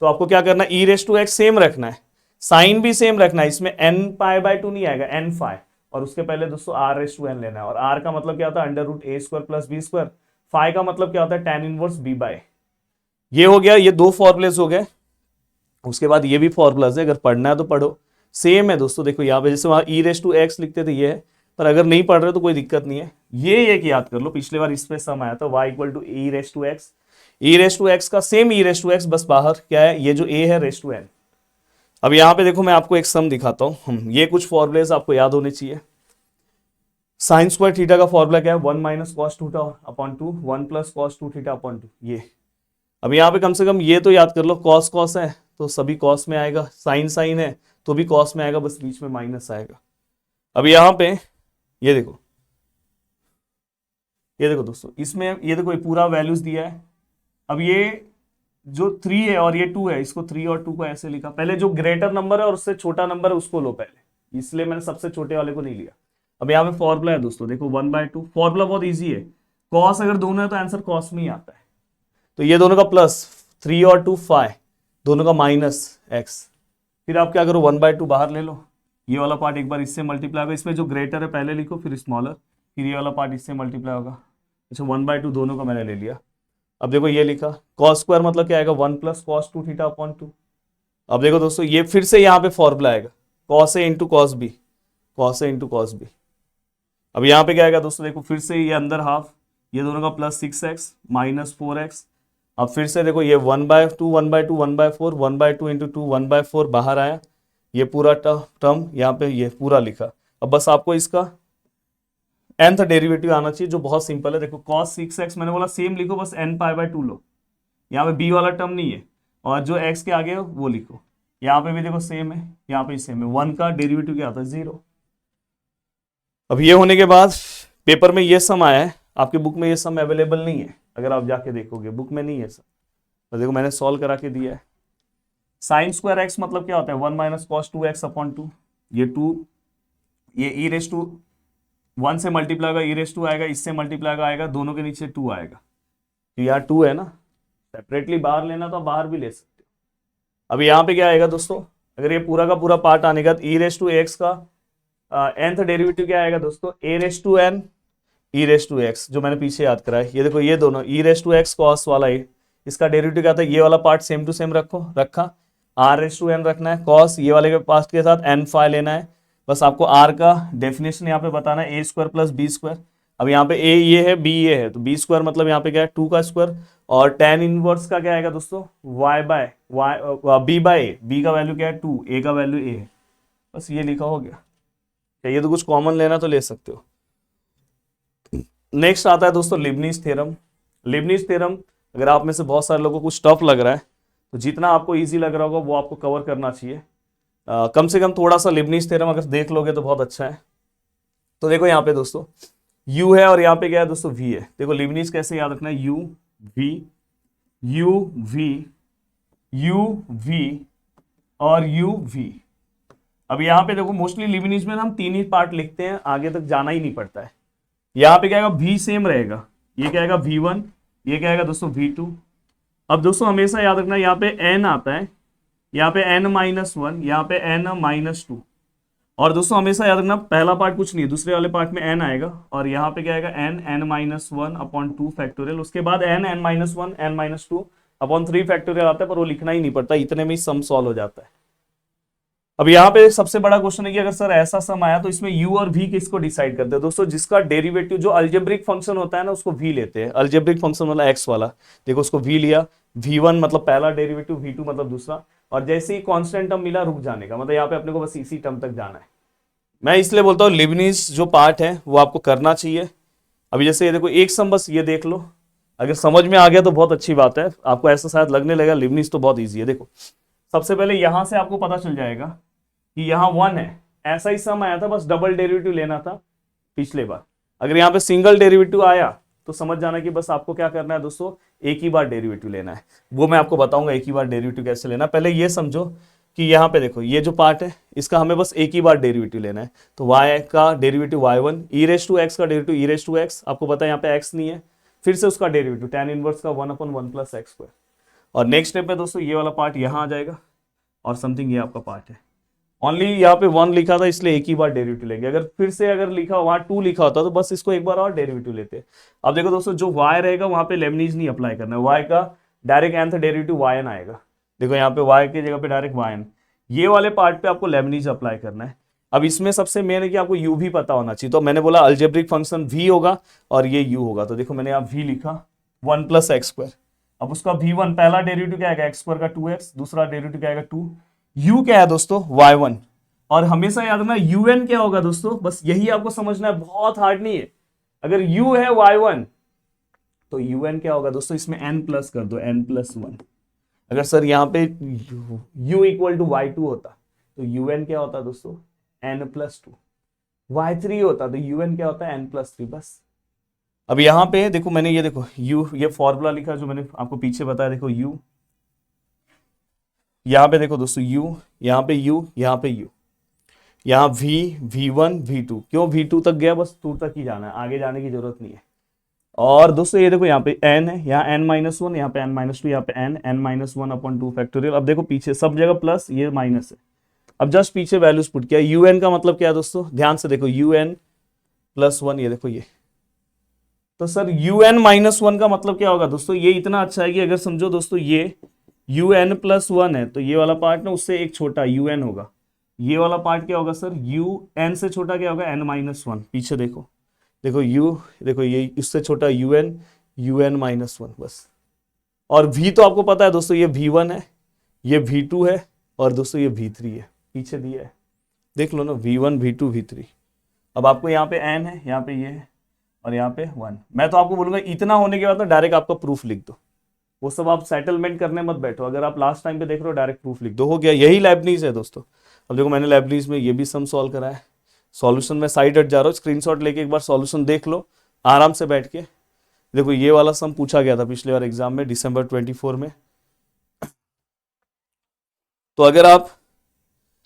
तो आपको क्या करना है, e raise to x same रखना है, साइन भी सेम रखना है, इसमें n पाई बाय 2 नहीं आएगा, n फाइ, और उसके पहले दोस्तों r रेस टू n लेना है, और r का मतलब क्या होता है √a² प्लस b², फाइ का मतलब क्या होता है tan इनवर्स b बाय। ये हो गया, ये 2 फॉर्मुलेस हो गए, उसके बाद ये भी फॉर्मुलाज है, अगर पढ़ना है तो पढ़ो, सेम है दोस्तों। देखो यहाँ पे जैसे वहां e रेस टू x लिखते थे ये है, पर अगर नहीं पढ़ रहे तो कोई दिक्कत नहीं है, ये एक याद कर लो, पिछले बार इस पे सम आया था y equal to e raise to x, e raise to x का same e raise to x, बस बाहर क्या है ये जो a है रेस टू n। अब यहाँ पे देखो मैं आपको एक सम दिखाता हूँ, ये कुछ फॉर्मुलेस आपको याद होने चाहिए। साइन स्क्वायर थीटा का फॉर्मूला क्या है, 1 minus cos theta upon 2, 1 plus cos 2 theta upon 2, ये। अब यहाँ पे कम से कम ये तो याद कर लो, कॉस कॉस है तो सभी कॉस में आएगा, साइन साइन है तो भी कॉस में आएगा, बस बीच में माइनस आएगा। अब यहाँ पे ये देखो, ये देखो दोस्तों, इसमें ये देखो ये पूरा वैल्यूज दिया है। अब ये जो 3 है और ये 2 है, इसको 3 और 2 को ऐसे लिखा, पहले जो ग्रेटर नंबर है और उससे छोटा नंबर है उसको लो पहले, इसलिए मैंने सबसे छोटे वाले को नहीं लिया। अब यहाँ पे फॉर्मूला है दोस्तों, देखो 1/2, फॉर्मूला बहुत इजी है, कॉस अगर दोनों है तो आंसर कॉस में ही आता है, तो ये दोनों का प्लस 3 और 2 फाइ, दोनों का माइनस x, फिर आप क्या करो 1/2 बाहर ले लो, ये वाला पार्ट एक बार इससे मल्टीप्लाई होगा, इसमें जो ग्रेटर है पहले लिखो फिर स्मॉलर, फिर ये वाला पार्ट इससे मल्टीप्लाई होगा। अच्छा 1/2 दोनों का मैंने ले लिया। अब देखो ये लिखा, कॉस स्क्वायर मतलब क्या आएगा 1 प्लस कॉस 2 थीटा अपॉन 2। अब देखो दोस्तों ये फिर से यहाँ पे फॉर्मूला आएगा, cos A into cos B, cos A into cos B. अब यहाँ पे क्या आएगा दोस्तों, देखो फिर से ये अंदर हाफ, ये दोनों का प्लस 6x माइनस 4x। अब फिर से देखो ये 1/2 1/2 1/4, 1/2 इंटू 2 1/4 बाहर आया, ये पूरा टर्म यहाँ पे ये पूरा लिखा। अब बस आपको इसका nth डेरिवेटिव आना चाहिए, जो बहुत सिंपल है। देखो cos 6x मैंने बोला सेम लिखो, बस n पाई बाय 2 लो, यहाँ पे b वाला टर्म नहीं है, और जो x के आगे है वो लिखो, यहाँ पे भी देखो सेम है, यहाँ पे सेम है, 1 का डेरिवेटिव क्या आता है 0। अब ये होने के बाद पेपर में ये सम आया है, आपके बुक में ये सम अवेलेबल नहीं है, अगर आप जाके देखोगे बुक में नहीं है सर, तो देखो मैंने सॉल्व करा के दिया है। साइन स्क्वायर एक्स मतलब क्या होता है 1 माइनस कॉस 2x अपॉन 2, ये 2, ये ई रेस टू 1 से मल्टीप्लाई होगा, ई रेस टू आएगा, इससे मल्टीप्लाई आएगा, दोनों के नीचे 2 आएगा, तो यहाँ 2 है ना, सेपरेटली बाहर लेना तो आप बाहर भी ले सकते हो। अब यहाँ पे क्या आएगा दोस्तों, अगर ये पूरा का पूरा पार्ट आने का, ई रेस टू एक्स का nth डेरिवेटिव क्या आएगा दोस्तों, a raise to n e raise to x, जो मैंने पीछे याद करा है, ये देखो ये दोनों ई रेस टू एक्स कॉस वाला इसका डेरिवेटिव क्या था, ये वाला पार्ट सेम टू सेम रखा, r⁴n रखना है, cos ये वाले के पास के साथ n फाइ लेना है, बस आपको r का डेफिनेशन यहाँ पे बताना है, a² + b²। अब यहाँ पे a ये है, b ये है, तो b² मतलब यहाँ पे क्या है 2 का स्क्वायर, और tan इनवर्स का क्या आएगा दोस्तों b/a, b का वैल्यू क्या है 2, a का वैल्यू a है, बस ये लिखा हो गया। चाहिए तो कुछ कॉमन लेना तो ले सकते हो। नेक्स्ट आता है दोस्तों लिबनीज थ्योरम। लिबनीज थ्योरम अगर आप में से बहुत सारे लोगों को कुछ टफ लग रहा है तो जितना आपको इजी लग रहा होगा वो आपको कवर करना चाहिए। कम से कम थोड़ा सा लिबनीज थ्योरम अगर देख लोगे तो बहुत अच्छा है। तो देखो यहाँ पे दोस्तों u है और यहाँ पे क्या है दोस्तों v है। देखो लिबनीज कैसे याद रखना है, u v और u v। अब यहाँ पे देखो मोस्टली लिबनीज में हम 3 ही पार्ट लिखते हैं, आगे तक जाना ही नहीं पड़ता है। यहाँ पे क्या आएगा v सेम रहेगा, ये क्या आएगा v1, ये क्या आएगा दोस्तों v2। अब दोस्तों हमेशा याद रखना यहाँ पे n आता है, यहाँ पे n-1, यहाँ पे n-2, और दोस्तों हमेशा याद रखना पहला पार्ट कुछ नहीं है, दूसरे वाले पार्ट में n आएगा और यहाँ पे क्या आएगा n-1/2 फैक्टोरियल, उसके बाद n-1 n-2/3 फैक्टोरियल आता है, पर वो लिखना ही नहीं पड़ता, इतने में ही सम सॉल्व हो जाता है। अब यहाँ पे सबसे बड़ा क्वेश्चन है कि अगर सर ऐसा सम आया तो इसमें u और v किसको डिसाइड करते हैं। दोस्तों जिसका डेरिवेटिव जो अलजेब्रिक फंक्शन होता है ना उसको v लेते हैं, अलजेब्रिक फंक्शन वाला x वाला, देखो उसको v लिया, v1 मतलब पहला डेरिवेटिव, v2 मतलब दूसरा, और जैसे ही कांस्टेंट टर्म मिला रुक जाने का, मतलब यहाँ पे अपने को बस इसी टर्म तक जाना है। मैं इसलिए बोलता हूँ लिबनीज जो पार्ट है वो आपको करना चाहिए। अभी जैसे ये देखो एक सम बस ये देख लो, अगर समझ में आ गया तो बहुत अच्छी बात है, आपको ऐसा शायद लगने लगेगा लिबनीज तो बहुत ईजी है। देखो सबसे पहले यहां से आपको पता चल जाएगा कि यहाँ 1 है, ऐसा ही सम आया था, बस डबल डेरिवेटिव लेना था पिछले बार। अगर यहाँ पे सिंगल डेरिवेटिव आया तो समझ जाना कि बस आपको क्या करना है दोस्तों, एक ही बार डेरिवेटिव लेना है, वो मैं आपको बताऊंगा एक ही बार डेरिवेटिव कैसे लेना है। पहले ये समझो कि यहाँ पे देखो ये जो पार्ट है इसका हमें बस एक ही बार डेरिवेटिव लेना है, तो y का डेरिवेटिव y1, e⁻x का डेरिवेटिव e⁻x, आपको पता है यहाँ पे x नहीं है, फिर से उसका डेरिवेटिव tan इनवर्स का 1/1 + x², और नेक्स्ट स्टेप पे दोस्तों ये वाला पार्ट यहाँ आ जाएगा और समथिंग ये आपका पार्ट है। ओनली यहाँ पे 1 लिखा था इसलिए एक ही बार डेरिवेटिव लेंगे, अगर फिर से अगर लिखा वहां 2 लिखा होता तो बस इसको एक बार और डेरिवेटिव लेते। अब देखो दोस्तों जो y रहेगा वहां पे लेबनीज नहीं अप्लाई करना है, y का डायरेक्ट nth डेरिवेटिव yn आएगा। देखो यहाँ पे y की जगह पे डायरेक्ट yn, ये वाले पार्ट पे आपको लेबनीज अप्लाई करना है। अब इसमें सबसे मेन है कि आपको u भी पता होना चाहिए, तो मैंने बोला अल्जेब्रिक फंक्शन v होगा और ये u होगा, तो देखो मैंने यहाँ v लिखा 1 + x²। अब उसका v1 पहला डेरिवेटिव क्या आएगा x² का 2x, दूसरा डेरिवेटिव क्या आएगा 2, u क्या है दोस्तों y1, और हमेशा याद रखना un क्या होगा दोस्तों, बस यही आपको समझना है, बहुत हार्ड नहीं है। अगर u है y1 तो un क्या होगा दोस्तों, इसमें n प्लस कर दो, n+1। अगर सर यहाँ पे u = y2 होता तो un क्या होता दोस्तों n+2, y3 होता तो un क्या होता है n+3, बस। अब यहाँ पे देखो मैंने ये देखो u, ये फॉर्मूला लिखा जो मैंने आपको पीछे बताया, देखो u, यहाँ पे देखो दोस्तों u, यहाँ पे u, यहाँ पे u, यहाँ v, v1, v2, क्यों v2 तक गया, बस 2 तक ही जाना है, आगे जाने की जरूरत नहीं है। और दोस्तों ये देखो यहाँ पे n है, यहाँ n-1, यहाँ पे n-2, यहाँ पे n-1/2 फैक्टोरियल। अब देखो पीछे सब जगह प्लस, ये माइनस है, अब जस्ट पीछे वैल्यूज पुट किया। un का मतलब क्या है दोस्तों, ध्यान से देखो un+1, ये देखो ये, तो सर un-1 का मतलब क्या होगा दोस्तों, ये इतना अच्छा है कि अगर समझो दोस्तों ये un+1 है तो ये वाला पार्ट ना उससे एक छोटा un होगा, ये वाला पार्ट क्या होगा सर un से छोटा क्या होगा n-1, पीछे देखो, देखो u, देखो ये इससे छोटा un-1 बस। और v तो आपको पता है दोस्तों ये v1 है, ये v2 है, और दोस्तों ये v3 है, पीछे दिया है, देख लो ना v1, v2, v3। अब आपको यहाँ पे n है, यहाँ पे ये है, और यहाँ पे 1। मैं तो आपको बोलूंगा इतना होने के बाद ना डायरेक्ट आपका प्रूफ लिख दो, वो सब आप सेटलमेंट करने मत बैठो, अगर आप लास्ट टाइम पे देख रहे हो डायरेक्ट प्रूफ लिख दो, हो गया, यही लेबनीज है दोस्तों। अब देखो मैंने लेबनीज में ये भी सम सॉल्व करा है, सॉल्यूशन में साइड हट जा रहा हूँ, स्क्रीनशॉट लेके एक बार सॉल्यूशन देख लो आराम से बैठ के। देखो ये वाला सम पूछा गया था पिछले बार एग्जाम में दिसंबर 24 में, तो अगर आप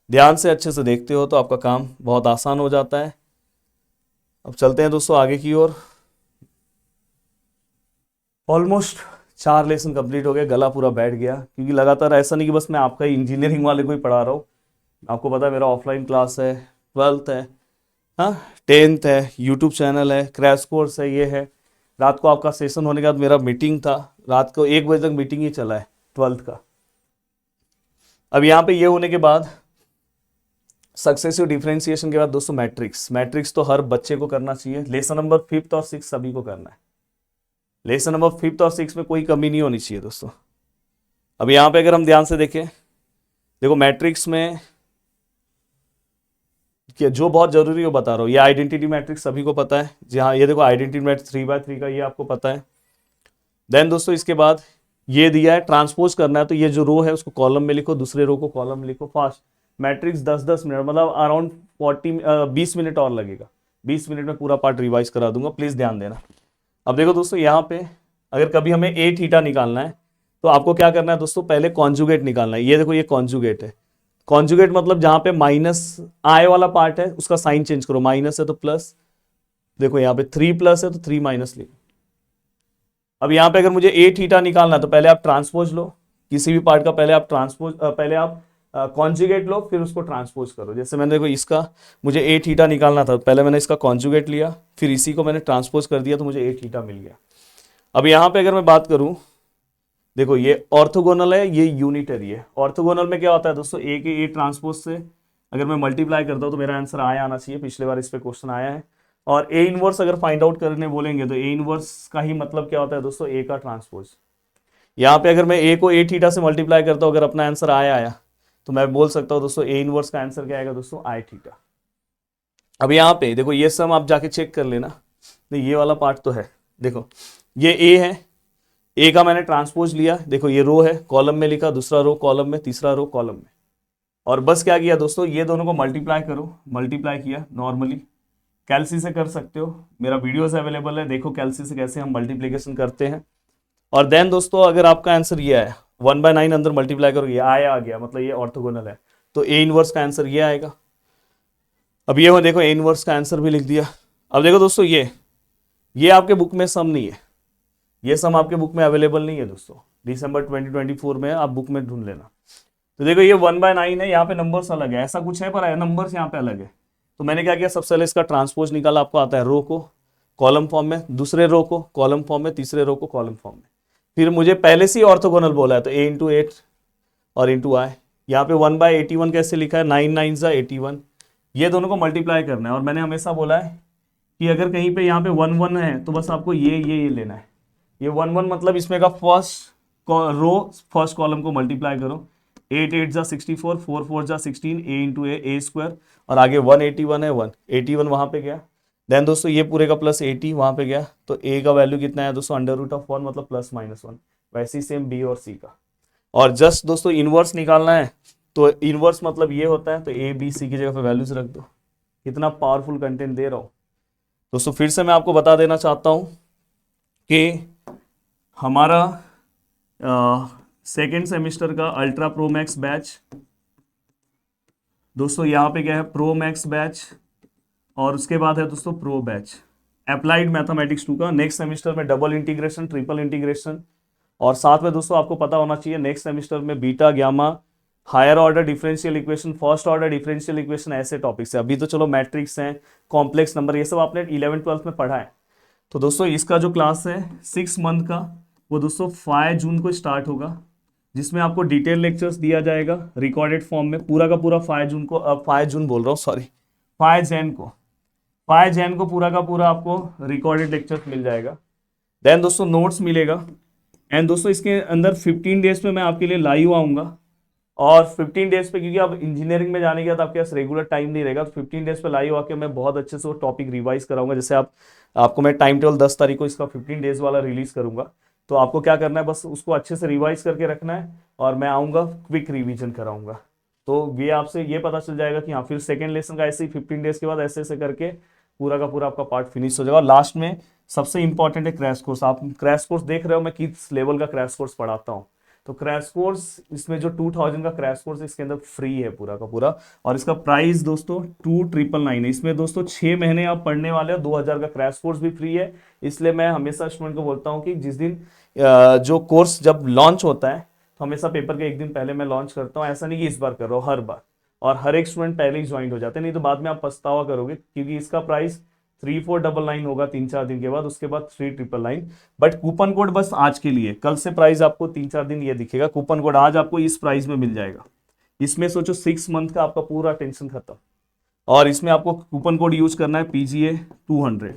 ध्यान से अच्छे से देखते हो तो आपका काम बहुत आसान हो जाता है। अब चलते हैं दोस्तों आगे की ओर। ऑलमोस्ट 4 लेसन कंप्लीट हो गए, गला पूरा बैठ गया, क्योंकि लगातार ऐसा नहीं कि बस मैं आपका ही इंजीनियरिंग वाले को ही पढ़ा रहा हूँ, आपको पता है मेरा ऑफलाइन क्लास है, 12th है, हाँ 10th है, यूट्यूब चैनल है, क्रैश कोर्स है, ये है, रात को आपका सेशन होने के बाद मेरा मीटिंग था, रात को 1 बजे तक मीटिंग ही चला है 12th का। अब यहाँ पे ये होने के बाद सक्सेसिव डिफरेंशिएशन के बाद दोस्तों मैट्रिक्स तो हर बच्चे को करना चाहिए। लेसन नंबर 5th और 6th सभी को करना है। लेसन नंबर 5th और 6th में कोई कमी नहीं होनी चाहिए दोस्तों। अब यहाँ पे अगर हम ध्यान से देखें, देखो मैट्रिक्स में जो बहुत जरूरी है वो बता रहा हूँ। ये आइडेंटिटी मैट्रिक्स सभी को पता है जी हाँ। ये देखो आइडेंटिटी मैट्रिक्स 3x3 का, ये आपको पता है। देन दोस्तों इसके बाद ये दिया है ट्रांसपोज करना है, तो ये जो रो है उसको कॉलम में लिखो, दूसरे रो को कॉलम में लिखो। फास्ट मैट्रिक्स 10-10 मिनट, मतलब अराउंड 20 मिनट और लगेगा। 20 मिनट में पूरा पार्ट रिवाइज करा दूंगा, प्लीज ध्यान देना। अब देखो दोस्तों यहाँ पे अगर कभी हमें ए थीटा निकालना है तो आपको क्या करना है दोस्तों, पहले कॉन्जुगेट निकालना है। ये देखो ये कॉन्जुगेट है। कॉन्जुगेट मतलब जहां पे माइनस आय वाला पार्ट है उसका साइन चेंज करो, माइनस है तो प्लस। देखो यहाँ पे 3 प्लस है तो 3 माइनस लिखो। अब यहाँ पे अगर मुझे ए थीटा निकालना है तो पहले आप ट्रांसपोज लो किसी भी पार्ट का, पहले आप कॉन्जुगेट लो, फिर उसको ट्रांसपोज करो। जैसे मैंने देखो इसका मुझे ए थीटा निकालना था, पहले मैंने इसका कॉन्जुगेट लिया, फिर इसी को मैंने ट्रांसपोज कर दिया तो मुझे ए थीटा मिल गया। अब यहाँ पे अगर मैं बात करूं, देखो ये ऑर्थोगोनल है, ये यूनिटरी है। ऑर्थोगोनल में क्या होता है दोस्तों, ए के ए ट्रांसपोज से अगर मैं मल्टीप्लाई करता हूं तो मेरा आंसर आना चाहिए। पिछले बार इस पे क्वेश्चन आया है। और ए इनवर्स अगर फाइंड आउट करने बोलेंगे तो ए इनवर्स का ही मतलब क्या होता है दोस्तों, ए का ट्रांसपोज। यहाँ पे अगर मैं ए को ए थीटा से मल्टीप्लाई करता हूँ, अगर अपना आंसर आया तो मैं बोल सकता हूँ दोस्तों ए इनवर्स का आंसर क्या आएगा दोस्तों, आई थीटा। अब यहाँ पे देखो ये सम आप जाके चेक कर लेना, तो ये वाला पार्ट तो है। देखो ये ए है, ए का मैंने ट्रांसपोज लिया, देखो ये रो है, कॉलम में लिखा, दूसरा रो कॉलम में, तीसरा रो कॉलम में। और बस क्या किया दोस्तों, ये दोनों को मल्टीप्लाई करो। मल्टीप्लाई किया, नॉर्मली कैलसी से कर सकते हो, मेरा वीडियोस अवेलेबल है, देखो कैलसी से कैसे हम मल्टीप्लीकेशन करते हैं। और देन दोस्तों अगर आपका आंसर ये है 1/9 अंदर मल्टीप्लाई करो, ये आ गया, मतलब ये ऑर्थोगोनल है, तो ए इनवर्स का आंसर ये आएगा। अब ये देखो ए इनवर्स का आंसर भी लिख दिया। अब देखो दोस्तों ये आपके बुक में सम नहीं है, ये सम आपके बुक में अवेलेबल नहीं है दोस्तों। दिसंबर 2024 में आप बुक में ढूंढ लेना। तो देखो ये 1/9 है, यहाँ पे नंबर्स अलग है, ऐसा कुछ है पर नंबर्स यहाँ पे अलग है। तो मैंने क्या किया, सबसे पहले इसका ट्रांसपोज निकाला। आपको आता है रो को कॉलम फॉर्म में, दूसरे रो को कॉलम फॉर्म में, तीसरे रो को कॉलम फॉर्म में। फिर मुझे पहले से ही ऑर्थोगोनल बोला है तो a इंटू 8 और इंटू आई। यहाँ पे 1/81 कैसे लिखा है, 9 9 81। ये दोनों को मल्टीप्लाई करना है। और मैंने हमेशा बोला है कि अगर कहीं पे यहाँ पे 1 1 है तो बस आपको ये लेना है। ये 1 1 मतलब इसमें का फर्स्ट रो फर्स्ट कॉलम को मल्टीप्लाई करो। 8 8 जा 64, 4 4 जा 16, a इंटू ए स्क्वायर, और आगे 181 है, 181 वहां पे गया। देन दोस्तों ये पूरे का प्लस 80 वहां पे गया, तो a का वैल्यू कितना है दोस्तों, √1 मतलब +-1। वैसे ही सेम b और c का। और जस्ट दोस्तों इनवर्स निकालना है, तो इनवर्स मतलब ये होता है, तो a b c की जगह पे वैल्यूज रख दो। कितना पावरफुल कंटेंट दे रहा हूं दोस्तों। फिर से मैं आपको बता देना चाहता हूं कि हमारा सेकेंड सेमेस्टर का अल्ट्रा प्रो मैक्स बैच दोस्तों, यहाँ पे क्या है, प्रो मैक्स बैच, और उसके बाद है दोस्तों प्रो बैच अप्लाइड मैथमेटिक्स 2 का। नेक्स्ट सेमेस्टर में डबल इंटीग्रेशन, ट्रिपल इंटीग्रेशन, और साथ में दोस्तों आपको पता होना चाहिए नेक्स्ट सेमेस्टर में beta gamma, higher order differential equation, first order differential equation, ऐसे टॉपिक्स है। अभी तो चलो मैट्रिक्स हैं, कॉम्प्लेक्स नंबर, ये सब आपने 11th-12th में पढ़ा है। तो दोस्तों इसका जो क्लास है 6 मंथ का, वो दोस्तों 5 जून को स्टार्ट होगा, जिसमें आपको डिटेल लेक्चर्स दिया जाएगा रिकॉर्डेड फॉर्म में। पूरा का पूरा 5 जून को, 5 जून बोल रहा हूँ सॉरी, 5 जैन को पूरा का पूरा आपको रिकॉर्डेड लेक्चर्स मिल जाएगा। देन दोस्तों नोट्स मिलेगा। एंड दोस्तों इसके अंदर 15 डेज पे मैं आपके लिए लाइव आऊँगा, और 15 डेज पे, क्योंकि अब इंजीनियरिंग में जाने के बाद आपके पास रेगुलर टाइम नहीं रहेगा, तो 15 डेज पे लाइव आके मैं बहुत अच्छे से वो टॉपिक रिवाइज कराऊंगा। जैसे आपको मैं टाइम टेबल 10 तारीख को इसका 15 डेज वाला रिलीज करूंगा, तो आपको क्या करना है, बस उसको अच्छे से रिवाइज करके रखना है, और मैं आऊँगा क्विक रिविजन कराऊंगा। तो ये आपसे ये पता चल जाएगा कि हाँ, फिर सेकेंड लेसन का ऐसे ही 15 डेज के बाद ऐसे ऐसे करके पूरा का पूरा आपका पार्ट फिनिश हो जाएगा। और लास्ट में सबसे इंपॉर्टेंट है क्रैश कोर्स। आप क्रैश कोर्स देख रहे हो मैं किस लेवल का क्रैश कोर्स पढ़ाता हूँ। तो क्रैश कोर्स इसमें जो 2000 का क्रैश कोर्स इसके अंदर फ्री है पूरा का पूरा, और इसका प्राइस दोस्तों 2999 है। इसमें दोस्तों 6 महीने आप पढ़ने वाले हो, 2000 का क्रैश कोर्स भी फ्री है। इसलिए मैं हमेशा स्टूडेंट को बोलता हूँ कि जिस दिन जो कोर्स जब लॉन्च होता है, तो हमेशा पेपर के एक दिन पहले मैं लॉन्च करता हूँ। ऐसा नहीं कि इस बार कर रहा हूँ, हर बार, और हर एक स्टूडेंट पहले ही ज्वाइन हो जाते हैं, नहीं तो बाद में आप पछतावा करोगे, क्योंकि इसका प्राइस 3499 होगा 3-4 दिन के बाद, उसके बाद 3999। बट कूपन कोड बस आज के लिए, कल से प्राइस आपको 3-4 दिन ये दिखेगा। कूपन कोड आज आपको इस प्राइस में मिल जाएगा। इसमें सोचो 6 मंथ का आपका पूरा टेंशन खत्म। और इसमें आपको कूपन कोड यूज करना है PGA 200।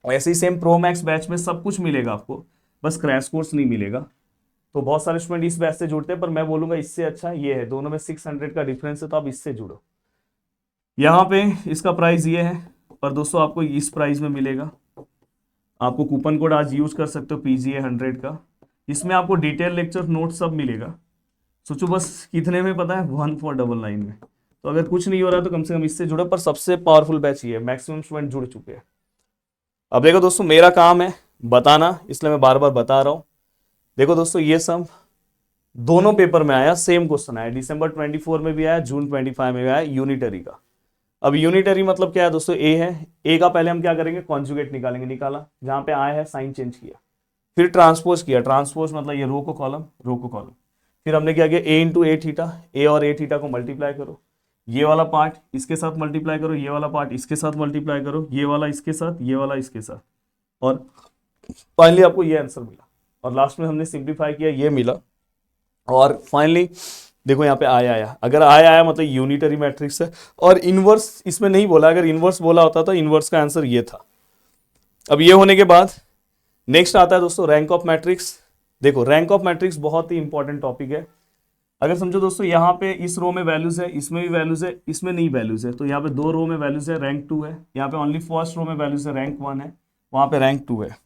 ऐसे ही सेम प्रो मैक्स बैच में सब कुछ मिलेगा आपको, बस क्रैश कोर्स नहीं मिलेगा। तो बहुत सारे स्टूडेंट इस बैच से जुड़ते हैं, पर मैं बोलूंगा इससे अच्छा ये है, दोनों में 600 का डिफरेंस है, तो आप इससे जुड़ो। यहाँ पे इसका प्राइस ये है, पर दोस्तों आपको इस प्राइस में मिलेगा। आपको कूपन कोड आज यूज कर सकते हो PGA 100 का। इसमें आपको डिटेल लेक्चर नोट सब मिलेगा। सोचो बस कितने में पता है, 1499 में। तो अगर कुछ नहीं हो रहा है तो कम से कम इससे जुड़ो। पर सबसे पावरफुल बैच ये है, मैक्सिमम स्टूडेंट जुड़ चुके हैं। अब देखो दोस्तों, मेरा काम है बताना, इसलिए मैं बार बार बता रहा हूं। देखो दोस्तों, ये सब दोनों पेपर में आया, सेम क्वेश्चन आया। दिसंबर 24 में भी आया, जून 25 में भी आया, यूनिटरी का। अब यूनिटरी मतलब क्या है दोस्तों, ए है। ए का पहले हम क्या करेंगे, कॉन्जुगेट निकालेंगे। निकाला, जहां पे आया है साइन चेंज किया, फिर ट्रांसपोज किया। ट्रांसपोज मतलब ये रो को कॉलम, रो को कॉलम। फिर हमने क्या किया, ए इंटू ए थीटा, ए और ए थीटा को मल्टीप्लाई करो। ये वाला पार्ट इसके साथ मल्टीप्लाई करो, ये वाला पार्ट इसके साथ मल्टीप्लाई करो, ये वाला इसके साथ, ये वाला इसके साथ, और फाइनली आपको ये आंसर मिला। और लास्ट में हमने सिंप्लीफाई किया, ये मिला। और फाइनली देखो यहाँ पे आया अगर आया मतलब यूनिटरी मैट्रिक्स है। और इनवर्स इसमें नहीं बोला, अगर इनवर्स बोला होता तो इनवर्स का आंसर ये था। अब ये होने के बाद नेक्स्ट आता है दोस्तों रैंक ऑफ मैट्रिक्स। देखो रैंक ऑफ मैट्रिक्स बहुत ही इंपॉर्टेंट टॉपिक है। अगर समझो दोस्तों, यहाँ पे इस रो में वैल्यूज है, इसमें भी वैल्यूज है, इसमें नहीं वैल्यूज है, तो यहाँ पे 2 रो में वैल्यूज है, रैंक 2 है। यहाँ पे ओनली फर्स्ट रो में वैल्यूज है, रैंक 1 है, वहां पे रैंक 2 है।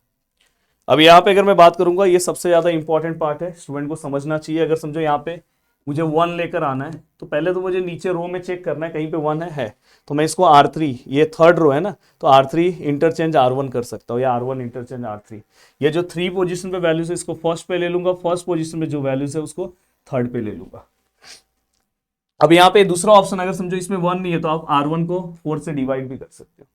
अब यहाँ पे अगर मैं बात करूंगा, ये सबसे ज्यादा इंपॉर्टेंट पार्ट है, स्टूडेंट को समझना चाहिए। अगर समझो यहाँ पे मुझे 1 लेकर आना है, तो पहले तो मुझे नीचे रो में चेक करना है कहीं पे 1 है। तो मैं इसको R3, ये थर्ड रो है ना, तो R3 इंटरचेंज R1 कर सकता हूँ, या R1 इंटरचेंज R3। ये जो 3 पोजीशन पे वैल्यूज है इसको फर्स्ट पे ले लूंगा, फर्स्ट पोजीशन में जो वैल्यूज है उसको थर्ड पे ले लूंगा। अब यहाँ पे दूसरा ऑप्शन, अगर समझो इसमें 1 नहीं है, तो आप R1 को 4 से डिवाइड भी कर सकते हो।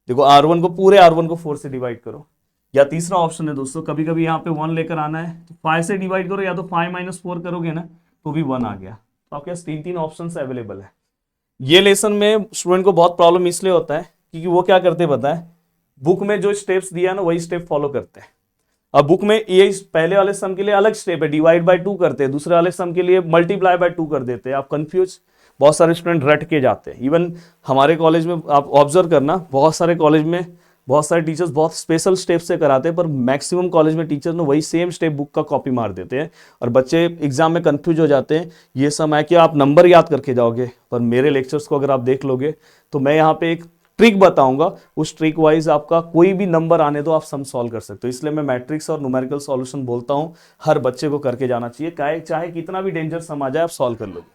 देखो R1 को, पूरे R1 को 4 से डिवाइड करो। या तीसरा ऑप्शन है दोस्तों, कभी कभी यहाँ पे 1 लेकर आना है तो 5 से डिवाइड करो, या तो 5 - 4 करोगे ना तो भी 1 आ गया। तो आपके पास 3 ऑप्शन अवेलेबल है। ये लेसन में स्टूडेंट को बहुत प्रॉब्लम इसलिए होता है क्योंकि वो क्या करते पता है, बुक में जो स्टेप्स दिया ना वही स्टेप फॉलो करते हैं। अब बुक में ये पहले वाले सम के लिए अलग स्टेप है, डिवाइड बाय 2 करते हैं, दूसरे वाले सम के लिए मल्टीप्लाई बाय 2 कर देते हैं। आप कंफ्यूज, बहुत सारे स्टूडेंट रट के जाते हैं। इवन हमारे कॉलेज में आप ऑब्जर्व करना, बहुत सारे कॉलेज में बहुत सारे टीचर्स बहुत स्पेशल स्टेप से कराते हैं, पर मैक्सिमम कॉलेज में टीचर्स ने वही सेम स्टेप बुक का कॉपी मार देते हैं और बच्चे एग्जाम में कंफ्यूज हो जाते हैं। ये सम है कि आप नंबर याद करके जाओगे, पर मेरे लेक्चर्स को अगर आप देख लोगे तो मैं यहाँ पे एक ट्रिक बताऊंगा, उस ट्रिक वाइज आपका कोई भी नंबर आने दो, आप सम सॉल्व कर सकते हो। इसलिए मैं मैट्रिक्स और न्यूमेरिकल सॉल्यूशन बोलता हूं, हर बच्चे को करके जाना चाहिए, चाहे कितना भी डेंजर सम आ जाए आप सॉल्व कर लोगे।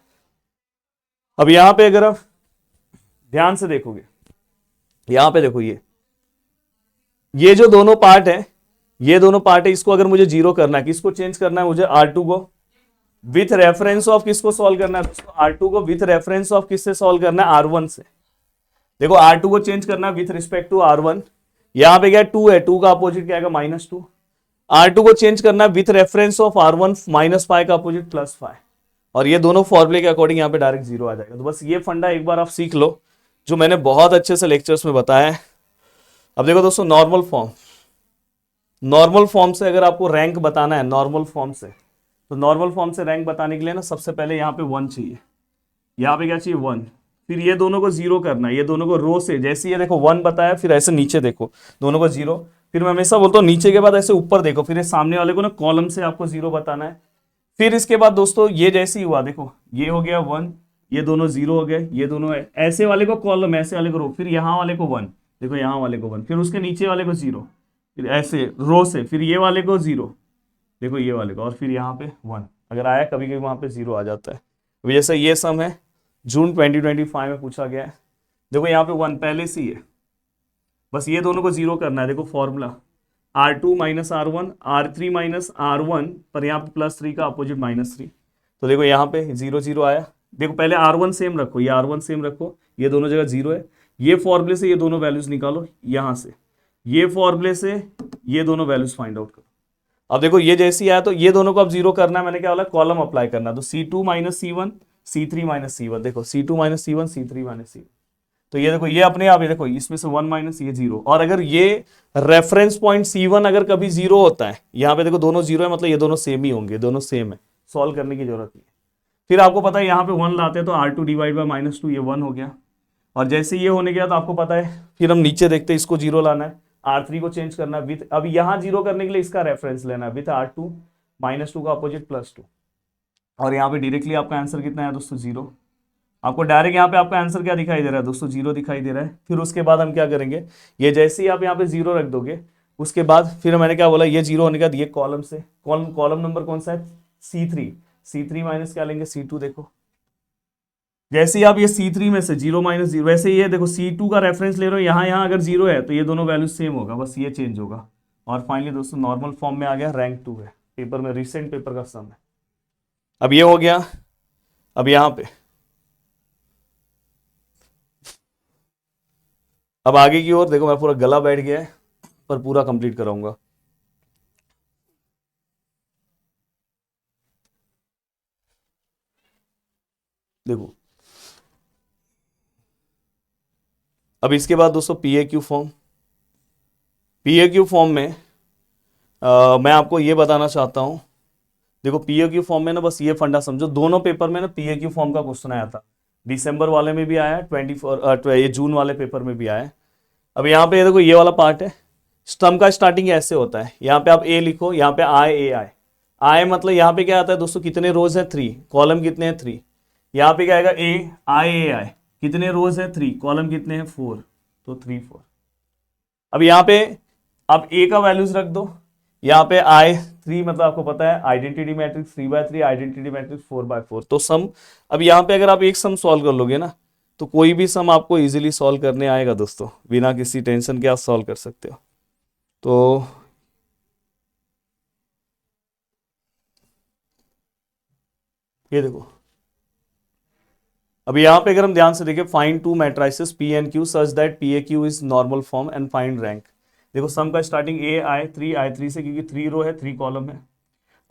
अब यहां पे अगर आप ध्यान से देखोगे, यहां पे देखो, ये जो दोनों पार्ट है, ये दोनों पार्ट है, इसको अगर मुझे 0 करना है, किसको चेंज करना है, मुझे R2 को विथ रेफरेंस ऑफ किसको सॉल्व करना है, R2 को विथ रेफरेंस ऑफ किससे सॉल्व करना है, R1 से। देखो R2 को चेंज करना है विथ रिस्पेक्ट टू R1, यहां पे क्या 2 है, 2 का अपोजिट क्या आएगा, -2। R2 को चेंज करना है विथ रेफरेंस ऑफ R1, -5 का अपोजिट +5, और ये दोनों फॉर्मूले के अकॉर्डिंग यहां पे डायरेक्ट 0 आ जाएगा। तो बस ये फंडा एक बार आप सीख लो, जो मैंने बहुत अच्छे से लेक्चर्स में बताया है। अब देखो दोस्तों, नॉर्मल फॉर्म से अगर आपको रैंक बताना है, नॉर्मल फॉर्म से, तो नॉर्मल फॉर्म से रैंक बताने के लिए ना सबसे पहले यहाँ पे 1 चाहिए, यहाँ पे क्या चाहिए 1, फिर ये दोनों को 0 करना है, ये दोनों को रो से, जैसे ये देखो 1 बताया, फिर ऐसे नीचे देखो दोनों को 0, फिर मैं हमेशा बोलता हूँ नीचे के बाद ऐसे ऊपर देखो, फिर ये सामने वाले को ना कॉलम से आपको 0 बताना है। फिर इसके बाद दोस्तों ये जैसे ही हुआ, देखो ये हो गया 1, ये दोनों 0 हो गए, ये दोनों ऐसे वाले को कॉलम, ऐसे वाले को रो, फिर यहाँ वाले को 1, देखो यहाँ वाले को 1, फिर उसके नीचे वाले को 0, फिर ऐसे रो से, फिर ये वाले को 0, देखो ये वाले को, और फिर यहाँ पे 1 अगर आया, कभी कभी वहां पे 0 आ जाता है। अभी जैसे ये सम है, जून 2025 में पूछा गया है, देखो यहाँ पे 1 पहले से ही है, बस ये दोनों को 0 करना है। देखो formula R2 - R1, R3 - R1, पर यहाँ पे +3 का अपोजिट -3, तो देखो यहाँ पे 0 0 आया। देखो पहले R1 सेम रखो, ये R1 सेम रखो, ये दोनों जगह 0 है। ये फॉर्मूले से ये दोनों वैल्यूज निकालो, यहां से ये फॉर्मूले से ये दोनों वैल्यूज फाइंड आउट करो। अब देखो ये जैसी आया, तो ये दोनों को अब 0 करना है, मैंने क्या बोला, कॉलम अप्लाई करना, तो C2 - C1, C3 - C1, देखो C2 - C1, C3 - C1, तो ये देखो ये अपने आप, ये देखो इसमें से 1 माइनस ये 0, और अगर ये रेफरेंस पॉइंट C1 अगर कभी 0 होता है, यहाँ पे देखो दोनों 0 है, मतलब ये दोनों सेम ही होंगे, दोनों सेम है, सॉल्व करने की जरूरत नहीं है। फिर आपको पता है यहाँ पे 1 लाते हैं तो R2 डिवाइड बाय -2, ये 1 हो गया। और जैसे ये होने गया तो आपको पता है फिर हम नीचे देखते हैं, इसको 0 लाना है, R3 को चेंज करना है विथ, अब यहाँ 0 करने के लिए इसका रेफरेंस लेना है विथ R2 -2 का अपोजिट +2, और यहाँ पे डायरेक्टली आपका आंसर कितना है दोस्तों 0। आपको डायरेक्ट यहाँ पे आपका आंसर क्या दिखाई दे रहा है दोस्तों 0 दिखाई दे रहा है। फिर उसके बाद हम क्या करेंगे, ये जैसे ही आप यहाँ पे 0 रख दोगे, उसके बाद फिर मैंने क्या बोला, ये 0 होने के बाद ये कॉलम से, कॉलम नंबर कौन सा है C3 माइनस क्या लेंगे C2। देखो जैसे ही आप ये C3 में से 0 माइनस 0, वैसे ये देखो C2 का रेफरेंस ले रहे हो, यहाँ अगर 0 है तो ये दोनों वैल्यू सेम होगा, बस ये चेंज होगा। और फाइनली दोस्तों नॉर्मल फॉर्म में आ गया, रैंक 2 है पेपर में, रिसेंट पेपर का सम है। अब ये हो गया। अब यहाँ पे अब आगे की ओर देखो, मैं पूरा गला बैठ गया है पर पूरा कंप्लीट कराऊंगा। देखो अब इसके बाद दोस्तों PAQ फॉर्म, PAQ फॉर्म में मैं आपको ये बताना चाहता हूं। देखो PAQ फॉर्म में ना बस ये फंडा समझो, दोनों पेपर में ना PAQ फॉर्म का क्वेश्चन आया था, दिसंबर वाले में भी आया, 24 ये जून वाले पेपर में भी आया। अब यहाँ पे देखो ये वाला पार्ट है, स्टम का स्टार्टिंग ऐसे होता है, यहाँ पे आप A लिखो, यहाँ पे I मतलब यहाँ पे क्या आता है दोस्तों, कितने रोज है 3, कॉलम कितने हैं 3, यहाँ पे क्या आएगा I कितने रोज है 3, कॉलम कितने हैं 4, तो 3 4। अब यहाँ पे आप A का वैल्यूज रख दो, यहाँ पे I3 मतलब आपको पता है आइडेंटिटी मैट्रिक्स 3/3, आइडेंटिटी मैट्रिक्स 4/4, तो सम। अब यहाँ पे अगर आप एक सम सॉल्व कर लोगे ना तो कोई भी सम आपको इजीली सॉल्व करने आएगा दोस्तों, बिना किसी टेंशन के आप सॉल्व कर सकते हो। तो ये देखो, अब यहाँ पे अगर हम ध्यान से देखें, find 2 matrices P and Q such that PAQ is normal form and find rank. देखो सम का स्टार्टिंग I3 से, क्योंकि 3 रो है 3 कॉलम है।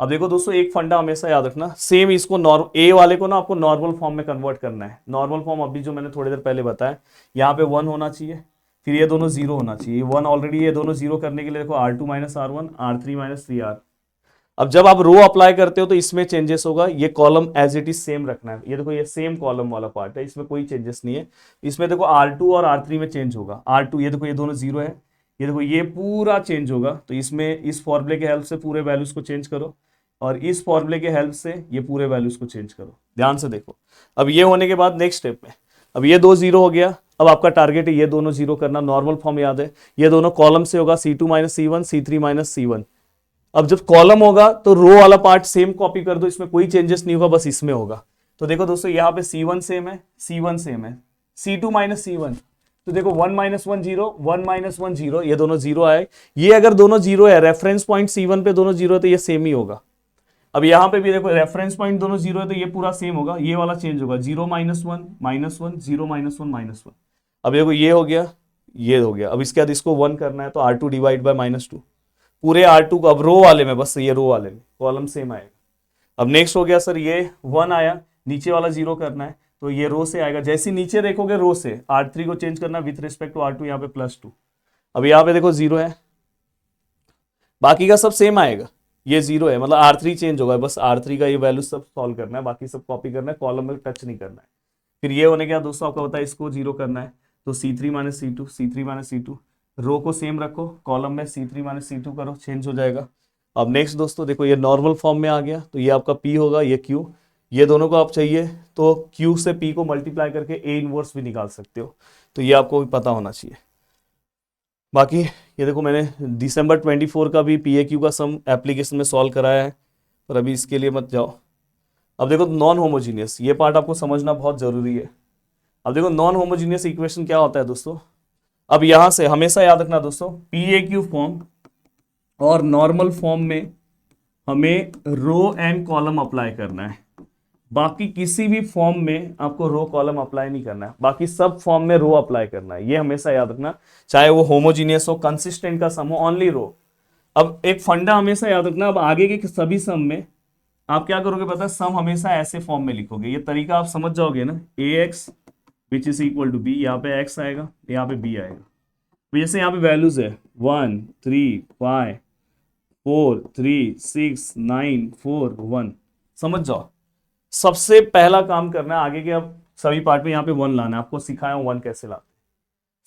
अब देखो दोस्तों एक फंडा हमेशा याद रखना, सेम इसको A वाले को ना आपको नॉर्मल फॉर्म में कन्वर्ट करना है। नॉर्मल फॉर्म अभी जो मैंने थोड़ी देर पहले बताया, यहाँ पे 1 होना चाहिए, फिर ये दोनों 0 होना चाहिए, 1 ऑलरेडी, ये दोनों 0 करने के लिए देखो R2 - R1, R3 - 3R। अब जब आप रो अप्लाई करते हो तो इसमें चेंजेस होगा, ये column as it is same रखना है। ये देखो ये सेम कॉलम वाला पार्ट है, इसमें कोई चेंजेस नहीं है। इसमें देखो R2 और R3 में चेंज होगा। R2 ये देखो ये दोनों 0 है, ये देखो ये पूरा चेंज होगा। तो इसमें इस फॉर्मूले के हेल्प से पूरे वैल्यूज को चेंज करो, और इस फॉर्मूले के हेल्प से ये पूरे वैल्यूज को चेंज करो। ध्यान से देखो, अब ये होने के बाद नेक्स्ट स्टेप में, अब ये 2 0 हो गया। अब आपका टारगेट है ये दोनों 0 करना। नॉर्मल फॉर्म याद है, ये दोनों कॉलम से होगा, C2 - C1, C3 - C1। अब जब कॉलम होगा तो रो वाला पार्ट सेम कॉपी कर दो, इसमें कोई चेंजेस नहीं होगा, बस इसमें होगा। तो देखो दोस्तों यहाँ पे C1 सेम है, C1 सेम है, C2 - C1, तो देखो 1 - 1 0, 1 - 1 0, ये दोनों 0 आए। ये अगर दोनों 0 है, रेफरेंस पॉइंट C1 पे दोनों 0 है, तो ये सेम ही होगा। अब यहाँ पे भी देखो रेफरेंस पॉइंट दोनों 0 है, तो ये पूरा सेम होगा, ये वाला चेंज होगा, 0 - 1 -1 0 - 1 -1। अब देखो ये हो गया, ये हो गया। अब इसके बाद इसको 1 करना है, तो R2 डिवाइड बाय -2, पूरे R2 को, अब रो वाले में, बस ये रो वाले में कॉलम सेम आएगा। अब नेक्स्ट हो गया सर, ये 1 आया, नीचे वाला 0 करना है, तो ये रो से आएगा। जैसे नीचे देखोगे रो से R3 को चेंज करना विथ रिस्पेक्ट टू R2, यहाँ पे +2। अब यहाँ पे देखो 0 है, बाकी का सब सेम आएगा। ये 0 है मतलब R3 चेंज होगा, बस R3 का ये वैल्यू सब सॉल्व करना है, बाकी सब कॉपी करना है, कॉलम में टच नहीं करना है। फिर ये होने के बाद दोस्तों आपको पता है इसको 0 करना है, तो C3 - C2, C3 - C2, रो को सेम रखो, कॉलम में C3 - C2 करो, चेंज हो जाएगा। अब नेक्स्ट दोस्तों देखो ये नॉर्मल फॉर्म में आ गया, तो ये आपका P होगा, ये Q, ये दोनों को आप चाहिए तो Q से P को मल्टीप्लाई करके A इनवर्स भी निकाल सकते हो, तो ये आपको भी पता होना चाहिए। बाकी ये देखो मैंने दिसंबर 24 का भी PAQ का सम एप्लीकेशन में सॉल्व कराया है, पर अभी इसके लिए मत जाओ। अब देखो नॉन होमोजीनियस, ये पार्ट आपको समझना बहुत जरूरी है। अब देखो नॉन होमोजीनियस इक्वेशन क्या होता है दोस्तों। अब यहां से हमेशा याद रखना दोस्तों, PAQ फॉर्म और नॉर्मल फॉर्म में हमें रो एंड कॉलम अप्लाई करना है, बाकी किसी भी फॉर्म में आपको रो कॉलम अप्लाई नहीं करना है, बाकी सब फॉर्म में रो अप्लाई करना है। ये हमेशा याद रखना, चाहे वो होमोजीनियस हो, कंसिस्टेंट का सम हो, ओनली रो। अब एक फंडा हमेशा याद रखना, अब आगे के सभी सम में आप क्या करोगे पता है, सम हमेशा ऐसे फॉर्म में लिखोगे, ये तरीका आप समझ जाओगे ना, AX which is equal to b, यहाँ पे x आएगा, यहाँ पे b आएगा। तो जैसे यहाँ पे वैल्यूज है 1 3 5 4 3 6 9 4 1, समझ जाओ। सबसे पहला काम करना है आगे के, अब सभी पार्ट में यहाँ पे 1 लाना है, आपको सिखाया हूं 1 कैसे लाते।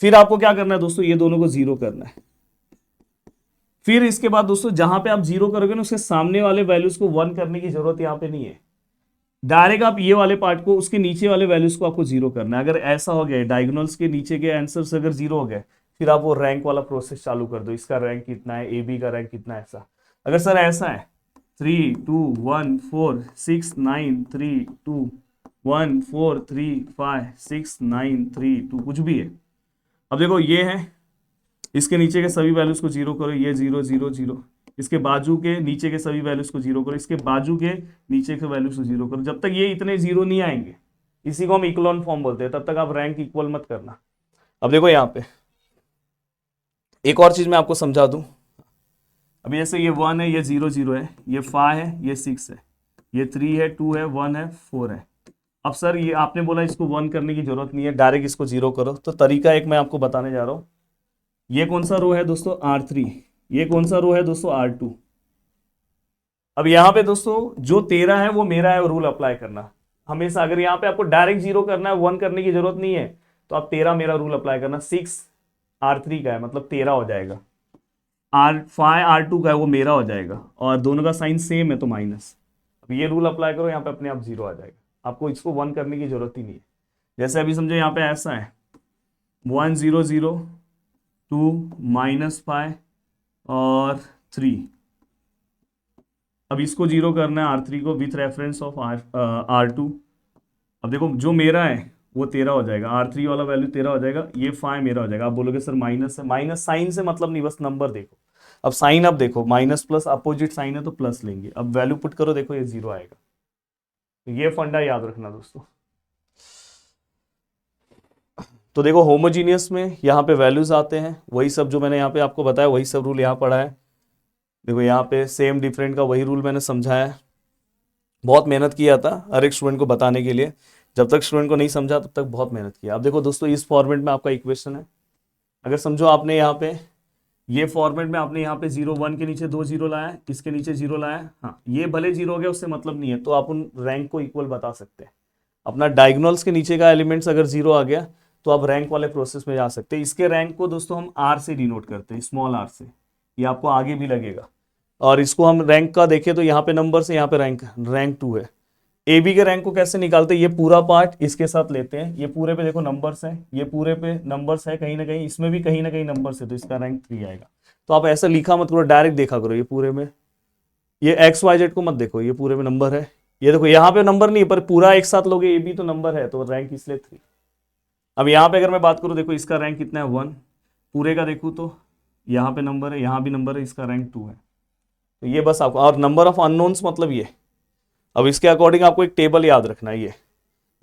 फिर आपको क्या करना है दोस्तों, ये दोनों को 0 करना है। फिर इसके बाद दोस्तों जहां पे आप 0 करोगे ना, उसके सामने वाले वैल्यूज को 1 करने की जरूरत यहाँ पे नहीं है। डायरेक्ट आप ये वाले पार्ट को, उसके नीचे वाले वैल्यूज को आपको 0 करना है। अगर ऐसा हो गया, डायगोनल्स के नीचे के आंसर्स अगर 0 हो गए, फिर आप वो रैंक वाला प्रोसेस चालू कर दो, इसका रैंक कितना है, ए बी का रैंक कितना है, ऐसा। अगर सर ऐसा है 3 2 1 4 6 9 3 2 1 4 3 5 6 9 3 2, कुछ भी है। अब देखो ये है, इसके नीचे के सभी वैल्यूज को 0 करो, ये 0 0 0। इसके बाजू के नीचे के सभी वैल्यूज को 0 करो, इसके बाजू के नीचे के वैल्यूज को 0 करो। जब तक ये इतने 0 नहीं आएंगे, इसी को हम इक्वल फॉर्म बोलते हैं, तब तक आप रैंक इक्वल मत करना। अब देखो यहाँ पे एक और चीज मैं आपको समझा दूं। अभी जैसे ये 1 है, ये 0 0 है, ये 5 है, ये 6 है, ये 3 है, 2 है, 1 है, 4 है। अब सर ये आपने बोला इसको 1 करने की जरूरत नहीं है, डायरेक्ट इसको 0 करो। तो तरीका एक मैं आपको बताने जा रहा हूं। ये कौन सा रो है दोस्तों, R3। ये कौन सा रो है दोस्तों, R2। अब यहाँ पे दोस्तों जो 13 है वो मेरा है, रूल अप्लाई करना हमेशा। अगर यहाँ पे आपको डायरेक्ट 0 करना है, 1 करने की जरूरत नहीं है, तो आप 13 मेरा रूल अप्लाई करना। 6 R3 का है, मतलब 13 हो जाएगा। R5 R2 का है, वो मेरा हो जाएगा, और दोनों का साइन सेम है तो माइनस। अब ये रूल अप्लाई करो, यहाँ पे अपने आप 0 आ जाएगा। आपको इसको 1 करने की जरूरत ही नहीं है। जैसे अभी समझो यहाँ पे ऐसा है 1 0 0 2 -5 और 3। अब इसको 0 करना है R3 को विथ रेफरेंस ऑफ R2। अब देखो जो मेरा है वो 13 हो जाएगा, R3 वाला वैल्यू 13 हो जाएगा, ये 5 मेरा हो जाएगा। आप बोलोगे सर माइनस है, माइनस साइन से मतलब नहीं, बस नंबर देखो। अब साइन अब देखो, माइनस प्लस अपोजिट साइन है तो प्लस लेंगे। अब वैल्यू पुट करो, देखो ये 0 आएगा। तो ये फंडा याद रखना दोस्तों। तो देखो होमोजीनियस में यहाँ पे वैल्यूज आते हैं, वही सब जो मैंने यहाँ पे आपको बताया, वही सब रूल यहाँ पढ़ा है। देखो यहाँ पे सेम डिफरेंट का वही रूल मैंने समझाया है। बहुत मेहनत किया था हर एक स्टूडेंट को बताने के लिए। जब तक स्टूडेंट को नहीं समझा तब तक बहुत मेहनत किया। अब देखो दोस्तों इस फॉर्मेट में आपका इक्वेशन है। अगर समझो आपने यहाँ पे ये फॉर्मेट में आपने यहाँ पे 0 1 के नीचे 2 0 लाया, इसके नीचे 0 लाया, हाँ ये भले 0 हो गया उससे मतलब नहीं है, तो आप उन रैंक को इक्वल बता सकते हैं। अपना डायगोनल्स के नीचे का एलिमेंट्स अगर 0 आ गया तो आप रैंक वाले प्रोसेस में जा सकते हैं। इसके रैंक को दोस्तों हम R से डिनोट करते हैं, स्मॉल r से। ये आपको आगे भी लगेगा। और इसको हम रैंक का देखें तो यहाँ पे नंबर से, यहाँ पे रैंक 2 है। ए बी के रैंक को कैसे निकालते हैं, ये पूरा पार्ट इसके साथ लेते हैं, ये पूरे पे देखो नंबर्स हैं, ये पूरे पे नंबर्स है कहीं ना कहीं, इसमें भी कहीं ना कहीं नंबर्स है, तो इसका रैंक 3 आएगा। तो आप ऐसा लिखा मत करो, डायरेक्ट देखा करो। ये पूरे में ये एक्स वाई जेड को मत देखो, ये पूरे में नंबर है। ये देखो यहाँ पे नंबर नहीं है, पर पूरा एक साथ लोगे ए बी तो नंबर है, तो रैंक इसलिए 3। अब यहाँ पे अगर मैं बात करूँ, देखो इसका रैंक कितना है 1, पूरे का देखूँ तो यहाँ पे नंबर है, यहाँ भी नंबर है, इसका रैंक 2 है। तो ये बस आपको, और नंबर ऑफ अननोन्स मतलब ये। अब इसके अकॉर्डिंग आपको एक टेबल याद रखना है।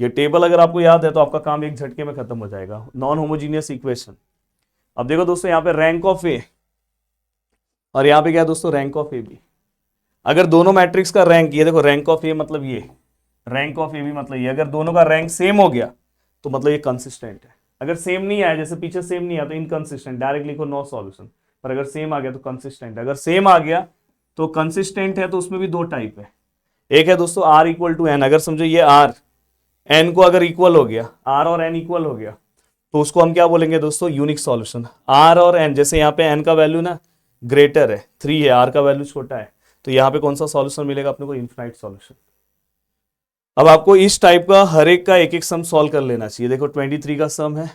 ये टेबल अगर आपको याद है तो आपका काम एक झटके में खत्म हो जाएगा। Non homogeneous equation. अब देखो दोस्तों यहाँ पे रैंक ऑफ ए और यहाँ पे क्या है दोस्तों, रैंक ऑफ ए बी। अगर दोनों मैट्रिक्स का रैंक, ये देखो रैंक ऑफ ए मतलब ये, रैंक ऑफ ए बी मतलब ये, अगर दोनों का रैंक सेम हो गया तो मतलब ये कंसिस्टेंट है। अगर सेम नहीं आया, जैसे पीछे सेम नहीं आया तो इनकंसिस्टेंट, डायरेक्ट लिखो नो सॉल्यूशन। पर अगर सेम आ गया तो कंसिस्टेंट। अगर सेम आ गया तो कंसिस्टेंट है, तो उसमें भी 2 टाइप है। एक है दोस्तों R इक्वल टू एन। अगर समझो ये R एन को अगर इक्वल हो गया, R और एन इक्वल हो गया, तो उसको हम क्या बोलेंगे दोस्तों, यूनिक सॉल्यूशन। R और एन, जैसे यहाँ पे एन का वैल्यू ना ग्रेटर है 3 है, R का वैल्यू छोटा है, तो यहाँ पे कौन सा सॉल्यूशन मिलेगा अपने को, इनफाइनाइट सॉल्यूशन। अब आपको इस टाइप का हर एक का एक एक सम सॉल्व कर लेना चाहिए। देखो 23 का सम है,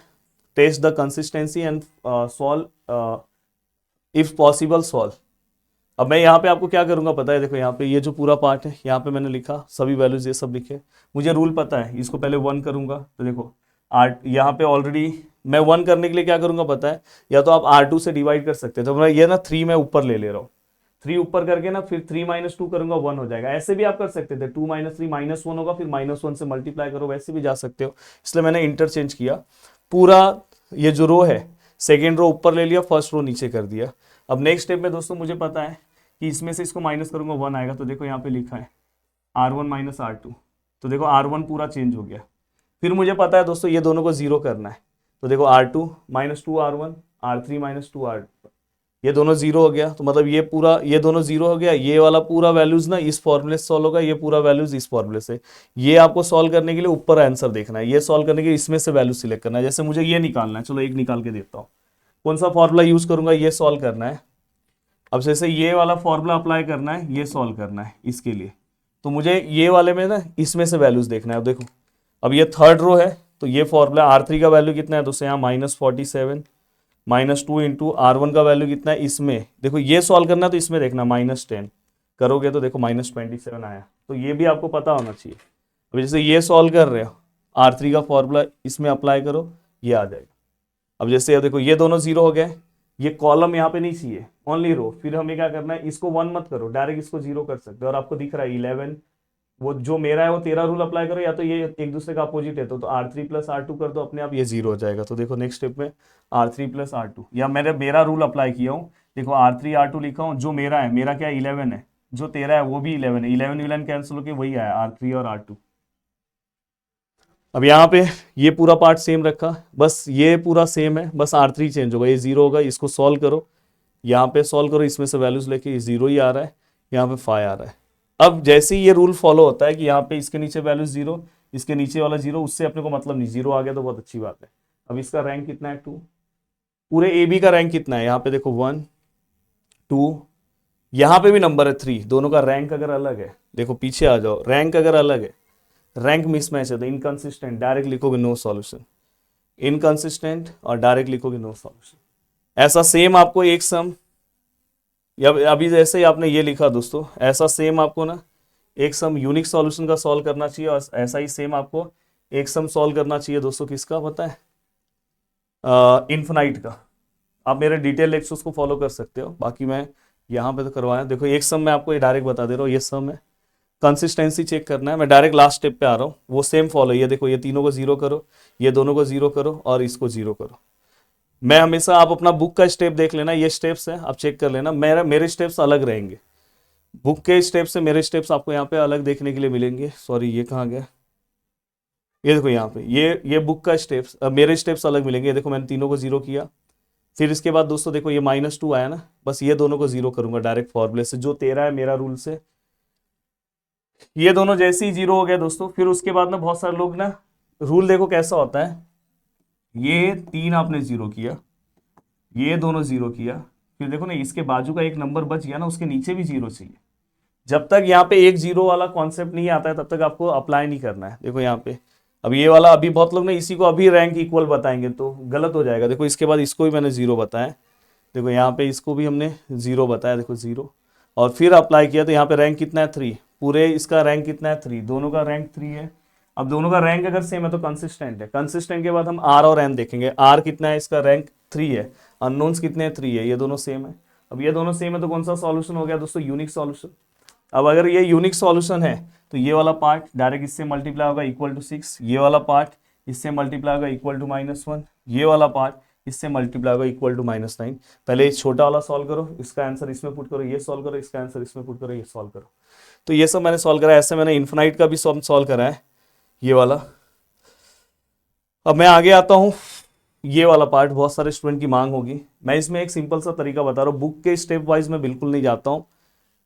test the consistency and solve if possible solve. अब मैं यहाँ पे आपको क्या करूंगा पता है, देखो यहाँ पे ये जो पूरा पार्ट है, यहाँ पे मैंने लिखा सभी वैल्यूज ये सब लिखे। मुझे रूल पता है, इसको पहले 1 करूंगा, तो देखो यहाँ पे ऑलरेडी मैं 1 करने के लिए क्या करूंगा पता है, या तो आप R2 से डिवाइड कर सकते हैं। तो मैं ये ना 3 मैं ऊपर ले रहा हूँ, 3 ऊपर करके ना फिर 3 - 2 करूंगा, 1 हो जाएगा। ऐसे भी आप कर सकते थे, 2 - 3 -1 होगा, फिर -1 से मल्टीप्लाई करो, वैसे भी जा सकते हो। इसलिए मैंने इंटरचेंज किया। पूरा ये जो रो है, सेकेंड रो ऊपर ले लिया, फर्स्ट रो नीचे कर दिया। अब नेक्स्ट स्टेप में दोस्तों मुझे पता है कि इसमें से इसको माइनस करूंगा 1 आएगा। तो देखो यहाँ पे लिखा है R1 - R2, तो देखो R1 पूरा चेंज हो गया, फिर मुझे पता है दोस्तों ये दोनों को जीरो करना है, तो देखो R2 minus two R1, R3 minus two R2, ये दोनों जीरो हो गया, तो मतलब ये पूरा, ये दोनों जीरो हो गया, ये वाला पूरा वैल्यूज ना इस फॉर्मूले से सॉल्व होगा, ये पूरा वैल्यूज इस फॉर्मूले से। ये आपको सॉल्व करने के लिए ऊपर आंसर देखना है, ये सॉल्व करने के लिए इसमें से वैल्यू सिलेक्ट करना है। जैसे मुझे ये निकालना है, चलो एक निकाल के देता हूँ, कौन सा फॉर्मूला यूज करूंगा, ये सॉल्व करना है। अब जैसे ये वाला फॉर्मूला अप्लाई करना है, ये सॉल्व करना है इसके लिए, तो मुझे ये वाले में ना इसमें से वैल्यूज देखना है। अब देखो, अब ये थर्ड रो है, तो ये फॉर्मूला R3 का वैल्यू कितना है दोस्तों, यहाँ -47 माइनस टू इंटू R1 का वैल्यू कितना है, इसमें देखो ये सॉल्व करना है, तो इसमें देखना -10 करोगे तो देखो -27 आया, तो ये भी आपको पता होना चाहिए। अब जैसे ये सॉल्व कर रहे हो, R3 का फॉर्मूला इसमें अप्लाई करो, ये आ जाएगा। अब जैसे देखो ये दोनों जीरो हो गए, ये कॉलम यहाँ पे नहीं चाहिए, ओनली रो। फिर हमें क्या करना है, इसको 1 मत करो, डायरेक्ट इसको जीरो कर सकते हो। और आपको दिख रहा है 11, वो जो मेरा है वो 13 रूल अप्लाई करो, या तो ये एक दूसरे का अपोजिट है, तो R3 प्लस R2 कर दो, अपने आप ये जीरो हो जाएगा। तो देखो नेक्स्ट स्टेप में R3 प्लस R2, या मेरा रूल अप्लाई किया हूँ, देखो R3 R2 लिखा हूँ, जो मेरा है, मेरा क्या 11 है, जो तेरा है वो भी 11 है, 11 कैंसिल होकर वही आया R3 और R2। अब यहाँ पे ये पूरा पार्ट सेम रखा, बस ये पूरा सेम है, बस R3 चेंज होगा, ये जीरो होगा, इसको सॉल्व करो, यहाँ पे सॉल्व करो, इसमें से वैल्यूज लेके ये जीरो ही आ रहा है, यहाँ पे 5 आ रहा है। अब जैसे ही ये रूल फॉलो होता है कि यहाँ पे इसके नीचे वैल्यू जीरो, इसके नीचे वाला जीरो, उससे अपने को मतलब नहीं, जीरो आ गया तो बहुत अच्छी बात है। अब इसका रैंक कितना है 2, पूरे ए बी का रैंक कितना है, यहाँ पे देखो 1 2, यहाँ पे भी नंबर है 3, दोनों का रैंक अगर अलग है, देखो पीछे आ जाओ, रैंक अगर अलग है, रैंक मिसमैच है, तो इनकंसिस्टेंट डायरेक्ट लिखोगे नो सॉल्यूशन, इनकंसिस्टेंट और डायरेक्ट लिखोगे नो सॉल्यूशन। ऐसा सेम आपको एक सम, या अभी जैसे ही आपने ये लिखा दोस्तों, ऐसा सेम आपको ना एक सम यूनिक सॉल्यूशन का सॉल्व करना चाहिए, और ऐसा ही सेम आपको एक सम सॉल्व करना चाहिए दोस्तों, किसका पता है, इन्फिनाइट का। आप मेरे डिटेल लेक्चर्स को फॉलो कर सकते हो, बाकी मैं यहाँ पे तो करवाया। देखो एक सम मैं आपको ये डायरेक्ट बता दे रहा हूँ, ये सम है, कंसिस्टेंसी चेक करना है, मैं डायरेक्ट लास्ट स्टेप पे आ रहा हूँ, वो सेम फॉलो, ये देखो ये तीनों को जीरो करो, ये दोनों को जीरो करो, और इसको जीरो करो। मैं हमेशा, आप अपना बुक का स्टेप देख लेना, ये स्टेप्स है, आप चेक कर लेना, मेरे स्टेप्स अलग रहेंगे, बुक के स्टेप से मेरे स्टेप्स आपको यहाँ पे अलग देखने के लिए मिलेंगे। सॉरी, ये कहाँ गया, ये देखो यहाँ पे, ये बुक का स्टेप्स, मेरे स्टेप्स अलग मिलेंगे। ये देखो मैंने तीनों को जीरो किया, फिर इसके बाद दोस्तों देखो ये -2 आया ना, बस ये दोनों को जीरो करूंगा डायरेक्ट फॉर्मूले से, जो 13 है मेरा रूल से। ये दोनों जैसे ही जीरो हो गए दोस्तों, फिर उसके बाद ना बहुत सारे लोग ना, रूल देखो कैसा होता है, ये 3 आपने जीरो किया, ये दोनों जीरो किया, फिर देखो ना इसके बाजू का एक नंबर बच गया ना, उसके नीचे भी जीरो चाहिए। जब तक यहाँ पे एक जीरो वाला कॉन्सेप्ट नहीं आता है, तब तक आपको अप्लाई नहीं करना है। देखो यहाँ पे अब ये वाला, अभी बहुत लोग ना इसी को अभी रैंक इक्वल बताएंगे, तो गलत हो जाएगा। देखो इसके बाद इसको भी मैंने जीरो बताया, देखो यहाँ पे इसको भी हमने जीरो बताया, देखो जीरो, और फिर अप्लाई किया, तो यहाँ पे रैंक कितना है 3, पूरे इसका रैंक कितना है 3, दोनों का रैंक 3 है। अब दोनों का रैंक अगर सेम है तो कंसिस्टेंट है, कंसिस्टेंट के बाद हम आर और एन देखेंगे, आर कितना है, इसका रैंक 3 है, अननोन्स कितने हैं 3 है, ये दोनों सेम है। अब ये दोनों सेम है तो कौन सा सॉल्यूशन हो गया दोस्तों, यूनिक सॉल्यूशन। अब अगर ये यूनिक सॉल्यूशन है तो ये वाला पार्ट डायरेक्ट इससे मल्टीप्लाई होगा इक्वल टू 6, ये वाला पार्ट इससे मल्टीप्लाई होगा इक्वल टू -1, ये वाला पार्ट इससे मल्टीप्लाई होगा इक्वल टू -9। पहले इस छोटा वाला सॉल्व करो, इसका आंसर इसमें पुट करो, ये सॉल्व करो, इसका आंसर इसमें पुट करो, ये सॉल्व करो। तो ये सब मैंने सॉल्व करा है, ऐसे मैंने इन्फिनाइट का भी सॉल्व करा है, ये वाला। अब मैं आगे आता हूँ, ये वाला पार्ट बहुत सारे स्टूडेंट की मांग होगी, मैं इसमें एक सिंपल सा तरीका बता रहा हूँ, बुक के स्टेप वाइज मैं बिल्कुल नहीं जाता हूँ।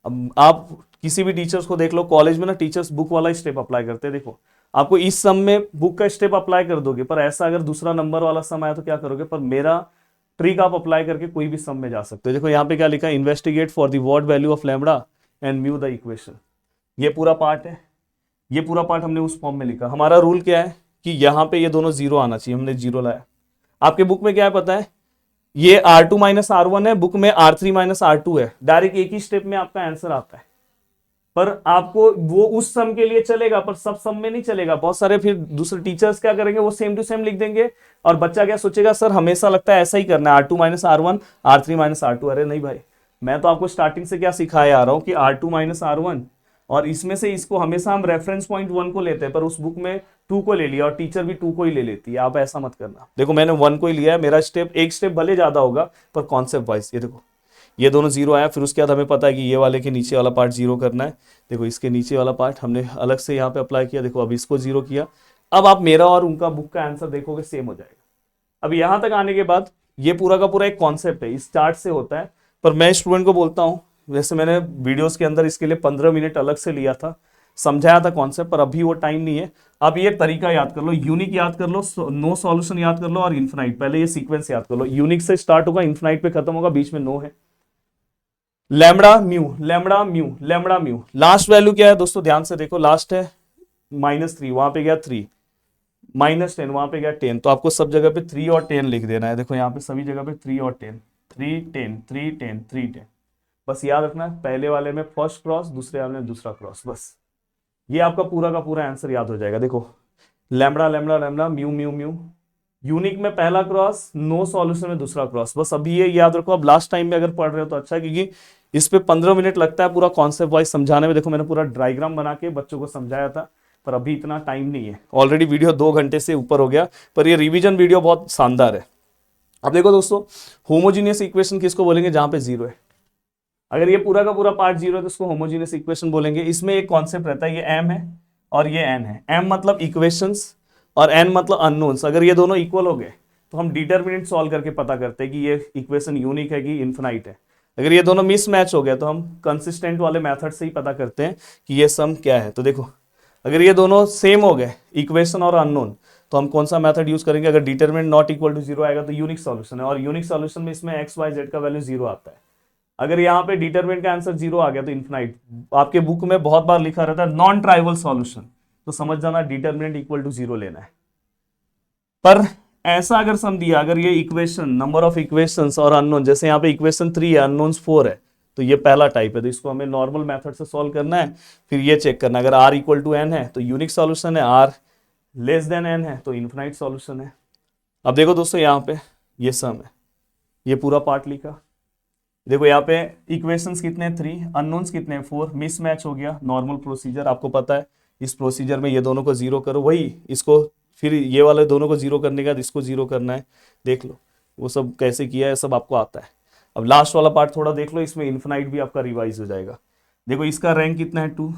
अब आप किसी भी टीचर्स को देख लो, कॉलेज में ना टीचर्स बुक वाला स्टेप अप्लाई करते हैं। देखो आपको इस सम में बुक का स्टेप अप्लाई कर दोगे, पर ऐसा अगर दूसरा नंबर वाला सम आया तो क्या करोगे, पर मेरा ट्रिक आप अप्लाई करके कोई भी सम में जा सकते हो। देखो यहाँ पे क्या लिखा है, investigate for the what value of lambda and mu the equation, ये पूरा पार्ट है, ये पूरा पार्ट हमने उस फॉर्म में लिखा। हमारा रूल क्या है कि यहाँ पे ये दोनों जीरो आना चाहिए, हमने जीरो लाया। आपके बुक में क्या है पता है, ये R2 माइनस R1 है, बुक में R3 माइनस R2 है, डायरेक्ट एक ही स्टेप में आपका आंसर आता है। पर आपको वो उस सम के लिए चलेगा, पर सब सम में नहीं चलेगा। बहुत सारे फिर दूसरे टीचर्स क्या करेंगे, वो सेम टू सेम लिख देंगे, और बच्चा क्या सोचेगा, सर हमेशा लगता है ऐसा ही करना है, R2 minus R1 R3 minus R2। अरे नहीं भाई, मैं तो आपको स्टार्टिंग से क्या सिखाया आ रहा हूं कि R2 माइनस R1, और इसमें से इसको हमेशा हम रेफरेंस पॉइंट 1 को लेते हैं, पर उस बुक में 2 को ले लिया, और टीचर भी 2 को ही ले लेती है। आप ऐसा मत करना, देखो मैंने 1 को ही लिया है, मेरा स्टेप एक स्टेप भले ज्यादा होगा पर कॉन्सेप्ट वाइज। ये देखो ये दोनों जीरो आया, फिर उसके बाद हमें पता है कि ये वाले के नीचे वाला पार्ट जीरो करना है। देखो इसके नीचे वाला पार्ट हमने अलग से यहाँ पे अप्लाई किया, देखो अब इसको जीरो किया, अब आप मेरा और उनका बुक का आंसर देखोगे सेम हो जाएगा। अब यहां तक आने के बाद ये पूरा का पूरा एक कॉन्सेप्ट है, इस चार्ट से होता है। पर मैं स्टूडेंट को बोलता हूँ, वैसे मैंने वीडियोस के अंदर इसके लिए 15 मिनट अलग से लिया था, समझाया था कॉन्सेप्ट, पर अभी वो टाइम नहीं है। आप ये तरीका याद कर लो, यूनिक याद कर लो, नो सॉल्यूशन याद कर लो और इन्फिनाइट। पहले ये सीक्वेंस याद कर लो, यूनिक से स्टार्ट होगा, इन्फिनाइट पे खत्म होगा, बीच में नो है। Lambda mu, lambda mu, lambda mu, last value क्या है दोस्तों, ध्यान से देखो, लास्ट है -3, वहां पे गया 3, -10 वहां पे गया 10, तो आपको सब जगह पे 3 और 10 लिख देना है। देखो यहाँ पे सभी जगह पे 3 और 10, 3 10 3 10 3 10। बस याद रखना है, पहले वाले में फर्स्ट क्रॉस, दूसरे वाले में दूसरा क्रॉस, बस ये आपका पूरा का पूरा आंसर याद हो जाएगा। देखो lambda lambda lambda mu mu mu, unique में पहला क्रॉस, नो सॉल्यूशन में दूसरा क्रॉस, बस अभी ये याद रखो। अब लास्ट टाइम में अगर पढ़ रहे हो तो अच्छा है, क्योंकि इस पे 15 मिनट लगता है पूरा कॉन्सेप्ट वाइज समझाने में। देखो मैंने पूरा डायग्राम बना के बच्चों को समझाया था, पर अभी इतना टाइम नहीं है, ऑलरेडी वीडियो 2 घंटे से ऊपर हो गया, पर ये रिवीजन वीडियो बहुत शानदार है। अब देखो दोस्तों, होमोजीनियस इक्वेशन किसको बोलेंगे, जहां पे जीरो है। अगर ये पूरा का पूरा पार्ट जीरो है तो उसको होमोजीनियस इक्वेशन बोलेंगे। इसमें एक कॉन्सेप्ट रहता है, ये एम है और ये एन है। एम मतलब इक्वेशंस और एन मतलब अननोन्स। अगर ये दोनों इक्वल हो गए तो हम डिटरमिनेंट सॉल्व करके पता करते हैं कि ये इक्वेशन यूनिक है कि इन्फिनाइट है। अगर ये दोनों मिसमैच हो गए तो हम कंसिस्टेंट वाले मेथड से ही पता करते हैं कि ये सम क्या है। तो देखो अगर ये दोनों सेम हो गए, इक्वेशन और अननोन, तो हम कौन सा मेथड यूज करेंगे। अगर determinant not equal to zero आएगा तो यूनिक सॉल्यूशन है, और यूनिक सॉल्यूशन में इसमें एक्स वाई जेड का वैल्यू जीरो आता है। अगर यहाँ पे डिटरमिनेंट का आंसर जीरो आ गया तो इन्फिनाइट। आपके बुक में बहुत बार लिखा रहता है नॉन ट्राइवल सॉल्यूशन, तो समझ जाना डिटरमिनेंट इक्वल टू जीरो लेना है। पर ऐसा अगर सम दिया, अगर ये इक्वेशन नंबर ऑफ इक्वेशंस और अननोन, जैसे यहाँ पे इक्वेशन 3 है, अननोन्स 4 है, तो ये पहला टाइप है, तो इसको हमें नॉर्मल मेथड से सॉल्व करना है। फिर ये चेक करना, अगर r इक्वल टू एन है तो यूनिक सॉल्यूशन है, r लेस देन n है तो इन्फिनाइट सॉल्यूशन है। अब देखो दोस्तों यहाँ पे ये सम है, ये पूरा पार्ट लिखा। देखो यहाँ पे इक्वेशंस कितने 3, अननोन्स कितने 4, मिसमैच हो गया, नॉर्मल प्रोसीजर आपको पता है। इस प्रोसीजर में ये दोनों को जीरो करो, वही इसको फिर ये वाले दोनों को जीरो करने के बाद इसको जीरो करना है। देख लो वो सब कैसे किया है, सब आपको आता है। अब लास्ट वाला पार्ट थोड़ा देख लो, इसमें इन्फिनाइट भी आपका रिवाइज हो जाएगा। देखो इसका रैंक कितना है 2,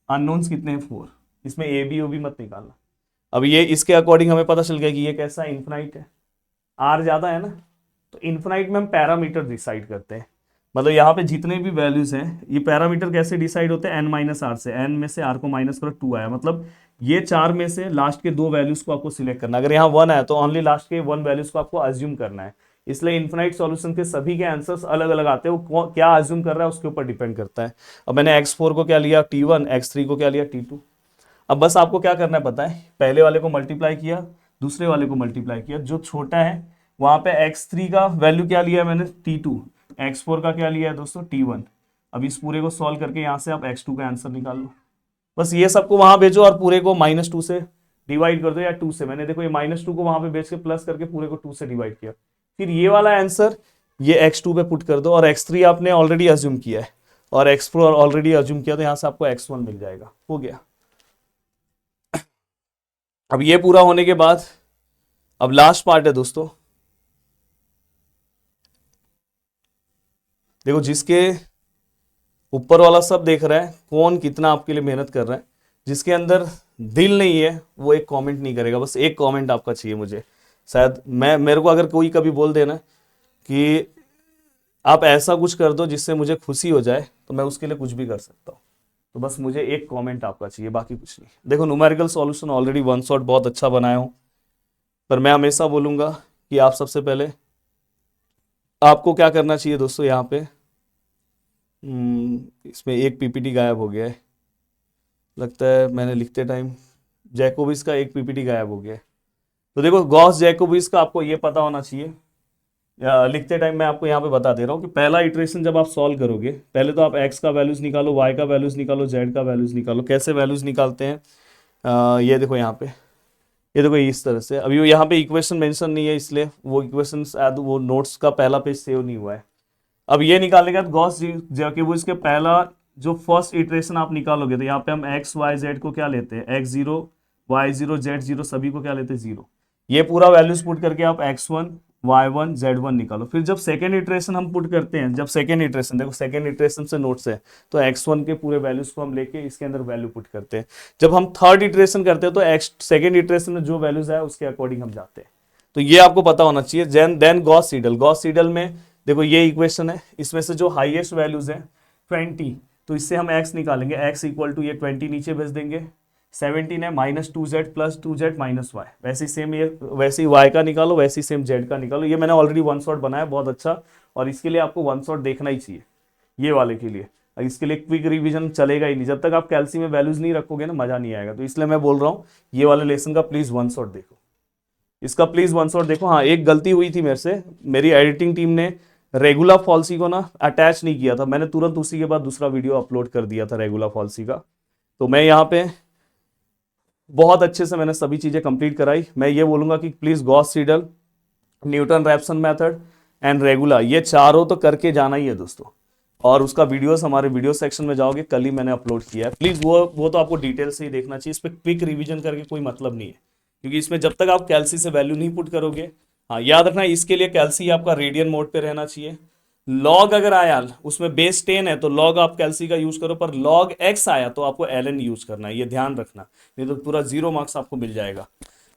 अननोन्स कितने हैं 4, इसमें ए बी ओ बी मत निकालना। अब ये इसके अकॉर्डिंग हमें पता चल गया कि ये कैसा इन्फिनाइट है, आर ज्यादा है ना, तो इन्फिनाइट में हम पैरामीटर डिसाइड करते हैं। मतलब यहाँ पे जितने भी वैल्यूज हैं, ये पैरामीटर कैसे डिसाइड होते हैं, एन माइनस आर से। एन में से आर को माइनस करो, 2 आया, मतलब ये 4 में से लास्ट के 2 वैल्यूज को आपको सिलेक्ट करना है। अगर यहाँ 1 है तो ओनली लास्ट के 1 वैल्यूज को आपको अज्यूम करना है। इसलिए इन्फिनाइट सॉल्यूशन के सभी के आंसर्स अलग अलग आते हैं, वो क्या अज्यूम कर रहा है उसके ऊपर डिपेंड करता है। अब मैंने x4 को क्या लिया T1, x3 को क्या लिया T2। अब बस आपको क्या करना है पता है, पहले वाले को मल्टीप्लाई किया, दूसरे वाले को मल्टीप्लाई किया, जो छोटा है वहां पे x3 का वैल्यू क्या लिया है मैंने T2, x4 का क्या लिया है दोस्तों T1। अब इस पूरे को सॉल्व करके यहाँ से आप x2 का आंसर निकाल लो। बस ये सबको वहां भेजो और पूरे को -2 से डिवाइड कर दो, या 2 से। मैंने देखो ये -2 को वहां पे भेज के प्लस करके पूरे को 2 से डिवाइड किया। फिर ये वाला आंसर ये x2 पे पुट कर दो, और x3 आपने ऑलरेडी अज्यूम किया है और x4 ऑलरेडी अज्यूम किया, तो यहाँ से आपको x1 मिल जाएगा। हो गया। अब ये पूरा होने के बाद अब लास्ट पार्ट है दोस्तों। देखो जिसके ऊपर वाला सब देख रहा है कौन कितना आपके लिए मेहनत कर रहा है, जिसके अंदर दिल नहीं है वो एक कमेंट नहीं करेगा। बस एक कमेंट आपका चाहिए मुझे। शायद मेरे को अगर कोई कभी बोल देना कि आप ऐसा कुछ कर दो जिससे मुझे खुशी हो जाए, तो मैं उसके लिए कुछ भी कर सकता हूँ। तो बस मुझे एक कमेंट आपका चाहिए, बाकी कुछ नहीं। देखो numerical solution already one shot बहुत अच्छा बनाया हूँ, पर मैं हमेशा बोलूँगा कि आप सबसे पहले आपको क्या करना चाहिए दोस्तों। यहाँ पे इसमें एक पीपीटी गायब हो गया है, लगता है मैंने लिखते टाइम जैकोबिस का एक पीपीटी गायब हो गया है। तो देखो गॉस जैकोबिस का आपको ये पता होना चाहिए। लिखते टाइम मैं आपको यहाँ पे बता दे रहा हूँ कि पहला इटरेशन जब आप सॉल्व करोगे, पहले तो आप x का वैल्यूज निकालो, y का वैल्यूज निकालो, z का वैल्यूज निकालो। कैसे वैल्यूज निकालते हैं, ये देखो यहाँ पे, ये देखो इस तरह से। अभी यहाँ पे इक्वेशन मेंशन नहीं है, इसलिए वो इक्वेशन वो नोट्स का पहला पेज सेव नहीं हुआ है। अब ये निकालने के बाद गॉस जैकोबिस के पहला जो फर्स्ट इटरेशन आप निकालोगे, तो यहाँ पे हम x y z को क्या लेते हैं, x0 y0 z0 सभी को क्या लेते हैं 0। ये पूरा वैल्यूज पुट करके आप x1 y1 z1 निकालो। फिर जब सेकेंड इटरेशन हम पुट करते हैं, जब सेकेंड इटरेशन, देखो सेकेंड इटरेशन से नोट्स है, तो x1 के पूरे वैल्यूज को हम लेके इसके अंदर वैल्यू पुट करते हैं। जब हम थर्ड इटरेशन करते हैं तो सेकेंड इटरेशन में जो वैल्यूज है उसके अकॉर्डिंग हम जाते हैं। तो ये आपको पता होना चाहिए। Then Gauss Seidel, Gauss Seidel में देखो ये इक्वेशन है, इसमें से जो हाईएस्ट वैल्यूज है 20, तो इससे हम x निकालेंगे, x इक्वल टू ये 20 नीचे भेज देंगे, 17 है -2z plus 2z minus Y, वैसे ही सेम ये वैसे ही y का निकालो, वैसे ही सेम z का निकालो। ये मैंने ऑलरेडी वन शॉट बनाया बहुत अच्छा, और इसके लिए आपको वन शॉट देखना ही चाहिए ये वाले के लिए। इसके लिए क्विक रिवीजन चलेगा ही नहीं, जब तक आप कैल्सी में वैल्यूज नहीं रखोगे ना मजा नहीं आएगा। तो इसलिए मैं बोल रहा हूँ ये वाले लेसन का प्लीज वन शॉट देखो, इसका प्लीज वन शॉट देखो। हाँ एक गलती हुई थी मेरे से, मेरी एडिटिंग टीम ने रेगुलर फॉल्सी को ना अटैच नहीं किया था, मैंने तुरंत उसी के बाद दूसरा वीडियो अपलोड कर दिया था रेगुलर फॉल्सी का। तो मैं यहाँ पे बहुत अच्छे से मैंने सभी चीजें कंप्लीट कराई। मैं ये बोलूंगा कि please Gauss Seidel, Newton Raphson method and regular, ये चारों तो करके जाना ही है दोस्तों। और उसका वीडियोस हमारे वीडियो सेक्शन में जाओगे, कल ही मैंने अपलोड किया है, प्लीज वो तो आपको डिटेल से ही देखना चाहिए। इस पर क्विक रिवीजन करके कोई मतलब नहीं है, क्योंकि इसमें जब तक आप कैल्सी से वैल्यू नहीं पुट करोगे, हाँ याद रखना इसके लिए कैल्सी आपका रेडियन मोड पे रहना चाहिए। लॉग अगर आया उसमें बेस 10 है तो लॉग आप कैल्सी का यूज करो, पर लॉग एक्स आया तो आपको एलएन यूज करना है, ये ध्यान रखना, नहीं तो पूरा 0 मार्क्स आपको मिल जाएगा।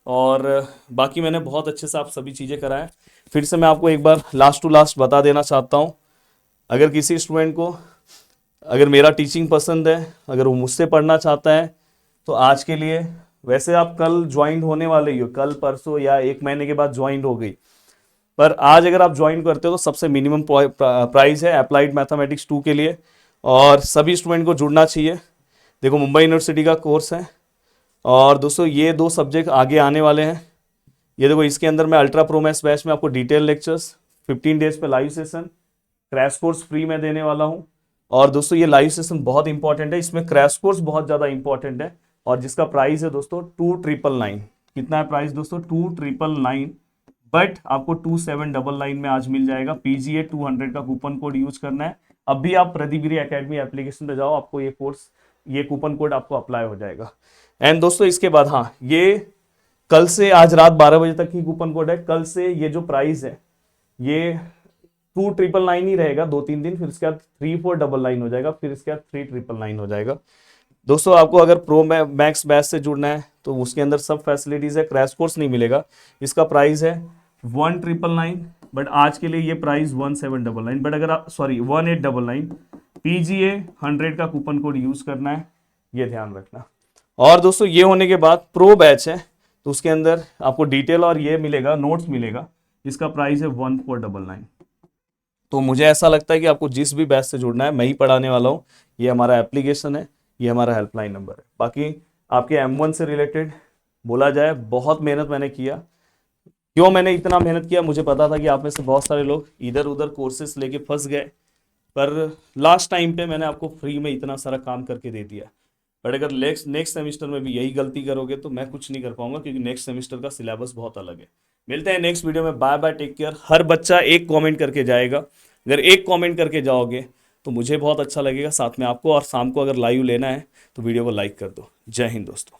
और बाकी मैंने बहुत अच्छे से आप सभी चीज़ें कराएं। फिर से मैं आपको एक बार लास्ट टू लास्ट बता देना चाहता हूँ, अगर किसी स्टूडेंट को अगर मेरा टीचिंग पसंद है, अगर वो मुझसे पढ़ना चाहता है, तो आज के लिए, वैसे आप कल ज्वाइन होने वाले ही हो, कल परसों या 1 महीने के बाद ज्वाइन हो गई, पर आज अगर आप ज्वाइन करते हो तो सबसे मिनिमम प्राइस है अप्लाइड मैथमेटिक्स 2 के लिए, और सभी स्टूडेंट को जुड़ना चाहिए। देखो मुंबई यूनिवर्सिटी का कोर्स है, और दोस्तों ये 2 सब्जेक्ट आगे आने वाले हैं। ये देखो इसके अंदर मैं अल्ट्रा प्रो मैथ्स बैच में आपको डिटेल लेक्चर्स 15 डेज पे live session crash course free में देने वाला हूँ। और दोस्तों ये लाइव सेशन बहुत इंपॉर्टेंट है, इसमें क्रैश कोर्स बहुत ज़्यादा इंपॉर्टेंट है, और जिसका प्राइस है दोस्तों 2999। कितना है प्राइस दोस्तों? 2999, बट आपको 2799 में आज मिल जाएगा। PGA 200 का कूपन कोड यूज करना है। अभी आप प्रदीपगिरी एकेडमी एप्लीकेशन पे जाओ, आपको ये कोर्स, ये कूपन कोड आपको अप्लाई हो जाएगा। एंड दोस्तों इसके बाद हाँ, ये कल से आज रात 12 बजे तक ही कूपन कोड है। कल से ये जो प्राइस है ये 2999 ही रहेगा 2-3 दिन, फिर इसके बाद 3499 हो जाएगा, फिर इसके बाद 3999 हो जाएगा। दोस्तों आपको अगर प्रो मैक्स बैच से जुड़ना है तो उसके अंदर सब फैसिलिटीज है, क्रैश कोर्स नहीं मिलेगा। इसका प्राइस है 1999, बट आज के लिए ये प्राइस 1799, बट अगर आप 1899, PGA 100 का कूपन कोड यूज करना है, ये ध्यान रखना। और दोस्तों ये होने के बाद प्रो बैच है, तो उसके अंदर आपको डिटेल और ये मिलेगा, नोट्स मिलेगा, जिसका प्राइस है 1499। तो मुझे ऐसा लगता है कि आपको जिस भी बैच से जुड़ना है मैं ही पढ़ाने वाला हूँ। ये हमारा एप्लीकेशन है, ये हमारा हेल्पलाइन नंबर है। बाकी आपके M1 से रिलेटेड बोला जाए, बहुत मेहनत मैंने किया। क्यों मैंने इतना मेहनत किया? मुझे पता था कि आप में से बहुत सारे लोग इधर उधर कोर्सेस लेके फंस गए, पर लास्ट टाइम पे मैंने आपको फ्री में इतना सारा काम करके दे दिया। बट अगर नेक्स्ट सेमिस्टर में भी यही गलती करोगे तो मैं कुछ नहीं कर पाऊंगा, क्योंकि नेक्स्ट सेमिस्टर का सिलेबस बहुत अलग है। मिलते हैं नेक्स्ट वीडियो में, बाय बाय, टेक केयर। हर बच्चा एक कमेंट करके जाएगा, अगर एक कमेंट करके जाओगे तो मुझे बहुत अच्छा लगेगा, साथ में आपको। और शाम को अगर लाइव लेना है तो वीडियो को लाइक कर दो। जय हिंद दोस्तों।